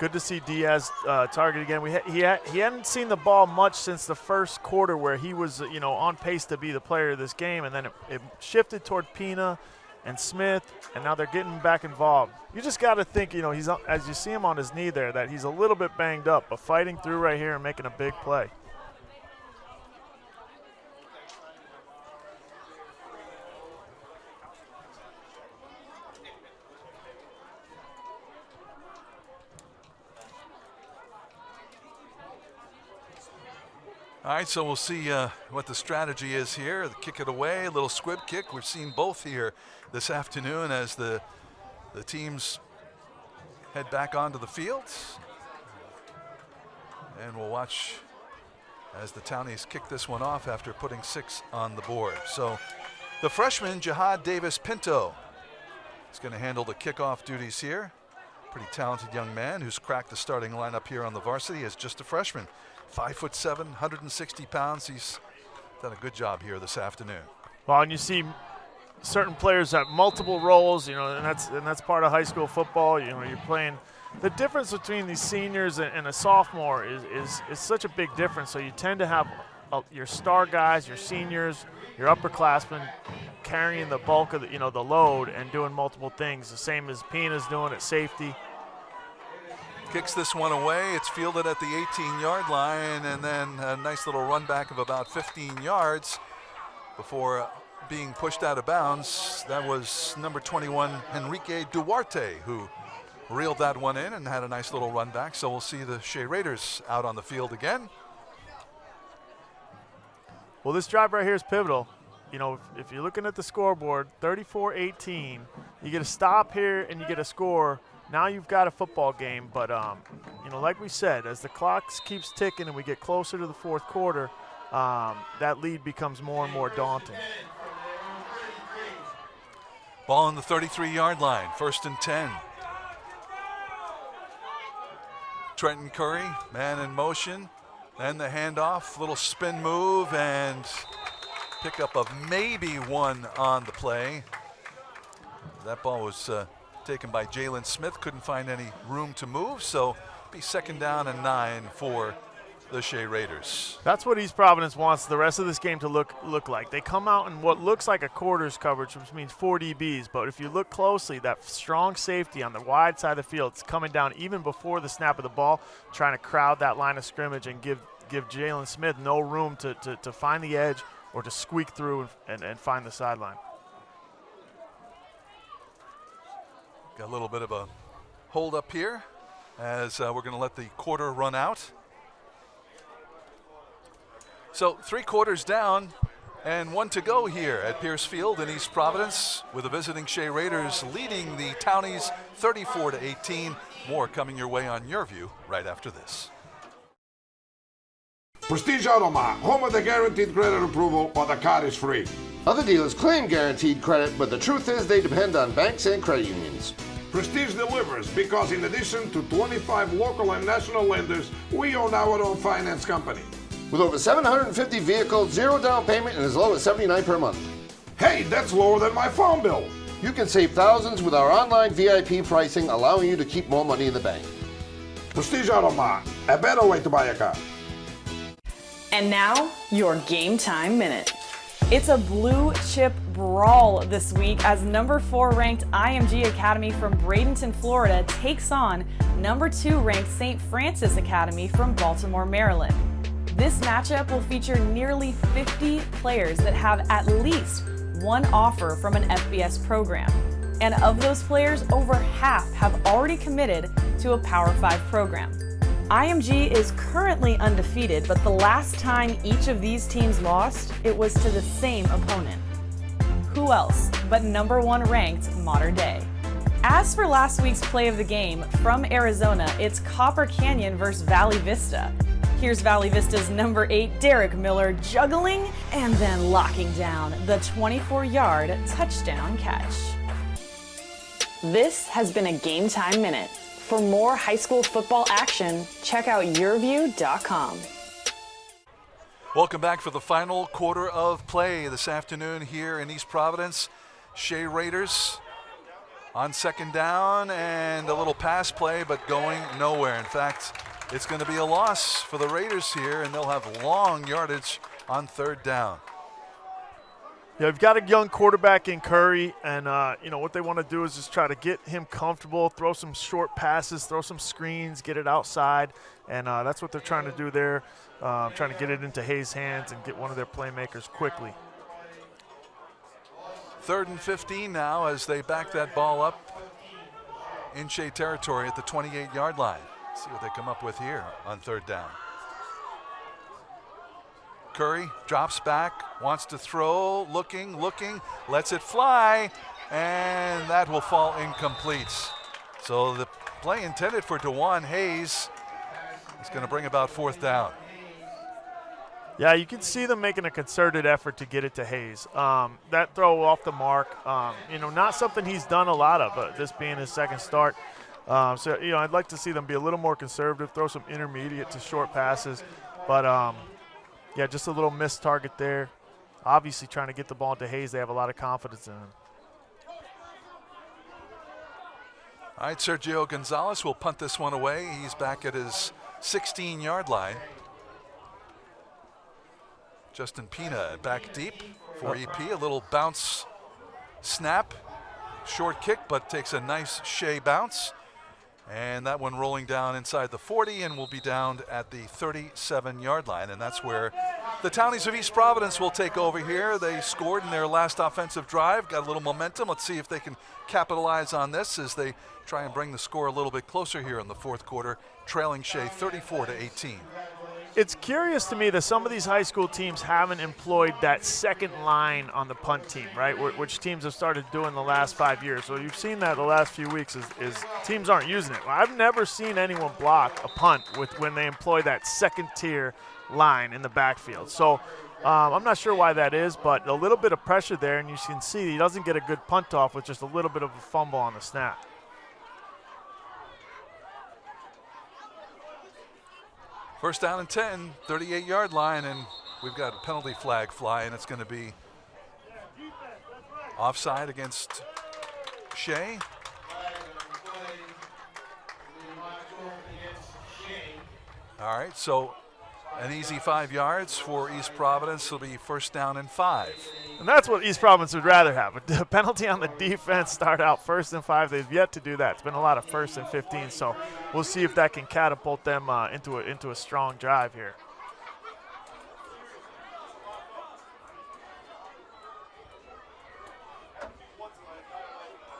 Good to see Diaz target again. He hadn't seen the ball much since the first quarter, where he was on pace to be the player of this game, and then it shifted toward Pina and Smith, and now they're getting back involved. You just got to think, he's, as you see him on his knee there, that he's a little bit banged up, but fighting through right here and making a big play. All right, so we'll see what the strategy is here. The kick it away, a little squib kick. We've seen both here this afternoon as the teams head back onto the field. And we'll watch as the Townies kick this one off after putting 6 on the board. So the freshman, Jihad Davis Pinto, is going to handle the kickoff duties here. Pretty talented young man who's cracked the starting lineup here on the varsity as just a freshman. 5'7", 160 pounds. He's done a good job here this afternoon. Well, and you see certain players have multiple roles, and that's part of high school football. You're playing. The difference between these seniors and a sophomore is such a big difference. So you tend to have your star guys, your seniors, your upperclassmen carrying the bulk of the load and doing multiple things. The same as Pina's doing at safety. Kicks this one away. It's fielded at the 18-yard line, and then a nice little run back of about 15 yards before being pushed out of bounds. That was number 21, Enrique Duarte, who reeled that one in and had a nice little run back. So we'll see the Shea Raiders out on the field again. Well, this drive right here is pivotal. If you're looking at the scoreboard, 34-18, you get a stop here and you get a score. Now you've got a football game, but like we said, as the clock keeps ticking and we get closer to the fourth quarter, that lead becomes more and more daunting. Ball on the 33-yard line, 1st and 10. Trenton Curry, man in motion, then the handoff, little spin move, and pickup of maybe 1 on the play. That ball was taken by Jalen Smith, couldn't find any room to move, so be 2nd down and 9 for the Shea Raiders. That's what East Providence wants the rest of this game to look like. They come out in what looks like a quarters coverage, which means 4 DBs, but if you look closely, that strong safety on the wide side of the field is coming down even before the snap of the ball, trying to crowd that line of scrimmage and give Jalen Smith no room to find the edge or to squeak through and find the sideline. Got a little bit of a hold up here as we're going to let the quarter run out. So 3 quarters down and 1 to go here at Pierce Field in East Providence, with the visiting Shea Raiders leading the Townies 34-18. More coming your way on Your View right after this. Prestige Auto Mart, home of the guaranteed credit approval, but the car is free. Other dealers claim guaranteed credit, but the truth is they depend on banks and credit unions. Prestige delivers because in addition to 25 local and national lenders, we own our own finance company. With over 750 vehicles, 0 down payment, and as low as $79 per month. Hey, that's lower than my phone bill. You can save thousands with our online VIP pricing, allowing you to keep more money in the bank. Prestige Auto Mart, a better way to buy a car. And now, your Game Time Minute. It's a blue chip brawl this week as number 4 ranked IMG Academy from Bradenton, Florida takes on number 2 ranked St. Francis Academy from Baltimore, Maryland. This matchup will feature nearly 50 players that have at least 1 offer from an FBS program. And of those players, over half have already committed to a Power 5 program. IMG is currently undefeated, but the last time each of these teams lost, it was to the same opponent. Who else but number 1 ranked Mater Dei? As for last week's play of the game, from Arizona, it's Copper Canyon versus Valley Vista. Here's Valley Vista's number 8, Derek Miller, juggling and then locking down the 24-yard touchdown catch. This has been a Game Time Minute. For more high school football action, check out yourview.com. Welcome back for the final quarter of play this afternoon here in East Providence. Shea Raiders on second down, and a little pass play, but going nowhere. In fact, it's going to be a loss for the Raiders here, and they'll have long yardage on third down. Yeah, we've got a young quarterback in Curry, and what they want to do is just try to get him comfortable, throw some short passes, throw some screens, get it outside, and that's what they're trying to do there, trying to get it into Hayes' hands and get one of their playmakers quickly. 3rd and 15 now as they back that ball up in Shea territory at the 28-yard line. See what they come up with here on third down. Curry drops back, wants to throw, looking, lets it fly, and that will fall incomplete. So the play intended for DeJuan Hayes is going to bring about 4th down. Yeah, you can see them making a concerted effort to get it to Hayes. That throw off the mark, not something he's done a lot of, this being his second start. I'd like to see them be a little more conservative, throw some intermediate to short passes. But, just a little missed target there. Obviously trying to get the ball to Hayes. They have a lot of confidence in him. All right, Sergio Gonzalez will punt this one away. He's back at his 16-yard line. Justin Pina back deep for EP. A little bounce snap. Short kick, but takes a nice Shea bounce. And that one rolling down inside the 40 and will be down at the 37-yard line. And that's where the Townies of East Providence will take over here. They scored in their last offensive drive, got a little momentum. Let's see if they can capitalize on this as they try and bring the score a little bit closer here in the fourth quarter, trailing Shea 34-18. It's curious to me that some of these high school teams haven't employed that second line on the punt team, right, which teams have started doing the last 5 years. So you've seen that the last few weeks is teams aren't using it. I've never seen anyone block a punt when they employ that second-tier line in the backfield. So I'm not sure why that is, but a little bit of pressure there, and you can see he doesn't get a good punt off with just a little bit of a fumble on the snap. First down and 10, 38-yard line, and we've got a penalty flag fly, and it's going to be offside against Shea. All right, so an easy 5 yards for East Providence. It'll be first down and 5. And that's what East Providence would rather have. A penalty on the defense, start out 1st and 5. They've yet to do that. It's been a lot of 1st and 15, so we'll see if that can catapult them into a strong drive here.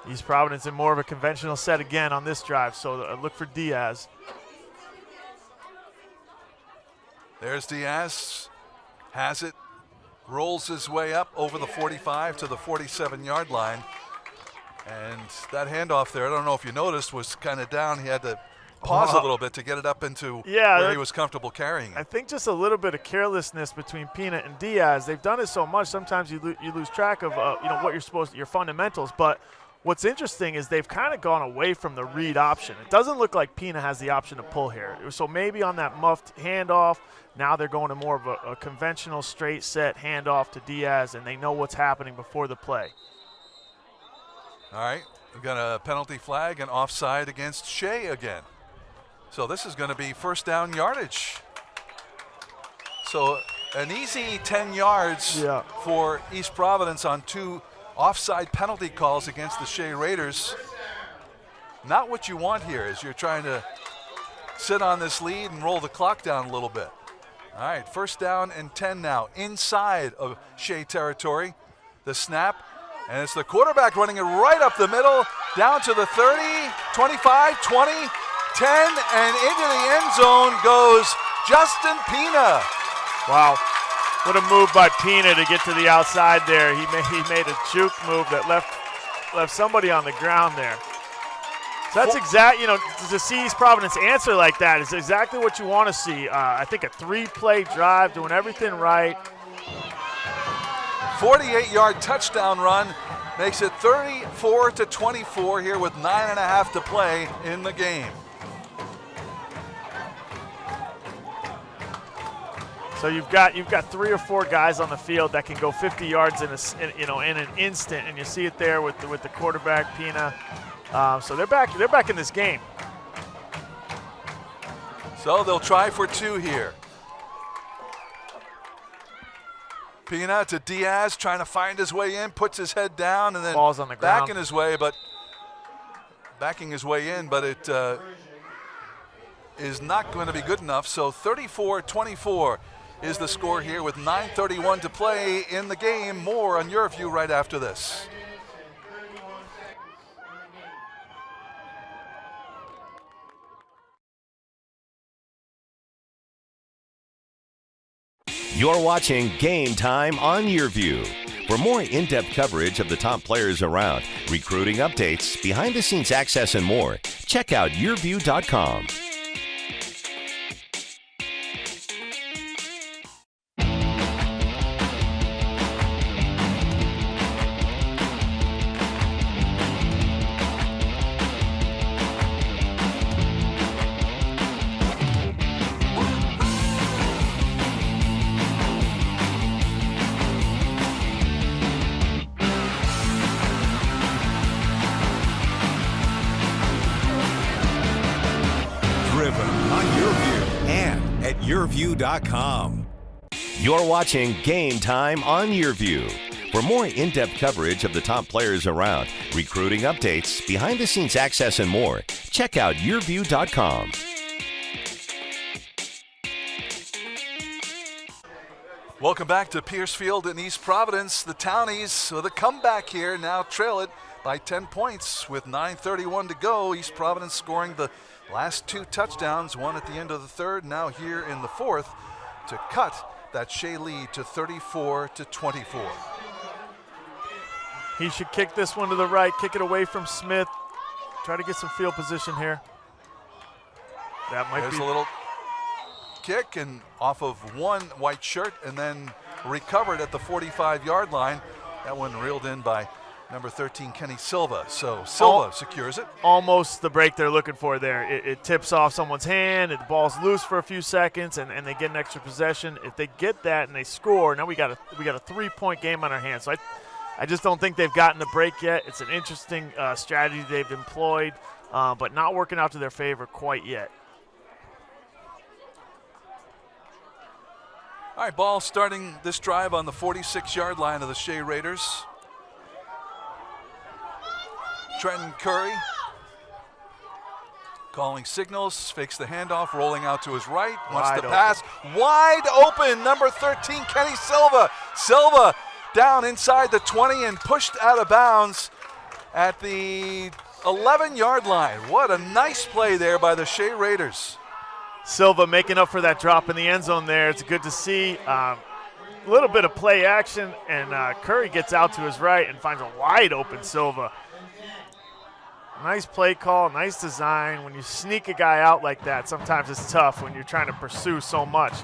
East Providence in more of a conventional set again on this drive, so look for Diaz. There's Diaz, has it, rolls his way up over the 45 to the 47-yard line. And that handoff there, I don't know if you noticed, was kind of down. He had to pause a little bit to get it up into where he was comfortable carrying it. I think just a little bit of carelessness between Pina and Diaz. They've done it so much, sometimes you lose track of what you're supposed to, your fundamentals. But what's interesting is they've kind of gone away from the read option. It doesn't look like Pina has the option to pull here. So maybe on that muffed handoff, now they're going to more of a conventional straight set handoff to Diaz, and they know what's happening before the play. All right, we've got a penalty flag and offside against Shea again. So this is going to be first down yardage. So an easy 10 yards for East Providence on 2 offside penalty calls against the Shea Raiders. Not what you want here as you're trying to sit on this lead and roll the clock down a little bit. All right, first down and 10 now inside of Shea territory. The snap, and it's the quarterback running it right up the middle, down to the 30, 25, 20, 10, and into the end zone goes Justin Pina. Wow. What a move by Pina to get to the outside there. He made a juke move that left somebody on the ground there. So that's to see East Providence answer like that is exactly what you want to see. I think a 3-play drive, doing everything right. 48-yard touchdown run makes it 34-24 here with 9.5 to play in the game. So you've got 3 or 4 guys on the field that can go 50 yards in an instant, and you see it there with the quarterback Pina. So they're back in this game. So they'll try for 2 here. Pina to Diaz, trying to find his way in, puts his head down, and then ball's on the ground. backing his way in, but it is not going to be good enough. So 34-24 is the score here with 9:31 to play in the game. More on Your View right after this. You're watching Game Time on Your View. For more in-depth coverage of the top players around, recruiting updates, behind-the-scenes access, and more, check out yourview.com. yourview.com. You're watching Game Time on Your View. For more in-depth coverage of the top players around, recruiting updates, behind-the-scenes access, and more, check out yourview.com. Welcome back to Pierce Field in East Providence. The Townies with a comeback here, now trail it by 10 points with 9:31 to go. East Providence scoring the last 2 touchdowns, one at the end of the third, now here in the fourth, to cut that Shea lead to 34-24. He should kick this one to the right, kick it away from Smith. Try to get some field position here. That might There's be a little kick and off of one white shirt and then recovered at the 45-yard line. That one reeled in by number 13, Kenny Silva. So Silva secures it. Almost the break they're looking for there. It tips off someone's hand, and the ball's loose for a few seconds, and they get an extra possession. If they get that and they score, now we got a 3-point game on our hands. So I just don't think they've gotten the break yet. It's an interesting strategy they've employed, but not working out to their favor quite yet. All right, ball starting this drive on the 46-yard line of the Shea Raiders. Trenton Curry calling signals, fakes the handoff, rolling out to his right, wants to pass. Wide open, number 13, Kenny Silva. Silva down inside the 20 and pushed out of bounds at the 11-yard line. What a nice play there by the Shea Raiders. Silva making up for that drop in the end zone there. It's good to see. A little bit of play action, and Curry gets out to his right and finds a wide open Silva. Nice play call, nice design. When you sneak a guy out like that, sometimes it's tough when you're trying to pursue so much.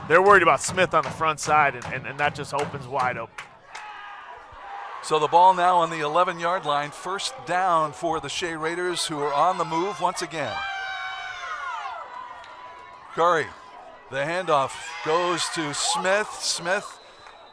They're worried about Smith on the front side, and that just opens wide open. So the ball now on the 11-yard line. First down for the Shea Raiders, who are on the move once again. Curry, the handoff goes to Smith. Smith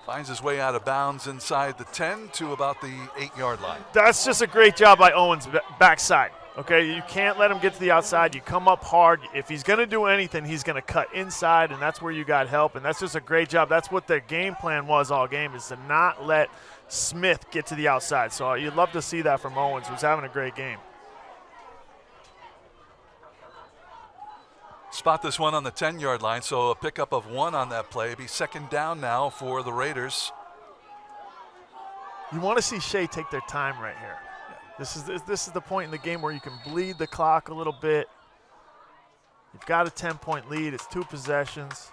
finds his way out of bounds inside the 10 to about the 8-yard line. That's just a great job by Owens backside. Okay, you can't let him get to the outside. You come up hard. If he's going to do anything, he's going to cut inside, and that's where you got help, and that's just a great job. That's what their game plan was all game, is to not let Smith get to the outside. So you'd love to see that from Owens, who's having a great game. Spot this one on the 10-yard line, so a pickup of 1 on that play. Be second down now for the Raiders. You want to see Shea take their time right here. This is the point in the game where you can bleed the clock a little bit. You've got a 10-point lead. It's 2 possessions.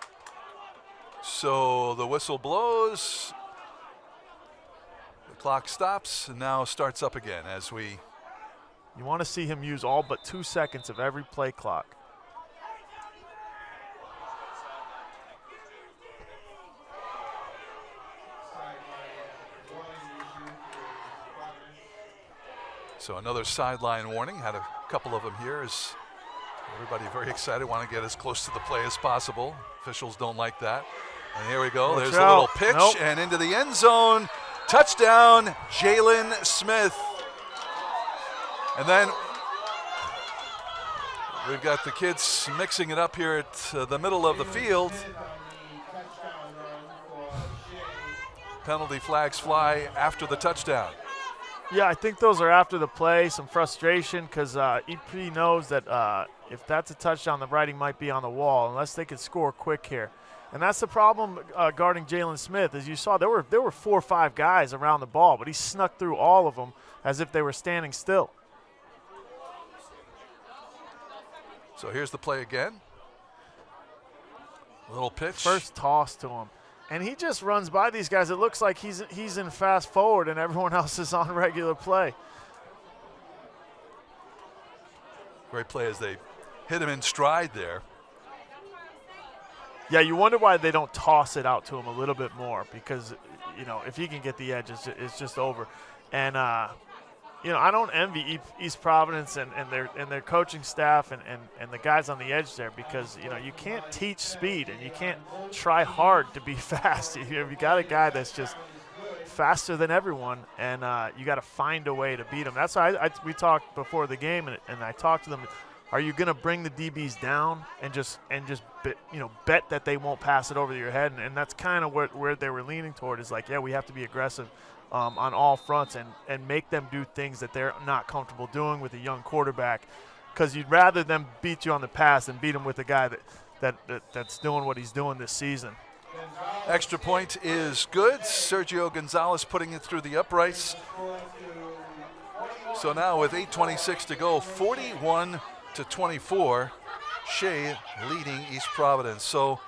So the whistle blows. The clock stops and now starts up again as we. You want to see him use all but 2 seconds of every play clock. So another sideline warning. Had a couple of them here. As everybody very excited, want to get as close to the play as possible. Officials don't like that. And here we go. Watch There's out. a little pitch Nope. and into the end zone. Touchdown, Jalen Smith. And then we've got the kids mixing it up here at the middle of the field. Penalty flags fly after the touchdown. Yeah, I think those are after the play, some frustration because EP knows that if that's a touchdown, the writing might be on the wall unless they can score quick here. And that's the problem guarding Jalen Smith. As you saw, there were 4 or 5 guys around the ball, but he snuck through all of them as if they were standing still. So here's the play again. Little pitch. First toss to him. And he just runs by these guys. It looks like he's in fast forward and everyone else is on regular play. Great play as they hit him in stride there. Yeah, you wonder why they don't toss it out to him a little bit more because, if he can get the edge, it's just over. And, I don't envy East Providence and their coaching staff and the guys on the edge there because, you can't teach speed and you can't try hard to be fast. You got a guy that's just faster than everyone, and you got to find a way to beat him. That's why we talked before the game, and I talked to them. Are you going to bring the DBs down and just bet that they won't pass it over your head? And that's kind of where they were leaning toward is like, yeah, we have to be aggressive on all fronts and make them do things that they're not comfortable doing with a young quarterback because you'd rather them beat you on the pass than beat him with a guy that's doing what he's doing this season. Extra point is good. Sergio Gonzalez putting it through the uprights. So now with 8:26 to go, 41-24, Shea leading East Providence. So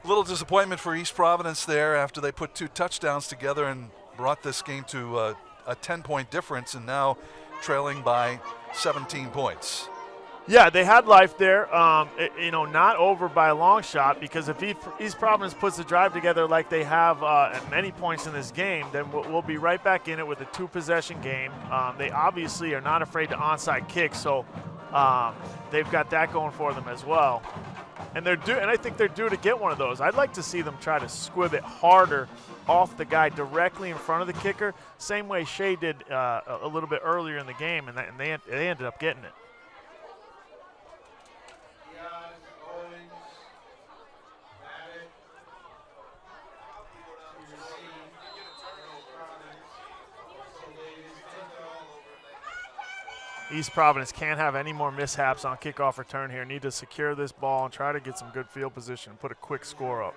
a little disappointment for East Providence there after they put 2 touchdowns together and brought this game to a 10-point difference and now trailing by 17 points. Yeah, they had life there, not over by a long shot because if East Providence puts the drive together like they have at many points in this game, then we'll be right back in it with a 2-possession game. They obviously are not afraid to onside kick, so they've got that going for them as well. And I think they're due to get one of those. I'd like to see them try to squib it harder off the guy directly in front of the kicker, same way Shea did a little bit earlier in the game, and they ended up getting it. East Providence can't have any more mishaps on kickoff return here. Need to secure this ball and try to get some good field position and put a quick score up.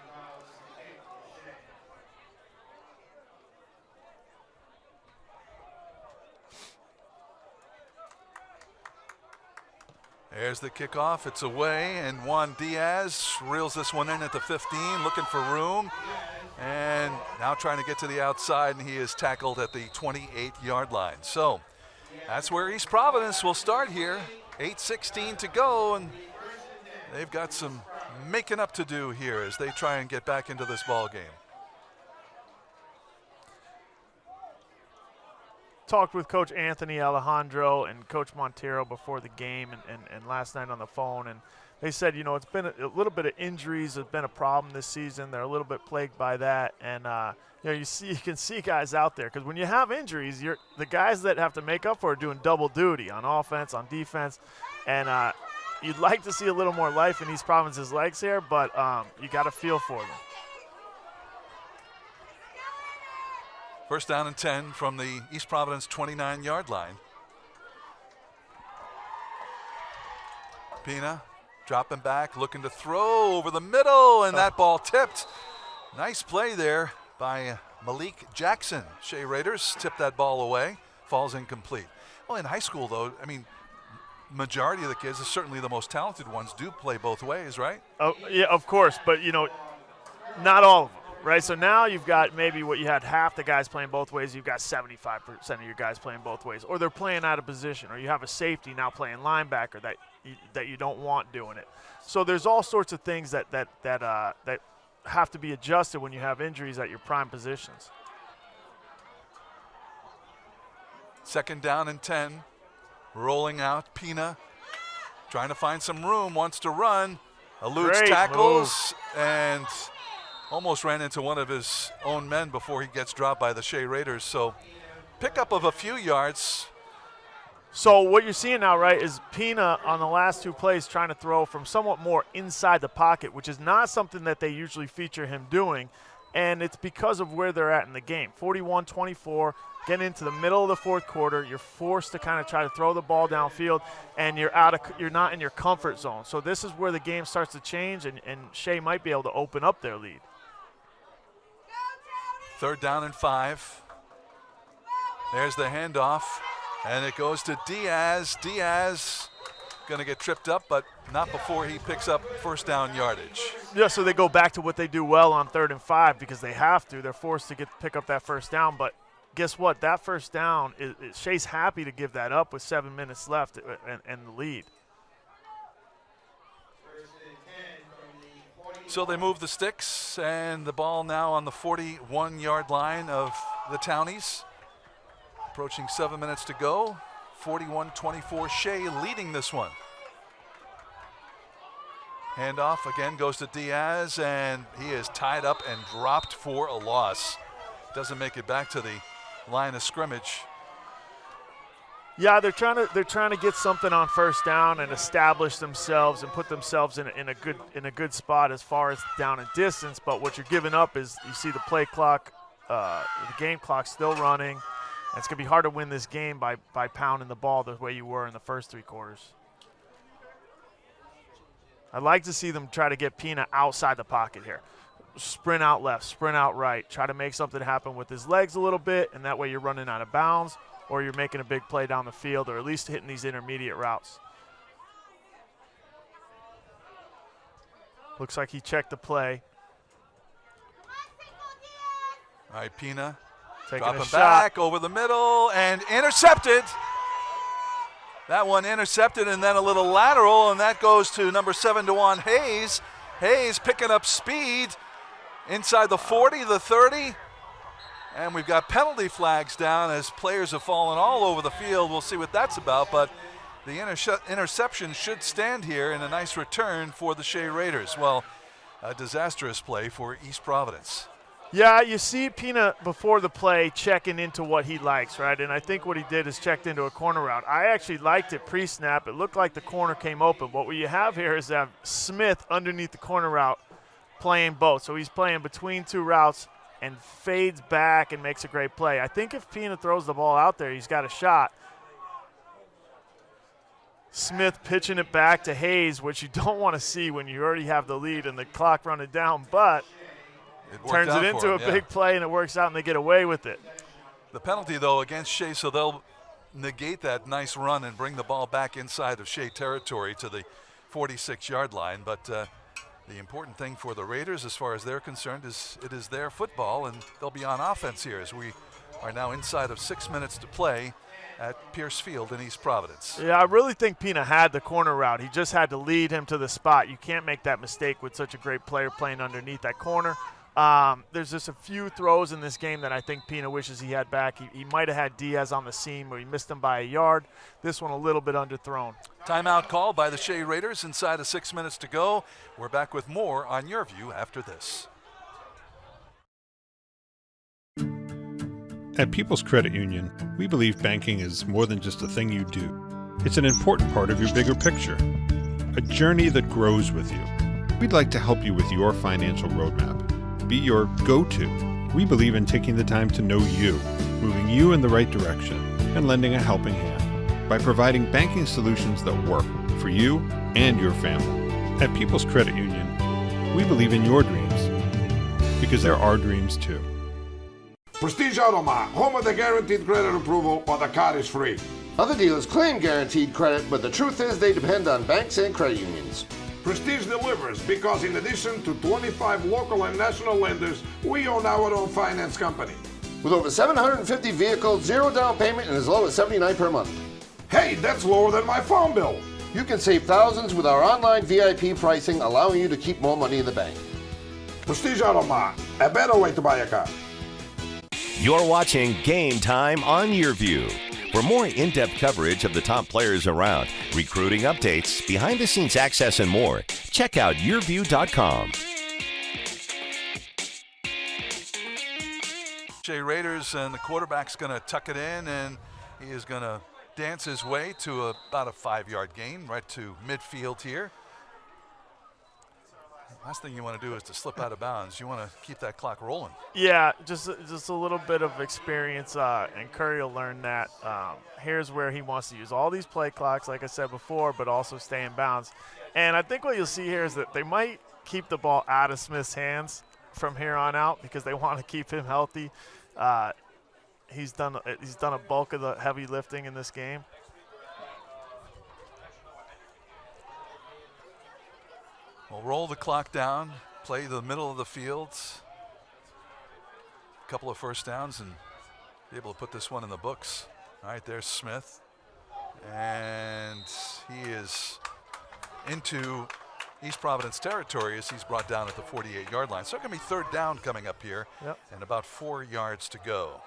There's the kickoff. It's away, and Juan Diaz reels this one in at the 15, looking for room. And now trying to get to the outside, and he is tackled at the 28-yard line. So that's where East Providence will start here. 8:16 to go, and they've got some making up to do here as they try and get back into this ball game. Talked with Coach Anthony Alejandro and Coach Montero before the game and last night on the phone, and they said, it's been a little bit of injuries has been a problem this season. They're a little bit plagued by that, and you can see guys out there because when you have injuries, the guys that have to make up for it are doing double duty on offense, on defense, and you'd like to see a little more life in East Providence's legs here, but you got to feel for them. First down and 10 from the East Providence 29-yard line. Pina dropping back, looking to throw over the middle, and that ball tipped. Nice play there by Malik Jackson. Shea Raiders tipped that ball away, falls incomplete. Well, in high school, though, majority of the kids, certainly the most talented ones, do play both ways, right? Oh, yeah, of course, but, not all of them. Right, so now you've got maybe what you had half the guys playing both ways. You've got 75% of your guys playing both ways, or they're playing out of position, or you have a safety now playing linebacker that you don't want doing it. So there's all sorts of things that have to be adjusted when you have injuries at your prime positions. Second down and 10, rolling out. Pina trying to find some room, wants to run, eludes Great tackles, and almost ran into one of his own men before he gets dropped by the Shea Raiders. So pickup of a few yards. So what you're seeing now, right, is Pina on the last 2 plays trying to throw from somewhat more inside the pocket, which is not something that they usually feature him doing, and it's because of where they're at in the game. 41-24, getting into the middle of the fourth quarter, you're forced to kind of try to throw the ball downfield, and you're not in your comfort zone. So this is where the game starts to change, and Shea might be able to open up their lead. 3rd down and 5. There's the handoff. And it goes to Diaz. Diaz going to get tripped up, but not before he picks up first down yardage. Yeah, so they go back to what they do well on 3rd and 5 because they have to. They're forced to pick up that first down. But guess what? That first down, Shea's happy to give that up with 7 minutes left and the lead. So they move the sticks, and the ball now on the 41-yard line of the Townies. Approaching 7 minutes to go. 41-24, Shea leading this one. Handoff again goes to Diaz, and he is tied up and dropped for a loss. Doesn't make it back to the line of scrimmage. Yeah, they're trying to get something on first down and establish themselves and put themselves in a good spot as far as down and distance. But what you're giving up is you see the play clock, the game clock still running. It's going to be hard to win this game by pounding the ball the way you were in the first 3 quarters. I'd like to see them try to get Pina outside the pocket here. Sprint out left, sprint out right. Try to make something happen with his legs a little bit, and that way you're running out of bounds or you're making a big play down the field or at least hitting these intermediate routes. Looks like he checked the play. All right, Pina. Taking a shot. Back over the middle and intercepted. That one intercepted, and then a little lateral, and that goes to number 7, DeJuan Hayes. Hayes picking up speed inside the 40, the 30. And we've got penalty flags down as players have fallen all over the field. We'll see what that's about, but the interception should stand here in a nice return for the Shea Raiders. Well, a disastrous play for East Providence. Yeah, you see Pina before the play checking into what he likes, right? And I think what he did is checked into a corner route. I actually liked it pre-snap. It looked like the corner came open. What you have here is that Smith underneath the corner route playing both. So he's playing between 2 routes and fades back and makes a great play. I think if Pina throws the ball out there, he's got a shot. Smith pitching it back to Hayes, which you don't want to see when you already have the lead and the clock running down, but turns it into a big play, and it works out, and they get away with it. The penalty, though, against Shea, so they'll negate that nice run and bring the ball back inside of Shea territory to the 46-yard line. But the important thing for the Raiders, as far as they're concerned, is it is their football, and they'll be on offense here as we are now inside of 6 minutes to play at Pierce Field in East Providence. Yeah, I really think Pina had the corner route. He just had to lead him to the spot. You can't make that mistake with such a great player playing underneath that corner. There's just a few throws in this game that I think Pina wishes he had back. He might have had Diaz on the seam where he missed him by a yard. This one a little bit underthrown. Timeout call by the Shea Raiders inside of 6 minutes to go. We're back with more on Your View after this. At People's Credit Union, we believe banking is more than just a thing you do. It's an important part of your bigger picture, a journey that grows with you. We'd like to help you with your financial roadmap. Be your go-to. We believe in taking the time to know you, moving you in the right direction, and lending a helping hand by providing banking solutions that work for you and your family. At People's Credit Union, we believe in your dreams because they're our dreams too. Prestige Automat, home of the guaranteed credit approval, or the card is free. Other dealers claim guaranteed credit, but the truth is they depend on banks and credit unions. Prestige delivers because in addition to 25 local and national lenders, we own our own finance company. With over 750 vehicles, 0 down payment, and as low as $79 per month. Hey, that's lower than my phone bill. You can save thousands with our online VIP pricing, allowing you to keep more money in the bank. Prestige Automat, a better way to buy a car. You're watching Game Time on Your View. For more in-depth coverage of the top players around, recruiting updates, behind-the-scenes access, and more, check out yourview.com. Shea Raiders, and the quarterback's going to tuck it in, and he is going to dance his way to about a 5-yard gain right to midfield here. Last thing you want to do is to slip out of bounds. You want to keep that clock rolling. Yeah, just a little bit of experience, and Curry will learn that. Here's where he wants to use all these play clocks, like I said before, but also stay in bounds. And I think what you'll see here is that they might keep the ball out of Smith's hands from here on out because they want to keep him healthy. He's done a bulk of the heavy lifting in this game. We'll roll the clock down, play the middle of the field. A couple of first downs and be able to put this one in the books. All right, there's Smith. And he is into East Providence territory as he's brought down at the 48-yard line. So it's going to be third down coming up here, and about 4 yards to go.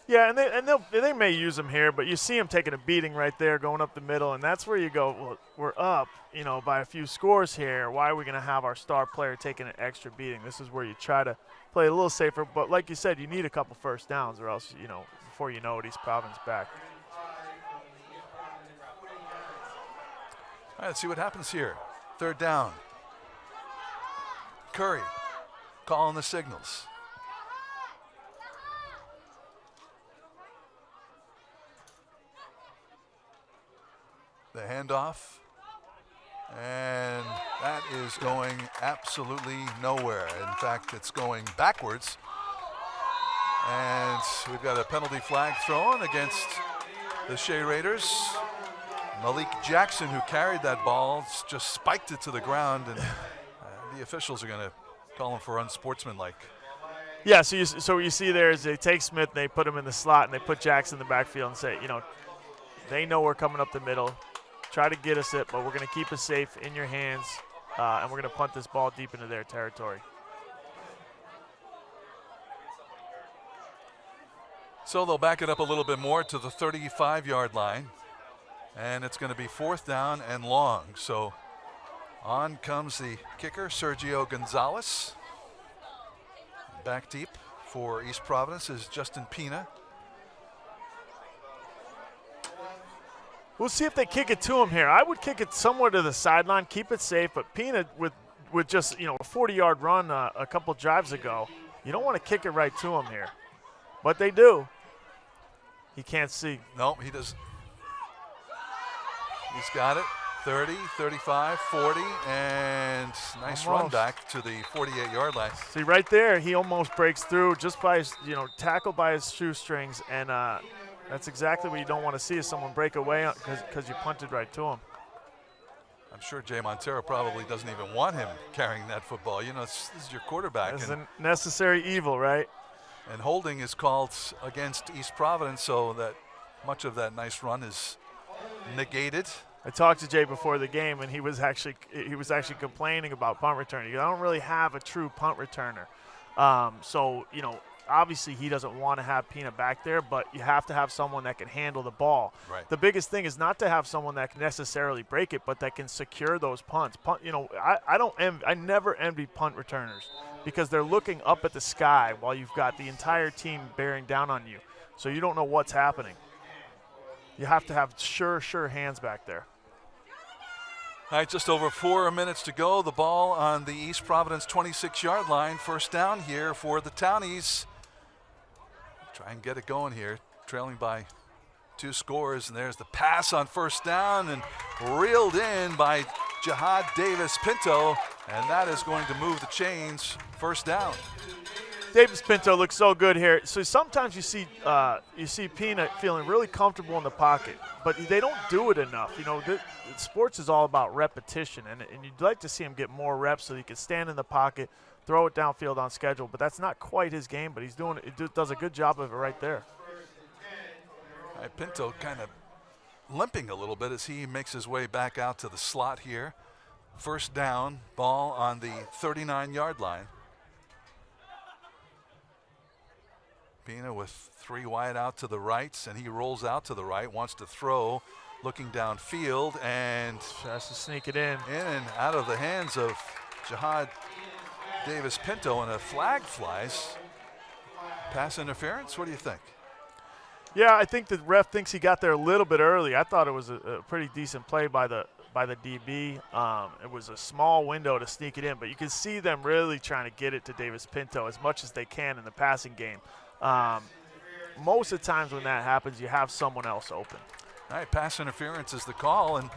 Yeah, and they may use him here, but you see him taking a beating right there, going up the middle, and that's where you go, well, we're up, by a few scores here. Why are we going to have our star player taking an extra beating? This is where you try to play a little safer, but like you said, you need a couple first downs or else, before you know it, East Providence back. All right, let's see what happens here. Third down. Curry calling the signals. The handoff, and that is going absolutely nowhere. In fact, it's going backwards. And we've got a penalty flag thrown against the Shea Raiders. Malik Jackson, who carried that ball, just spiked it to the ground, and the officials are going to call him for unsportsmanlike. Yeah, so what you see there is they take Smith, and they put him in the slot, and they put Jackson in the backfield and say, they know we're coming up the middle. Try to get us it, but we're going to keep it safe in your hands, and we're going to punt this ball deep into their territory. So they'll back it up a little bit more to the 35-yard line, and it's going to be fourth down and long. So on comes the kicker, Sergio Gonzalez. Back deep for East Providence is Justin Pina. We'll see if they kick it to him here. I would kick it somewhere to the sideline, keep it safe, but Pina with just, a 40-yard run a couple drives ago, you don't want to kick it right to him here. But they do. He can't see. No, he does. He's got it. 30, 35, 40, and nice run back to the 48-yard line. See, right there, he almost breaks through just by his, tackled by his shoestrings, and that's exactly what you don't want to see is someone break away because you punted right to him. I'm sure Jay Montero probably doesn't even want him carrying that football. This is your quarterback. It's a necessary evil, right? And holding is called against East Providence, so that much of that nice run is negated. I talked to Jay before the game, and he was actually complaining about punt returning. I don't really have a true punt returner. Obviously he doesn't want to have Pina back there, but you have to have someone that can handle the ball. Right. The biggest thing is not to have someone that can necessarily break it, but that can secure those punts. I never envy punt returners because they're looking up at the sky while you've got the entire team bearing down on you. So you don't know what's happening. You have to have sure hands back there. All right, just over 4 minutes to go. The ball on the East Providence 26-yard line. First down here for the Townies. Try and get it going here, trailing by 2 scores. And there's the pass on first down and reeled in by Jihad Davis Pinto. And that is going to move the chains. First down. Davis Pinto looks so good here. So sometimes you see Pina feeling really comfortable in the pocket, but they don't do it enough. Sports is all about repetition, and you'd like to see him get more reps so he can stand in the pocket, throw it downfield on schedule. But that's not quite his game, but he's doing it. He does a good job of it right there. All right, Pinto kind of limping a little bit as he makes his way back out to the slot here. First down, ball on the 39-yard line. Pina with 3 wide out to the right, and he rolls out to the right, wants to throw, looking downfield, and tries to sneak it in and out of the hands of Jihad Davis Pinto, and a flag flies. Pass interference? What do you think? Yeah, I think the ref thinks he got there a little bit early. I thought it was a pretty decent play by the DB. It was a small window to sneak it in, but you can see them really trying to get it to Davis Pinto as much as they can in the passing game. Most of the times when that happens, you have someone else open. All right, pass interference is the call, and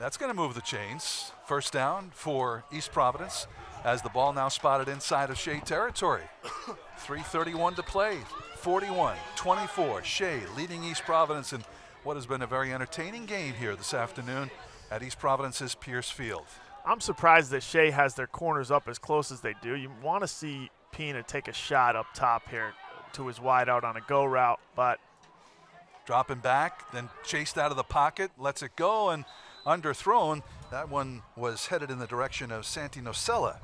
that's going to move the chains. First down for East Providence as the ball now spotted inside of Shea territory. 3:31 to play. 41-24. Shea leading East Providence in what has been a very entertaining game here this afternoon at East Providence's Pierce Field. I'm surprised that Shea has their corners up as close as they do. You want to see Pina take a shot up top here to his wide out on a go route, but dropping back, then chased out of the pocket, lets it go, and underthrown. That one was headed in the direction of Santi Nocella.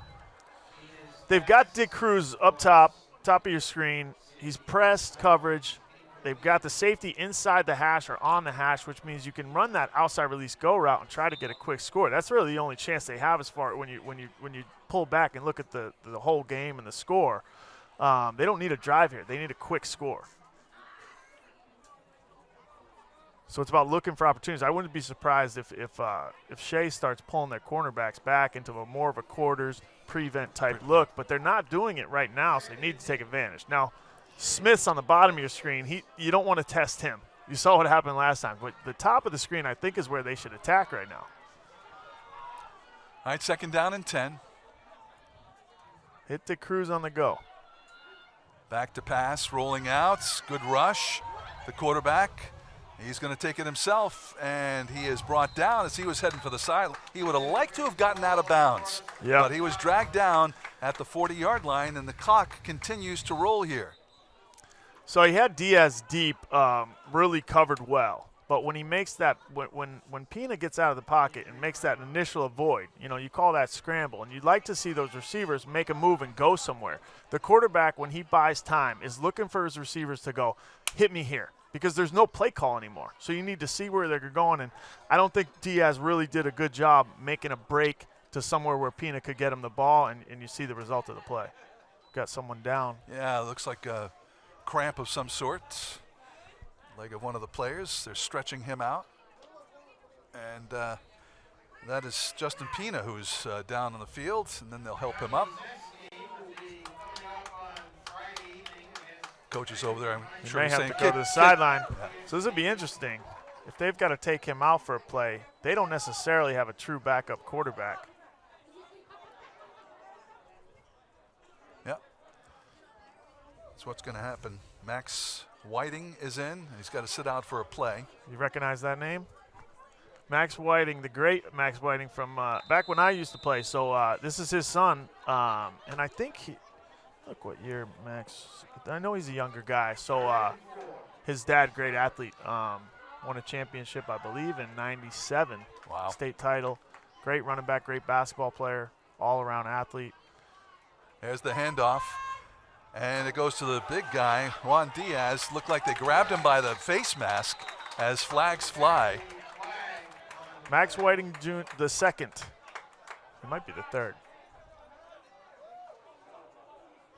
They've got Dick Cruz up top of your screen. He's pressed coverage. They've got the safety inside the hash or on the hash, which means you can run that outside release go route and try to get a quick score. That's really the only chance they have as far when you pull back and look at the whole game and the score. They don't need a drive here. They need a quick score. So it's about looking for opportunities. I wouldn't be surprised if Shea starts pulling their cornerbacks back into a more of a quarters prevent type look, but they're not doing it right now, so they need to take advantage. Now, Smith's on the bottom of your screen. You don't want to test him. You saw what happened last time, but the top of the screen I think is where they should attack right now. All right, second down and 10. Hit the Cruz on the go. Back to pass, rolling out, good rush. The quarterback, he's going to take it himself, and he is brought down as he was heading for the side. He would have liked to have gotten out of bounds, but he was dragged down at the 40-yard line, and the clock continues to roll here. So he had Diaz deep, really covered well. But when he makes that, when Pina gets out of the pocket and makes that initial avoid, you call that scramble. And you'd like to see those receivers make a move and go somewhere. The quarterback, when he buys time, is looking for his receivers to go, hit me here, because there's no play call anymore. So you need to see where they're going. And I don't think Diaz really did a good job making a break to somewhere where Pina could get him the ball, and you see the result of the play. Got someone down. Yeah, it looks like a cramp of some sort. Leg of one of the players. They're stretching him out. And that is Justin Pina, who's down on the field, and then they'll help him up. Coach is over there. I'm sure may he's have saying, to go to the sideline. Yeah. So this would be interesting. If they've got to take him out for a play, they don't necessarily have a true backup quarterback. Yep. That's what's going to happen. Max Whiting is in. He's got to sit out for a play. You recognize that name? Max Whiting, the great Max Whiting from back when I used to play. So this is his son. And I think look what year Max, I know he's a younger guy. So his dad, great athlete, won a championship, I believe, in '97. Wow. State title. Great running back, great basketball player, all-around athlete. There's the handoff. And it goes to the big guy, Juan Diaz. Looked like they grabbed him by the face mask as flags fly. Max Whiting the second. It might be the third.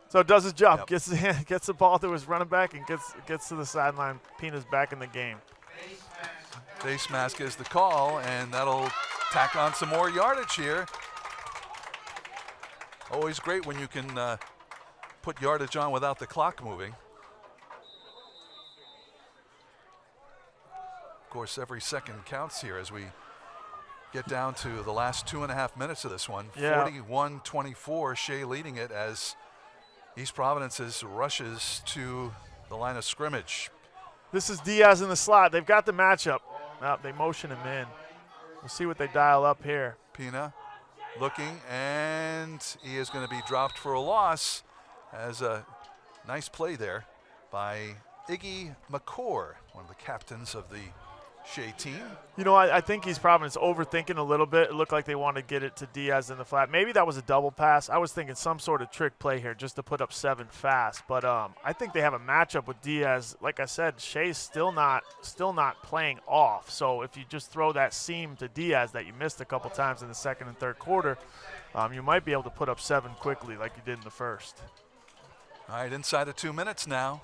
So it does his job. Yep. Gets the ball to his running back and gets to the sideline. Pina's back in the game. Face mask is the call, and that'll tack on some more yardage here. Always great when you can put yardage on without the clock moving. Of course, every second counts here as we get down to the last 2.5 minutes of this one. Yeah. 41-24, Shea leading it as East Providence rushes to the line of scrimmage. This is Diaz in the slot. They've got the matchup. They motion him in. We'll see what they dial up here. Pina looking, and he is going to be dropped for a loss. As a nice play there by Iggy McCord, one of the captains of the Shea team. I think East Providence overthinking a little bit. It looked like they wanted to get it to Diaz in the flat. Maybe that was a double pass. I was thinking some sort of trick play here just to put up 7 fast. But I think they have a matchup with Diaz. Like I said, Shea's still not playing off. So if you just throw that seam to Diaz that you missed a couple times in the second and third quarter, you might be able to put up 7 quickly like you did in the first. All right, inside of 2 minutes now.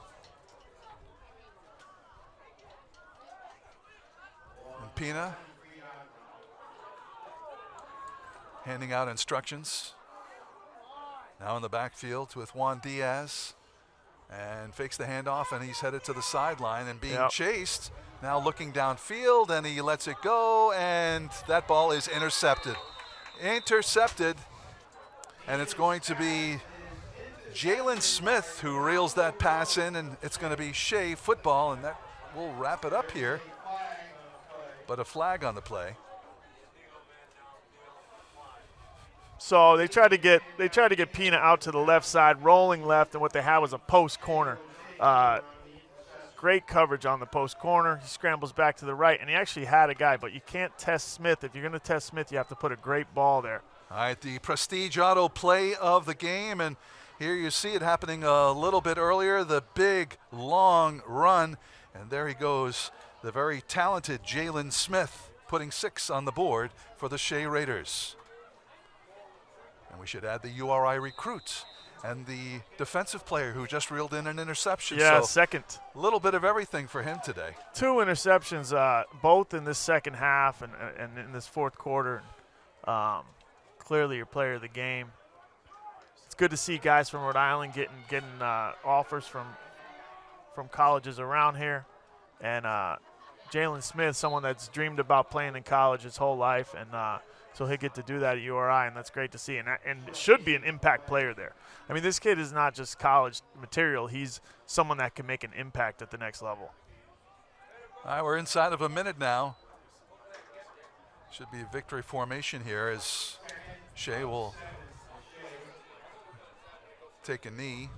And Pina handing out instructions. Now in the backfield with Juan Diaz. And fakes the handoff, and he's headed to the sideline and being chased. Now looking downfield, and he lets it go, and that ball is intercepted. Intercepted, and it's going to be Jalen Smith who reels that pass in, and it's going to be Shea football, and that will wrap it up here. But a flag on the play. So they tried to get Pina out to the left side, rolling left, and what they had was a post corner. Great coverage on the post corner. He scrambles back to the right, and he actually had a guy, but you can't test Smith. If you're going to test Smith, you have to put a great ball there. All right, the Prestige Auto play of the game, and here you see it happening a little bit earlier, the big, long run, and there he goes, the very talented Jalen Smith, putting 6 on the board for the Shea Raiders. And we should add the URI recruit and the defensive player who just reeled in an interception. Yeah, so second. A little bit of everything for him today. 2 interceptions, both in this second half and in this fourth quarter. Clearly your player of the game. It's good to see guys from Rhode Island getting offers from colleges around here. And Jalen Smith, someone that's dreamed about playing in college his whole life, and so he'll get to do that at URI, and that's great to see. And should be an impact player there. I mean, this kid is not just college material. He's someone that can make an impact at the next level. All right, we're inside of a minute now. Should be a victory formation here as Shea will take a knee.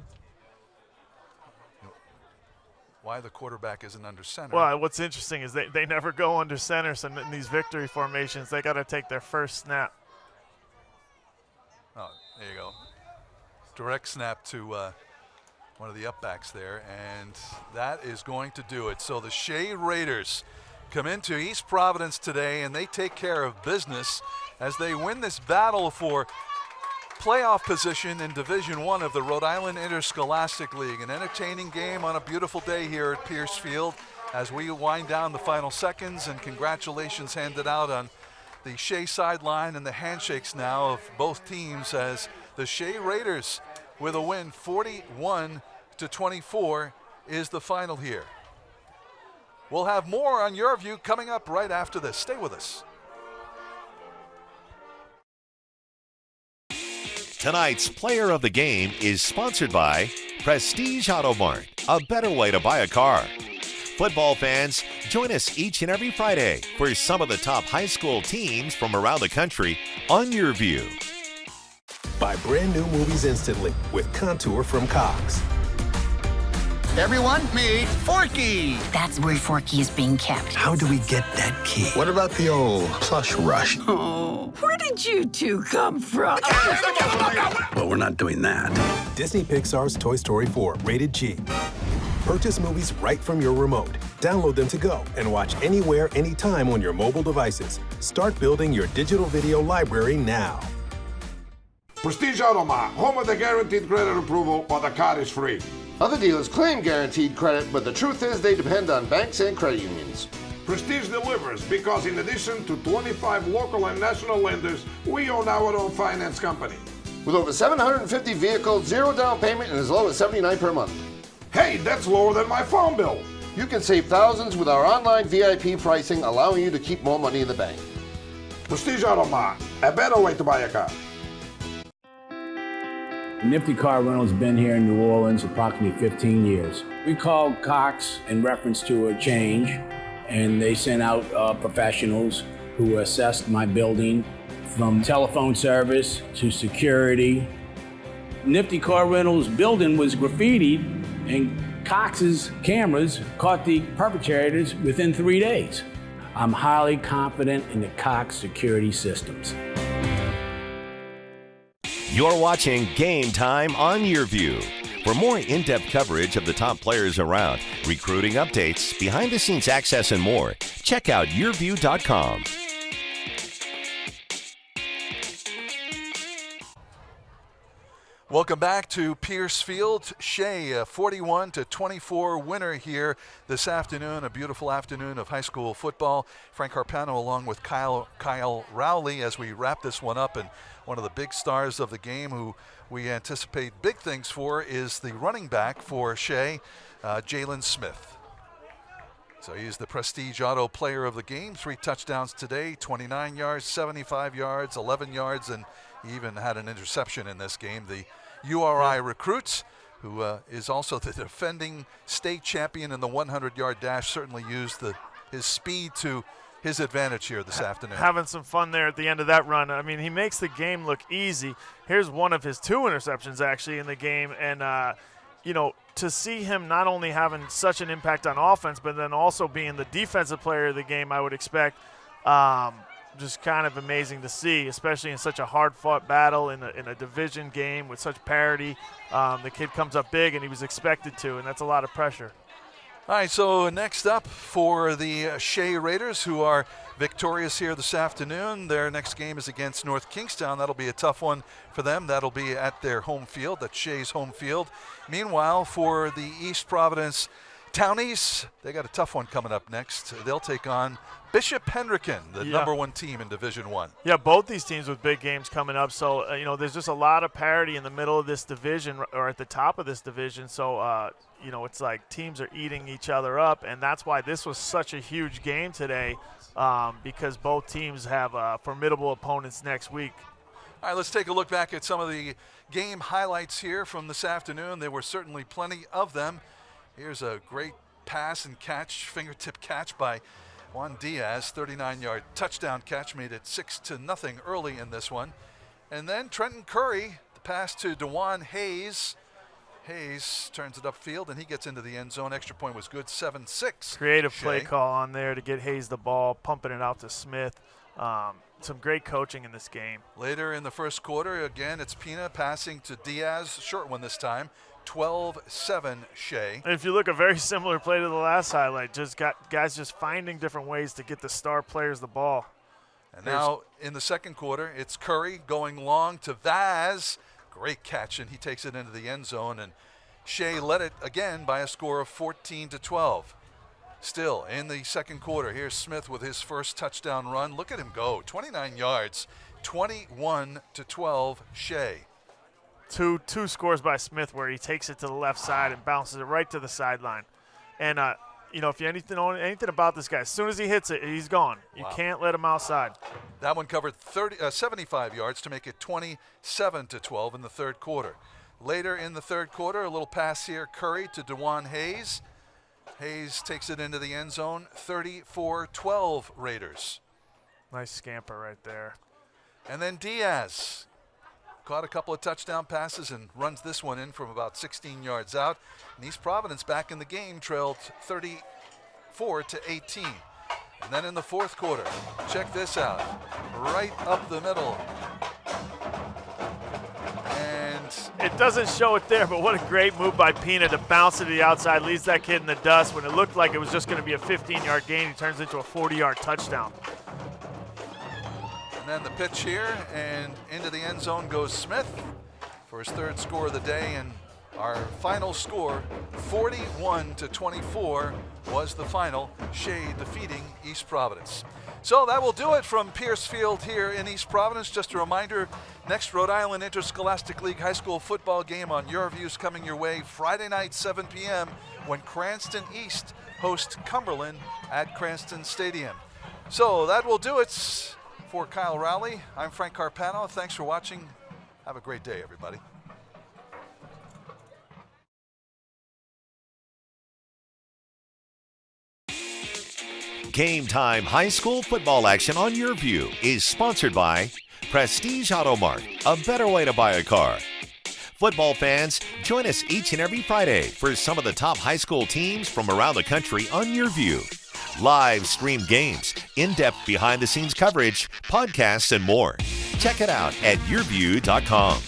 Why the quarterback isn't under center. Well, what's interesting is they never go under center, so in these victory formations, they got to take their first snap. Oh, there you go. Direct snap to one of the upbacks there, and that is going to do it. So the Shea Raiders come into East Providence today, and they take care of business as they win this battle for playoff position in Division I of the Rhode Island Interscholastic League. An entertaining game on a beautiful day here at Pierce Field as we wind down the final seconds, and congratulations handed out on the Shea sideline and the handshakes now of both teams as the Shea Raiders with a win 41-24 is the final here. We'll have more on Your View coming up right after this. Stay with us. Tonight's player of the game is sponsored by Prestige Auto Mart, a better way to buy a car. Football fans, join us each and every Friday for some of the top high school teams from around the country on Your View. Buy brand new movies instantly with Contour from Cox. Everyone, meet Forky. That's where Forky is being kept. How do we get that key? What about the old plush rush? Oh, where did you two come from? Well, we're not doing that. Disney Pixar's Toy Story 4, rated G. Purchase movies right from your remote. Download them to go and watch anywhere, anytime on your mobile devices. Start building your digital video library now. Prestige Auto Mart, home of the guaranteed credit approval, but the card is free. Other dealers claim guaranteed credit, but the truth is they depend on banks and credit unions. Prestige delivers because in addition to 25 local and national lenders, we own our own finance company. With over 750 vehicles, 0 down payment, and as low as $79 per month. Hey, that's lower than my phone bill. You can save thousands with our online VIP pricing, allowing you to keep more money in the bank. Prestige Auto Mart, a better way to buy a car. Nifty Car Rental's been here in New Orleans approximately 15 years. We called Cox in reference to a change, and they sent out professionals who assessed my building from telephone service to security. Nifty Car Rental's building was graffitied, and Cox's cameras caught the perpetrators within 3 days. I'm highly confident in the Cox security systems. You're watching Game Time on Your View. For more in-depth coverage of the top players around, recruiting updates, behind-the-scenes access, and more, check out yourview.com. Welcome back to Pierce Field. Shea, a 41-24 winner here this afternoon. A beautiful afternoon of high school football. Frank Carpano along with Kyle Rowley as we wrap this one up. And one of the big stars of the game who we anticipate big things for is the running back for Shea, Jalen Smith. So he's the Prestige Auto Player of the game. 3 touchdowns today, 29 yards, 75 yards, 11 yards, and he even had an interception in this game. The URI recruits, who is also the defending state champion in the 100-yard dash, certainly used his speed to his advantage here this afternoon. Having some fun there at the end of that run. I mean, he makes the game look easy. Here's one of his 2 interceptions actually in the game, and to see him not only having such an impact on offense, but then also being the defensive player of the game, I would expect. Just kind of amazing to see, especially in such a hard-fought battle in a division game with such parity. The kid comes up big, and he was expected to, and that's a lot of pressure. All right, so next up for the Shea Raiders, who are victorious here this afternoon. Their next game is against North Kingstown. That'll be a tough one for them. That'll be at their home field, at Shea's home field. Meanwhile, for the East Providence Townies, they got a tough one coming up next. They'll take on Bishop Hendricken, the number 1 team in Division I. Yeah, both these teams with big games coming up. So, there's just a lot of parity in the middle of this division or at the top of this division. So, it's like teams are eating each other up. And that's why this was such a huge game today, because both teams have formidable opponents next week. All right, let's take a look back at some of the game highlights here from this afternoon. There were certainly plenty of them. Here's a great pass and catch, fingertip catch by Juan Diaz, 39-yard touchdown catch, made it 6-0 early in this one. And then Trenton Curry, the pass to DeJuan Hayes. Hayes turns it upfield, and he gets into the end zone. Extra point was good, 7-6. Creative play call on there to get Hayes the ball, pumping it out to Smith. Some great coaching in this game. Later in the first quarter, again, it's Pina passing to Diaz, short one this time. 12-7 Shea. And if you look, a very similar play to the last highlight. Just got guys just finding different ways to get the star players the ball. And now in the second quarter, it's Curry going long to Vaz. Great catch, and he takes it into the end zone. And Shea led it again by a score of 14-12. Still in the second quarter, here's Smith with his first touchdown run. Look at him go, 29 yards, 21-12 Shea. Two scores by Smith where he takes it to the left side and bounces it right to the sideline. And, if you know anything about this guy, as soon as he hits it, he's gone. You can't let him outside. That one covered 75 yards to make it 27-12 in the third quarter. Later in the third quarter, a little pass here, Curry to DeJuan Hayes. Hayes takes it into the end zone, 34-12 Raiders. Nice scamper right there. And then Diaz caught a couple of touchdown passes and runs this one in from about 16 yards out. And East Providence back in the game, trailed 34-18. And then in the fourth quarter, check this out, right up the middle. And it doesn't show it there, but what a great move by Pina to bounce it to the outside, leaves that kid in the dust. When it looked like it was just going to be a 15-yard gain, he turns into a 40-yard touchdown. And then the pitch here, and into the end zone goes Smith for his third score of the day. And our final score, 41-24, was the final. Shea defeating East Providence. So that will do it from Pierce Field here in East Providence. Just a reminder, next Rhode Island Interscholastic League high school football game on Your Views coming your way Friday night, 7 p.m. when Cranston East hosts Cumberland at Cranston Stadium. So that will do it. For Kyle Rowley, I'm Frank Carpano. Thanks for watching. Have a great day, everybody. Game Time high school football action on Your View is sponsored by Prestige Auto Mart, a better way to buy a car. Football fans, join us each and every Friday for some of the top high school teams from around the country on Your View. Live streamed games, in-depth behind-the-scenes coverage, podcasts, and more. Check it out at yourview.com.